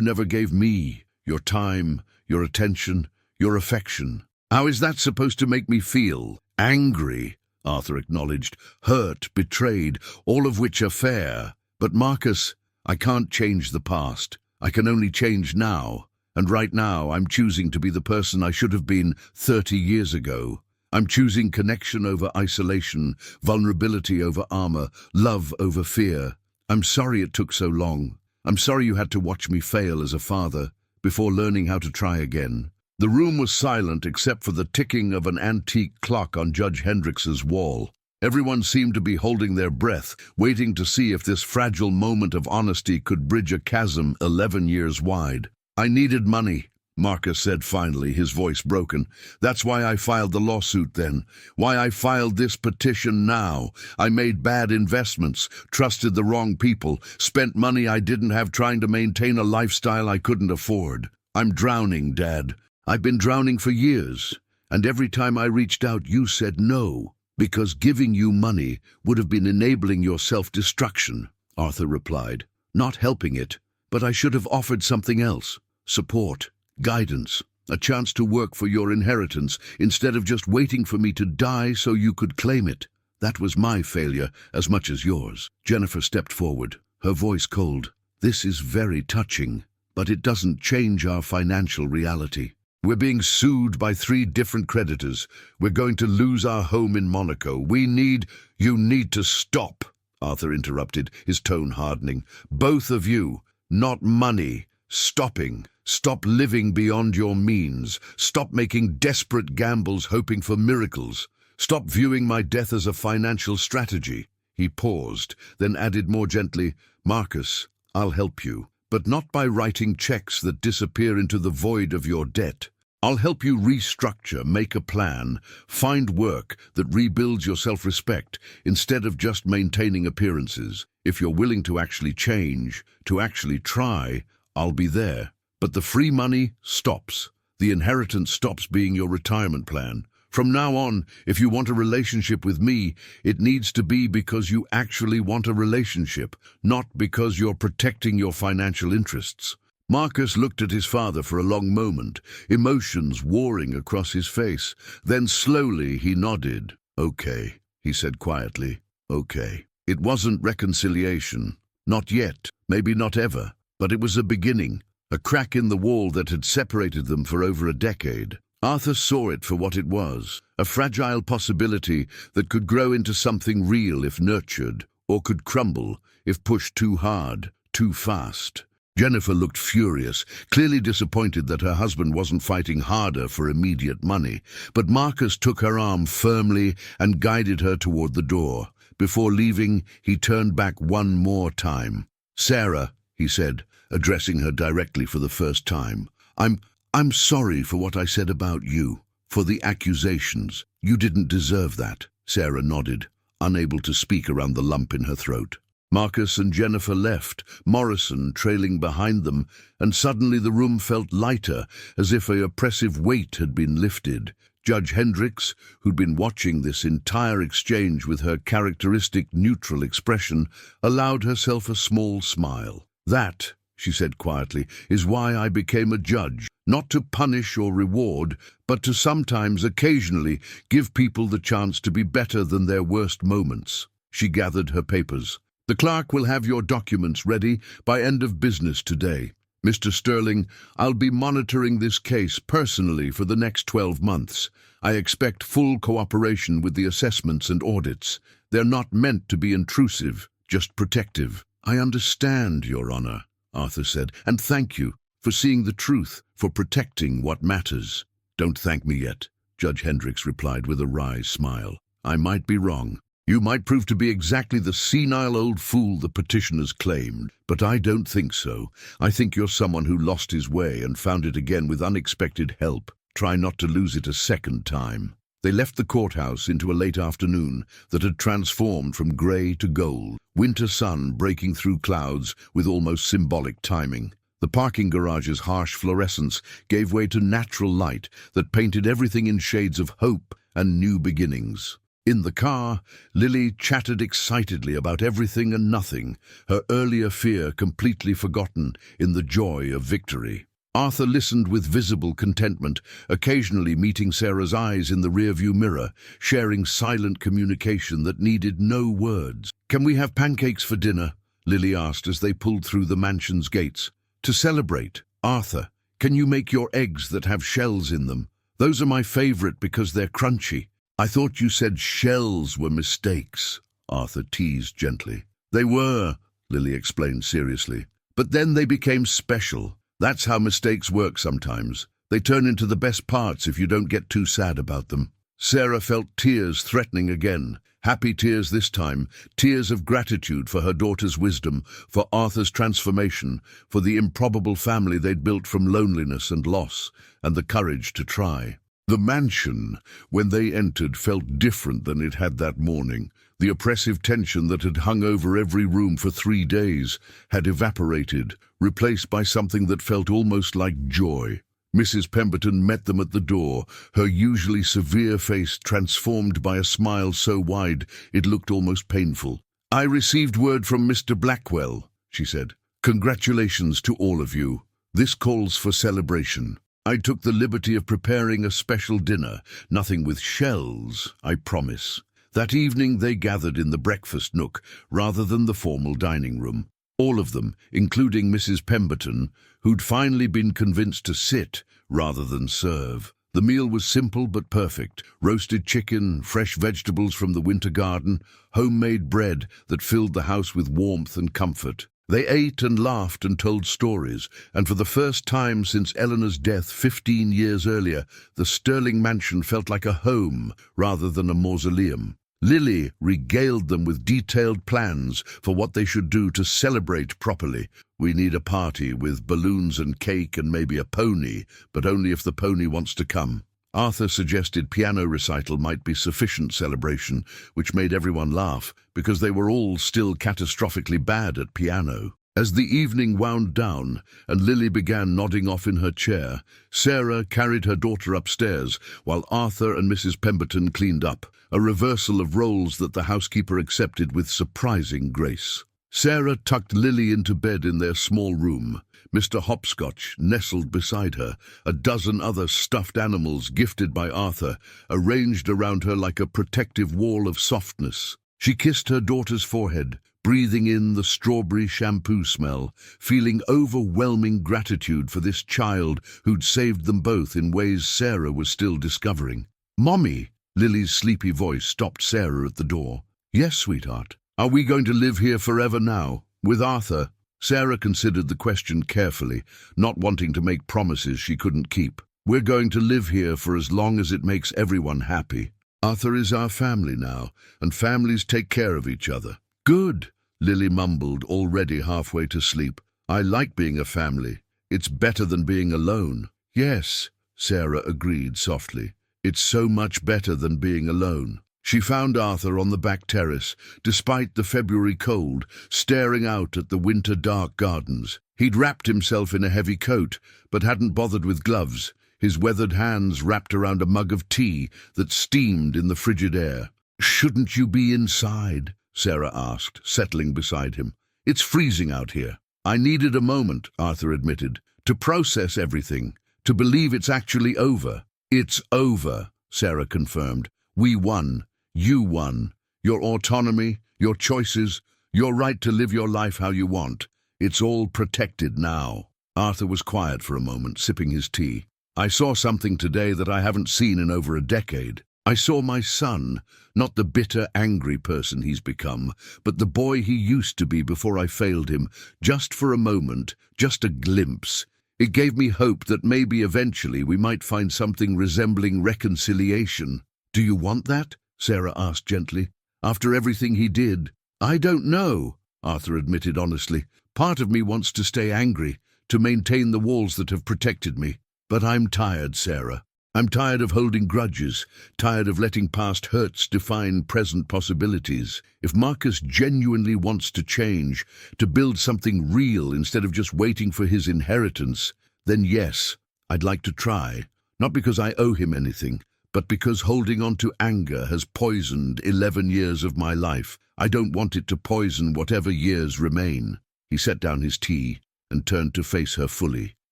never gave me, your time, your attention, your affection. How is that supposed to make me feel? Angry," Arthur acknowledged, "hurt, betrayed, all of which are fair. But Marcus, I can't change the past. I can only change now. And right now, I'm choosing to be the person I should have been 30 years ago. I'm choosing connection over isolation, vulnerability over armor, love over fear. I'm sorry it took so long. I'm sorry you had to watch me fail as a father before learning how to try again. The room was silent except for the ticking of an antique clock on Judge Hendrix's wall. Everyone seemed to be holding their breath, waiting to see if this fragile moment of honesty could bridge a chasm 11 years wide. I needed money, Marcus said finally, his voice broken. That's why I filed the lawsuit then. Why I filed this petition now. I made bad investments, trusted the wrong people, spent money I didn't have trying to maintain a lifestyle I couldn't afford. I'm drowning, Dad. I've been drowning for years. And every time I reached out, you said no. Because giving you money would have been enabling your self-destruction, Arthur replied. Not helping it, but I should have offered something else. Support, guidance, a chance to work for your inheritance instead of just waiting for me to die so you could claim it. That was my failure as much as yours. Jennifer stepped forward, her voice cold. This is very touching, but it doesn't change our financial reality. We're being sued by 3 different creditors. We're going to lose our home in Monaco. You need to stop, Arthur interrupted, his tone hardening. Both of you, not money. Stopping. Stop living beyond your means. Stop making desperate gambles hoping for miracles. Stop viewing my death as a financial strategy. He paused, then added more gently, Marcus, I'll help you. But not by writing checks that disappear into the void of your debt. I'll help you restructure, make a plan, find work that rebuilds your self-respect instead of just maintaining appearances. If you're willing to actually change, to actually try, I'll be there. But the free money stops. The inheritance stops being your retirement plan. From now on, if you want a relationship with me, it needs to be because you actually want a relationship, not because you're protecting your financial interests. Marcus looked at his father for a long moment, emotions warring across his face. Then slowly he nodded. Okay, he said quietly. Okay. It wasn't reconciliation. Not yet, maybe not ever, but it was a beginning, a crack in the wall that had separated them for over a decade. Arthur saw it for what it was, a fragile possibility that could grow into something real if nurtured, or could crumble if pushed too hard, too fast. Jennifer looked furious, clearly disappointed that her husband wasn't fighting harder for immediate money, but Marcus took her arm firmly and guided her toward the door. Before leaving, he turned back one more time. Sarah, he said, addressing her directly for the first time, I'm sorry for what I said about you, for the accusations. You didn't deserve that. Sarah nodded, unable to speak around the lump in her throat. Marcus and Jennifer left, Morrison trailing behind them, and suddenly the room felt lighter, as if an oppressive weight had been lifted. Judge Hendrix, who'd been watching this entire exchange with her characteristic neutral expression, allowed herself a small smile. That, she said quietly, is why I became a judge, not to punish or reward, but to sometimes, occasionally, give people the chance to be better than their worst moments. She gathered her papers. The clerk will have your documents ready by end of business today. Mr. Sterling, I'll be monitoring this case personally for the next 12 months. I expect full cooperation with the assessments and audits. They're not meant to be intrusive, just protective. I understand, Your Honor, Arthur said, and thank you for seeing the truth, for protecting what matters. Don't thank me yet, Judge Hendrix replied with a wry smile. I might be wrong. You might prove to be exactly the senile old fool the petitioners claimed, but I don't think so. I think you're someone who lost his way and found it again with unexpected help. Try not to lose it a second time. They left the courthouse into a late afternoon that had transformed from grey to gold, winter sun breaking through clouds with almost symbolic timing. The parking garage's harsh fluorescence gave way to natural light that painted everything in shades of hope and new beginnings. In the car, Lily chatted excitedly about everything and nothing, her earlier fear completely forgotten in the joy of victory. Arthur listened with visible contentment, occasionally meeting Sarah's eyes in the rearview mirror, sharing silent communication that needed no words. "Can we have pancakes for dinner?" Lily asked as they pulled through the mansion's gates. "To celebrate, Arthur," Can you make your eggs that have shells in them? Those are my favorite because they're crunchy. I thought you said shells were mistakes, Arthur teased gently. They were, Lily explained seriously. But then they became special. That's how mistakes work sometimes. They turn into the best parts if you don't get too sad about them. Sarah felt tears threatening again. Happy tears this time, tears of gratitude for her daughter's wisdom, for Arthur's transformation, for the improbable family they'd built from loneliness and loss, and the courage to try. The mansion, when they entered, felt different than it had that morning. The oppressive tension that had hung over every room for 3 days had evaporated, replaced by something that felt almost like joy. Mrs. Pemberton met them at the door, her usually severe face transformed by a smile so wide it looked almost painful. "I received word from Mr. Blackwell," she said. "Congratulations to all of you. This calls for celebration. I took the liberty of preparing a special dinner, nothing with shells, I promise." That evening they gathered in the breakfast nook rather than the formal dining room. All of them, including Mrs. Pemberton, who'd finally been convinced to sit rather than serve. The meal was simple but perfect. Roasted chicken, fresh vegetables from the winter garden, homemade bread that filled the house with warmth and comfort. They ate and laughed and told stories, and for the first time since Eleanor's death 15 years earlier, the Sterling mansion felt like a home rather than a mausoleum. Lily regaled them with detailed plans for what they should do to celebrate properly. "We need a party with balloons and cake and maybe a pony, but only if the pony wants to come." Arthur suggested piano recital might be sufficient celebration, which made everyone laugh, because they were all still catastrophically bad at piano. As the evening wound down and Lily began nodding off in her chair, Sarah carried her daughter upstairs while Arthur and Mrs. Pemberton cleaned up, a reversal of roles that the housekeeper accepted with surprising grace. Sarah tucked Lily into bed in their small room. Mr. Hopscotch nestled beside her, a dozen other stuffed animals gifted by Arthur arranged around her like a protective wall of softness. She kissed her daughter's forehead, breathing in the strawberry shampoo smell, feeling overwhelming gratitude for this child who'd saved them both in ways Sarah was still discovering. "Mommy!" Lily's sleepy voice stopped Sarah at the door. "Yes, sweetheart. Are we going to live here forever now, with Arthur?" Sarah considered the question carefully, not wanting to make promises she couldn't keep. "We're going to live here for as long as it makes everyone happy. Arthur is our family now, and families take care of each other." "Good," Lily mumbled, already halfway to sleep. "I like being a family. It's better than being alone." "Yes," Sarah agreed softly. "It's so much better than being alone." She found Arthur on the back terrace, despite the February cold, staring out at the winter dark gardens. He'd wrapped himself in a heavy coat, but hadn't bothered with gloves, his weathered hands wrapped around a mug of tea that steamed in the frigid air. "Shouldn't you be inside?" Sarah asked, settling beside him. "It's freezing out here." "I needed a moment," Arthur admitted, "to process everything, to believe it's actually over." "It's over," Sarah confirmed. "We won. You won. Your autonomy, your choices, your right to live your life how you want. It's all protected now." Arthur was quiet for a moment, sipping his tea. "I saw something today that I haven't seen in over a decade. I saw my son, not the bitter, angry person he's become, but the boy he used to be before I failed him, just for a moment, just a glimpse. It gave me hope that maybe eventually we might find something resembling reconciliation." "Do you want that?" Sarah asked gently. "After everything he did?" "I don't know," Arthur admitted honestly. "Part of me wants to stay angry, to maintain the walls that have protected me. But I'm tired, Sarah. I'm tired of holding grudges, tired of letting past hurts define present possibilities. If Marcus genuinely wants to change, to build something real instead of just waiting for his inheritance, then yes, I'd like to try. Not because I owe him anything, but because holding on to anger has poisoned 11 years of my life. I don't want it to poison whatever years remain." He set down his tea and turned to face her fully.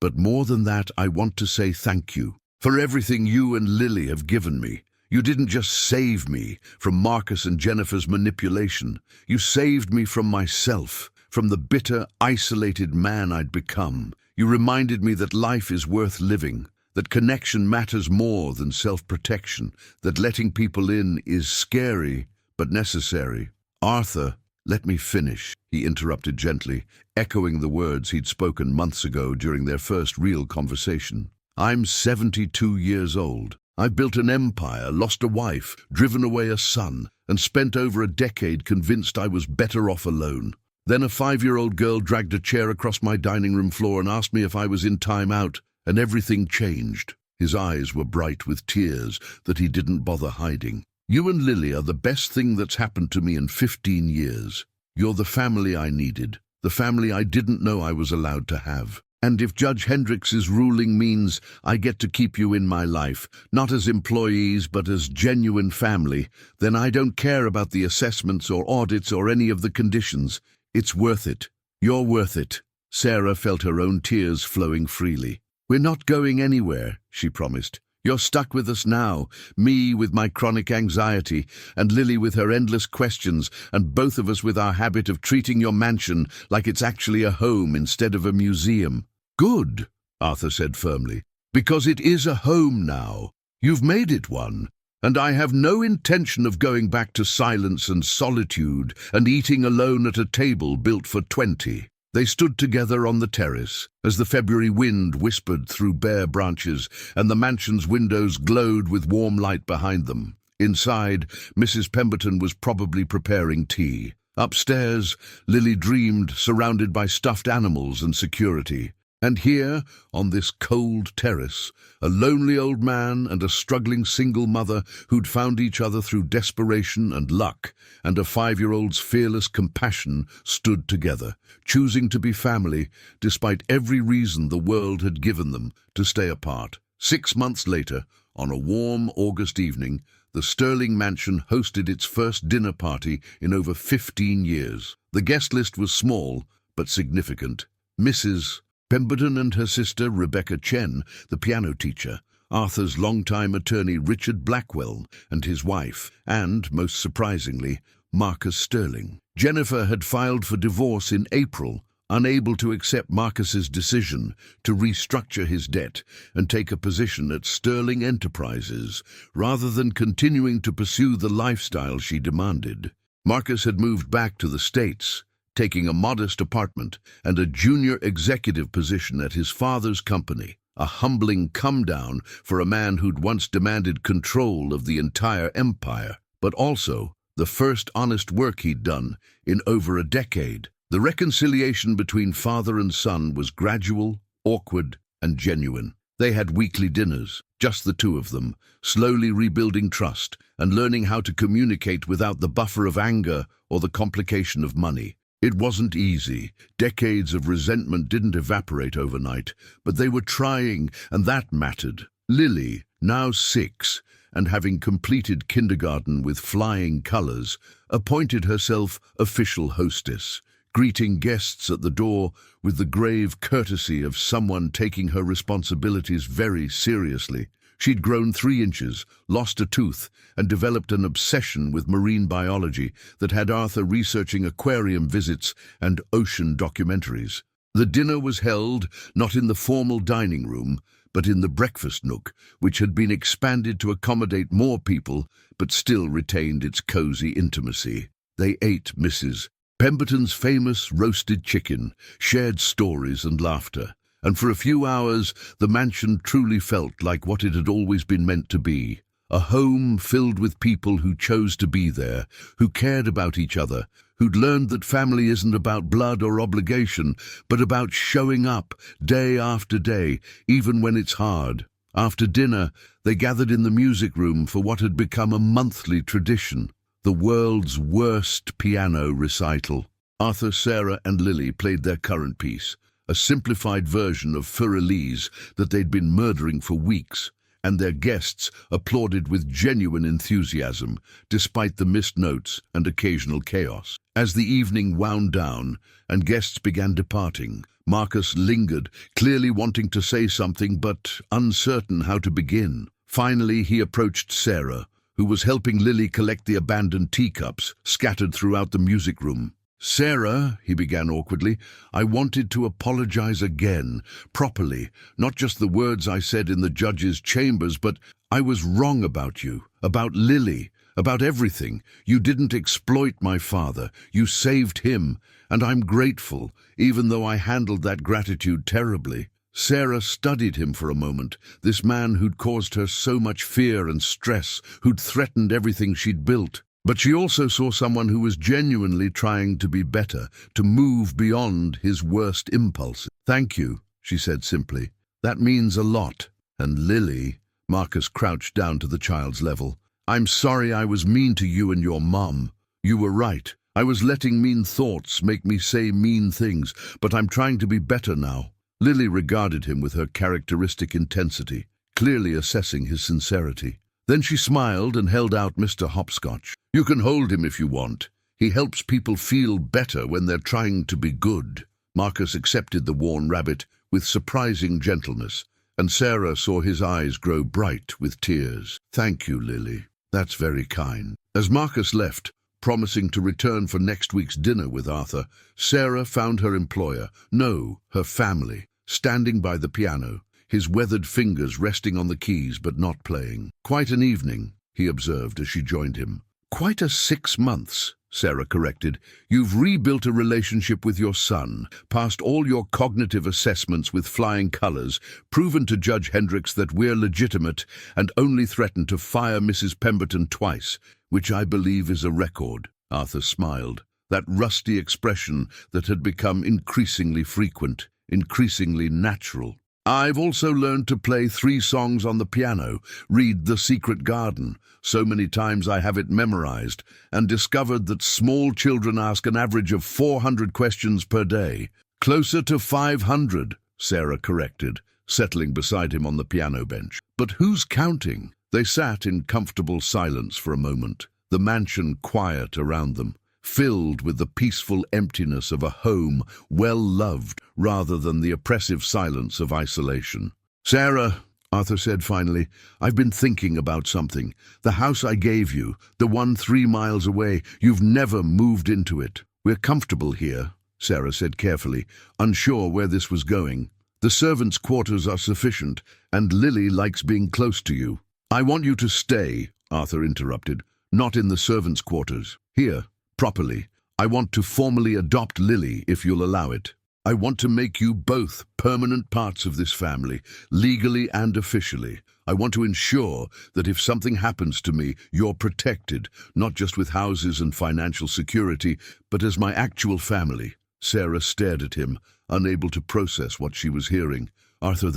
"But more than that, I want to say thank you for everything you and Lily have given me. You didn't just save me from Marcus and Jennifer's manipulation. You saved me from myself, from the bitter, isolated man I'd become. You reminded me that life is worth living, that connection matters more than self-protection, that letting people in is scary but necessary. Arthur, let me finish, he interrupted gently, echoing the words he'd spoken months ago during their first real conversation. I'm 72 years old. I've built an empire, lost a wife, driven away a son, and spent over a decade convinced I was better off alone. Then a 5-year-old girl dragged a chair across my dining room floor and asked me if I was in time out, and everything changed. His eyes were bright with tears that he didn't bother hiding. You and Lily are the best thing that's happened to me in 15 years. You're the family I needed, the family I didn't know I was allowed to have. And if Judge Hendrix's ruling means I get to keep you in my life, not as employees but as genuine family, then I don't care about the assessments or audits or any of the conditions. It's worth it. You're worth it. Sarah felt her own tears flowing freely. We're not going anywhere, she promised. You're stuck with us now, me with my chronic anxiety, and Lily with her endless questions, and both of us with our habit of treating your mansion like it's actually a home instead of a museum. Good, Arthur said firmly, because it is a home now. You've made it one, and I have no intention of going back to silence and solitude and eating alone at a table built for 20. They stood together on the terrace as the February wind whispered through bare branches and the mansion's windows glowed with warm light behind them. Inside, Mrs. Pemberton was probably preparing tea. Upstairs, Lily dreamed, surrounded by stuffed animals and security. And here, on this cold terrace, a lonely old man and a struggling single mother who'd found each other through desperation and luck, and a 5-year-old's fearless compassion stood together, choosing to be family despite every reason the world had given them to stay apart. 6 months later, on a warm August evening, the Sterling mansion hosted its first dinner party in over 15 years. The guest list was small, but significant. Mrs. Pemberton and her sister Rebecca Chen, the piano teacher, Arthur's longtime attorney Richard Blackwell and his wife, and, most surprisingly, Marcus Sterling. Jennifer had filed for divorce in April, unable to accept Marcus's decision to restructure his debt and take a position at Sterling Enterprises, rather than continuing to pursue the lifestyle she demanded. Marcus had moved back to the States, taking a modest apartment and a junior executive position at his father's company, a humbling come-down for a man who'd once demanded control of the entire empire, but also the first honest work he'd done in over a decade. The reconciliation between father and son was gradual, awkward, and genuine. They had weekly dinners, just the two of them, slowly rebuilding trust and learning how to communicate without the buffer of anger or the complication of money. It wasn't easy. Decades of resentment didn't evaporate overnight, but they were trying, and that mattered. Lily, now 6, and having completed kindergarten with flying colors, appointed herself official hostess, greeting guests at the door with the grave courtesy of someone taking her responsibilities very seriously. She'd grown 3 inches, lost a tooth, and developed an obsession with marine biology that had Arthur researching aquarium visits and ocean documentaries. The dinner was held not in the formal dining room, but in the breakfast nook, which had been expanded to accommodate more people, but still retained its cozy intimacy. They ate Mrs. Pemberton's famous roasted chicken, shared stories and laughter, and for a few hours the mansion truly felt like what it had always been meant to be. A home filled with people who chose to be there, who cared about each other, who'd learned that family isn't about blood or obligation, but about showing up day after day, even when it's hard. After dinner, they gathered in the music room for what had become a monthly tradition, the world's worst piano recital. Arthur, Sarah, and Lily played their current piece, a simplified version of Für Elise that they'd been murdering for weeks, and their guests applauded with genuine enthusiasm, despite the missed notes and occasional chaos. As the evening wound down and guests began departing, Marcus lingered, clearly wanting to say something but uncertain how to begin. Finally, he approached Sarah, who was helping Lily collect the abandoned teacups scattered throughout the music room. "Sarah," he began awkwardly, "I wanted to apologize again, properly, not just the words I said in the judge's chambers, but I was wrong about you, about Lily, about everything. You didn't exploit my father, you saved him, and I'm grateful, even though I handled that gratitude terribly." Sarah studied him for a moment, this man who'd caused her so much fear and stress, who'd threatened everything she'd built. But she also saw someone who was genuinely trying to be better, to move beyond his worst impulses. "Thank you," she said simply. "That means a lot." "And Lily," Marcus crouched down to the child's level, "I'm sorry I was mean to you and your mom. You were right. I was letting mean thoughts make me say mean things, but I'm trying to be better now." Lily regarded him with her characteristic intensity, clearly assessing his sincerity. Then she smiled and held out Mr. Hopscotch. "You can hold him if you want. He helps people feel better when they're trying to be good." Marcus accepted the worn rabbit with surprising gentleness, and Sarah saw his eyes grow bright with tears. "Thank you, Lily. That's very kind." As Marcus left, promising to return for next week's dinner with Arthur, Sarah found her employer, no, her family, standing by the piano, his weathered fingers resting on the keys but not playing. "Quite an evening," he observed as she joined him. "Quite a 6 months," Sarah corrected. "You've rebuilt a relationship with your son, passed all your cognitive assessments with flying colors, proven to Judge Hendricks that we're legitimate, and only threatened to fire Mrs. Pemberton twice, which I believe is a record." Arthur smiled, that rusty expression that had become increasingly frequent, increasingly natural. "I've also learned to play 3 songs on the piano, read The Secret Garden, so many times I have it memorized, and discovered that small children ask an average of 400 questions per day." "Closer to 500, Sarah corrected, settling beside him on the piano bench. "But who's counting?" They sat in comfortable silence for a moment, the mansion quiet around them, filled with the peaceful emptiness of a home well-loved rather than the oppressive silence of isolation. "Sarah," Arthur said finally, "I've been thinking about something. The house I gave you, the one 3 miles away, you've never moved into it." "We're comfortable here," Sarah said carefully, unsure where this was going. "The servants' quarters are sufficient, and Lily likes being close to you." "I want you to stay," Arthur interrupted, "not in the servants' quarters. Here. Properly. I want to formally adopt Lily, if you'll allow it. I want to make you both permanent parts of this family, legally and officially. I want to ensure that if something happens to me, you're protected, not just with houses and financial security, but as my actual family." Sarah stared at him, unable to process what she was hearing. "Arthur,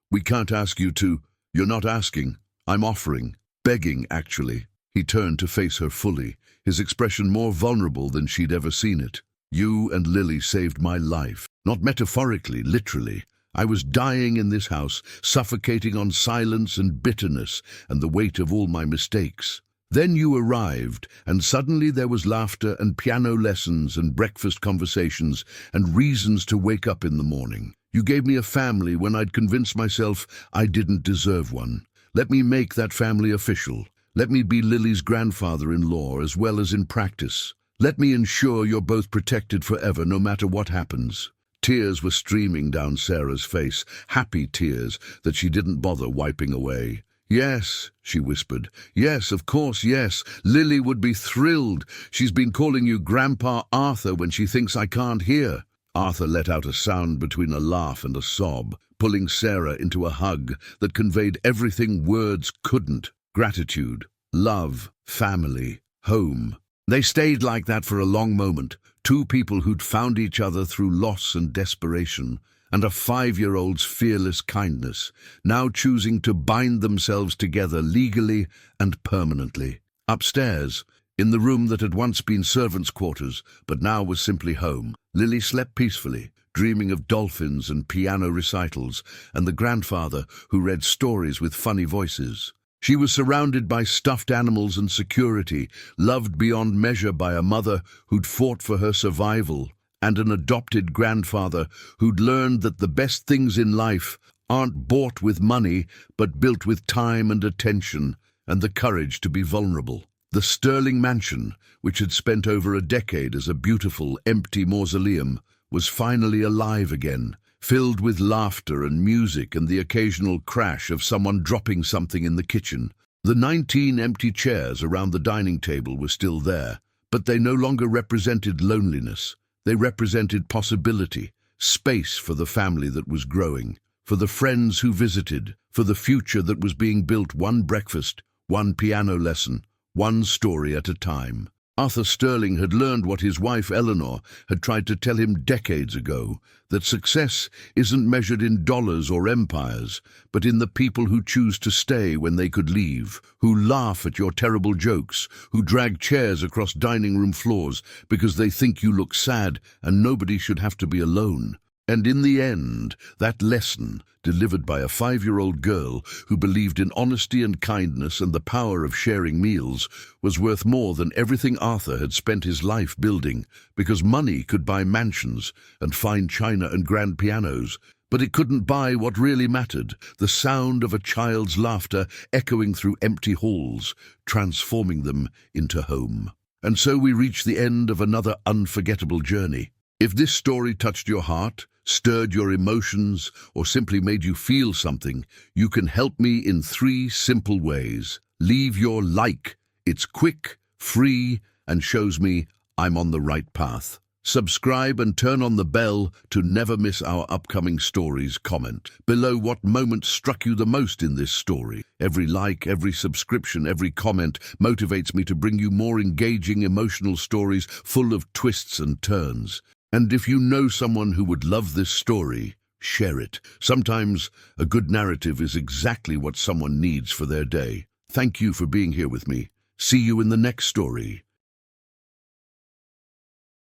we can't ask you to." "You're not asking. I'm offering. Begging, actually." He turned to face her fully, his expression more vulnerable than she'd ever seen it. "You and Lily saved my life. Not metaphorically, literally. I was dying in this house, suffocating on silence and bitterness and the weight of all my mistakes. Then you arrived, and suddenly there was laughter and piano lessons and breakfast conversations and reasons to wake up in the morning. You gave me a family when I'd convinced myself I didn't deserve one. Let me make that family official. Let me be Lily's grandfather-in-law as well as in practice. Let me ensure you're both protected forever, no matter what happens." Tears were streaming down Sarah's face, happy tears that she didn't bother wiping away. "Yes," she whispered. "Yes, of course, yes. Lily would be thrilled. She's been calling you Grandpa Arthur when she thinks I can't hear." Arthur let out a sound between a laugh and a sob, pulling Sarah into a hug that conveyed everything words couldn't. Gratitude, love, family, home. They stayed like that for a long moment, 2 people who'd found each other through loss and desperation, and a 5-year-old's fearless kindness, now choosing to bind themselves together legally and permanently. Upstairs, in the room that had once been servants' quarters, but now was simply home, Lily slept peacefully, dreaming of dolphins and piano recitals, and the grandfather who read stories with funny voices. She was surrounded by stuffed animals and security, loved beyond measure by a mother who'd fought for her survival, and an adopted grandfather who'd learned that the best things in life aren't bought with money, but built with time and attention, and the courage to be vulnerable. The Sterling mansion, which had spent over a decade as a beautiful, empty mausoleum, was finally alive again, filled with laughter and music and the occasional crash of someone dropping something in the kitchen. The 19 empty chairs around the dining table were still there, but they no longer represented loneliness. They represented possibility, space for the family that was growing, for the friends who visited, for the future that was being built one breakfast, one piano lesson, one story at a time. Arthur Sterling had learned what his wife Eleanor had tried to tell him decades ago, that success isn't measured in dollars or empires, but in the people who choose to stay when they could leave, who laugh at your terrible jokes, who drag chairs across dining room floors because they think you look sad and nobody should have to be alone. And in the end, that lesson, delivered by a 5-year-old girl who believed in honesty and kindness and the power of sharing meals, was worth more than everything Arthur had spent his life building, because money could buy mansions and fine china and grand pianos, but it couldn't buy what really mattered, the sound of a child's laughter echoing through empty halls, transforming them into home. And so we reach the end of another unforgettable journey. If this story touched your heart, stirred your emotions, or simply made you feel something, you can help me in 3 simple ways. Leave your like. It's quick, free, and shows me I'm on the right path. Subscribe and turn on the bell to never miss our upcoming stories. Comment below what moment struck you the most in this story. Every like, every subscription, every comment motivates me to bring you more engaging, emotional stories full of twists and turns. And if you know someone who would love this story, share it. Sometimes a good narrative is exactly what someone needs for their day. Thank you for being here with me. See you in the next story.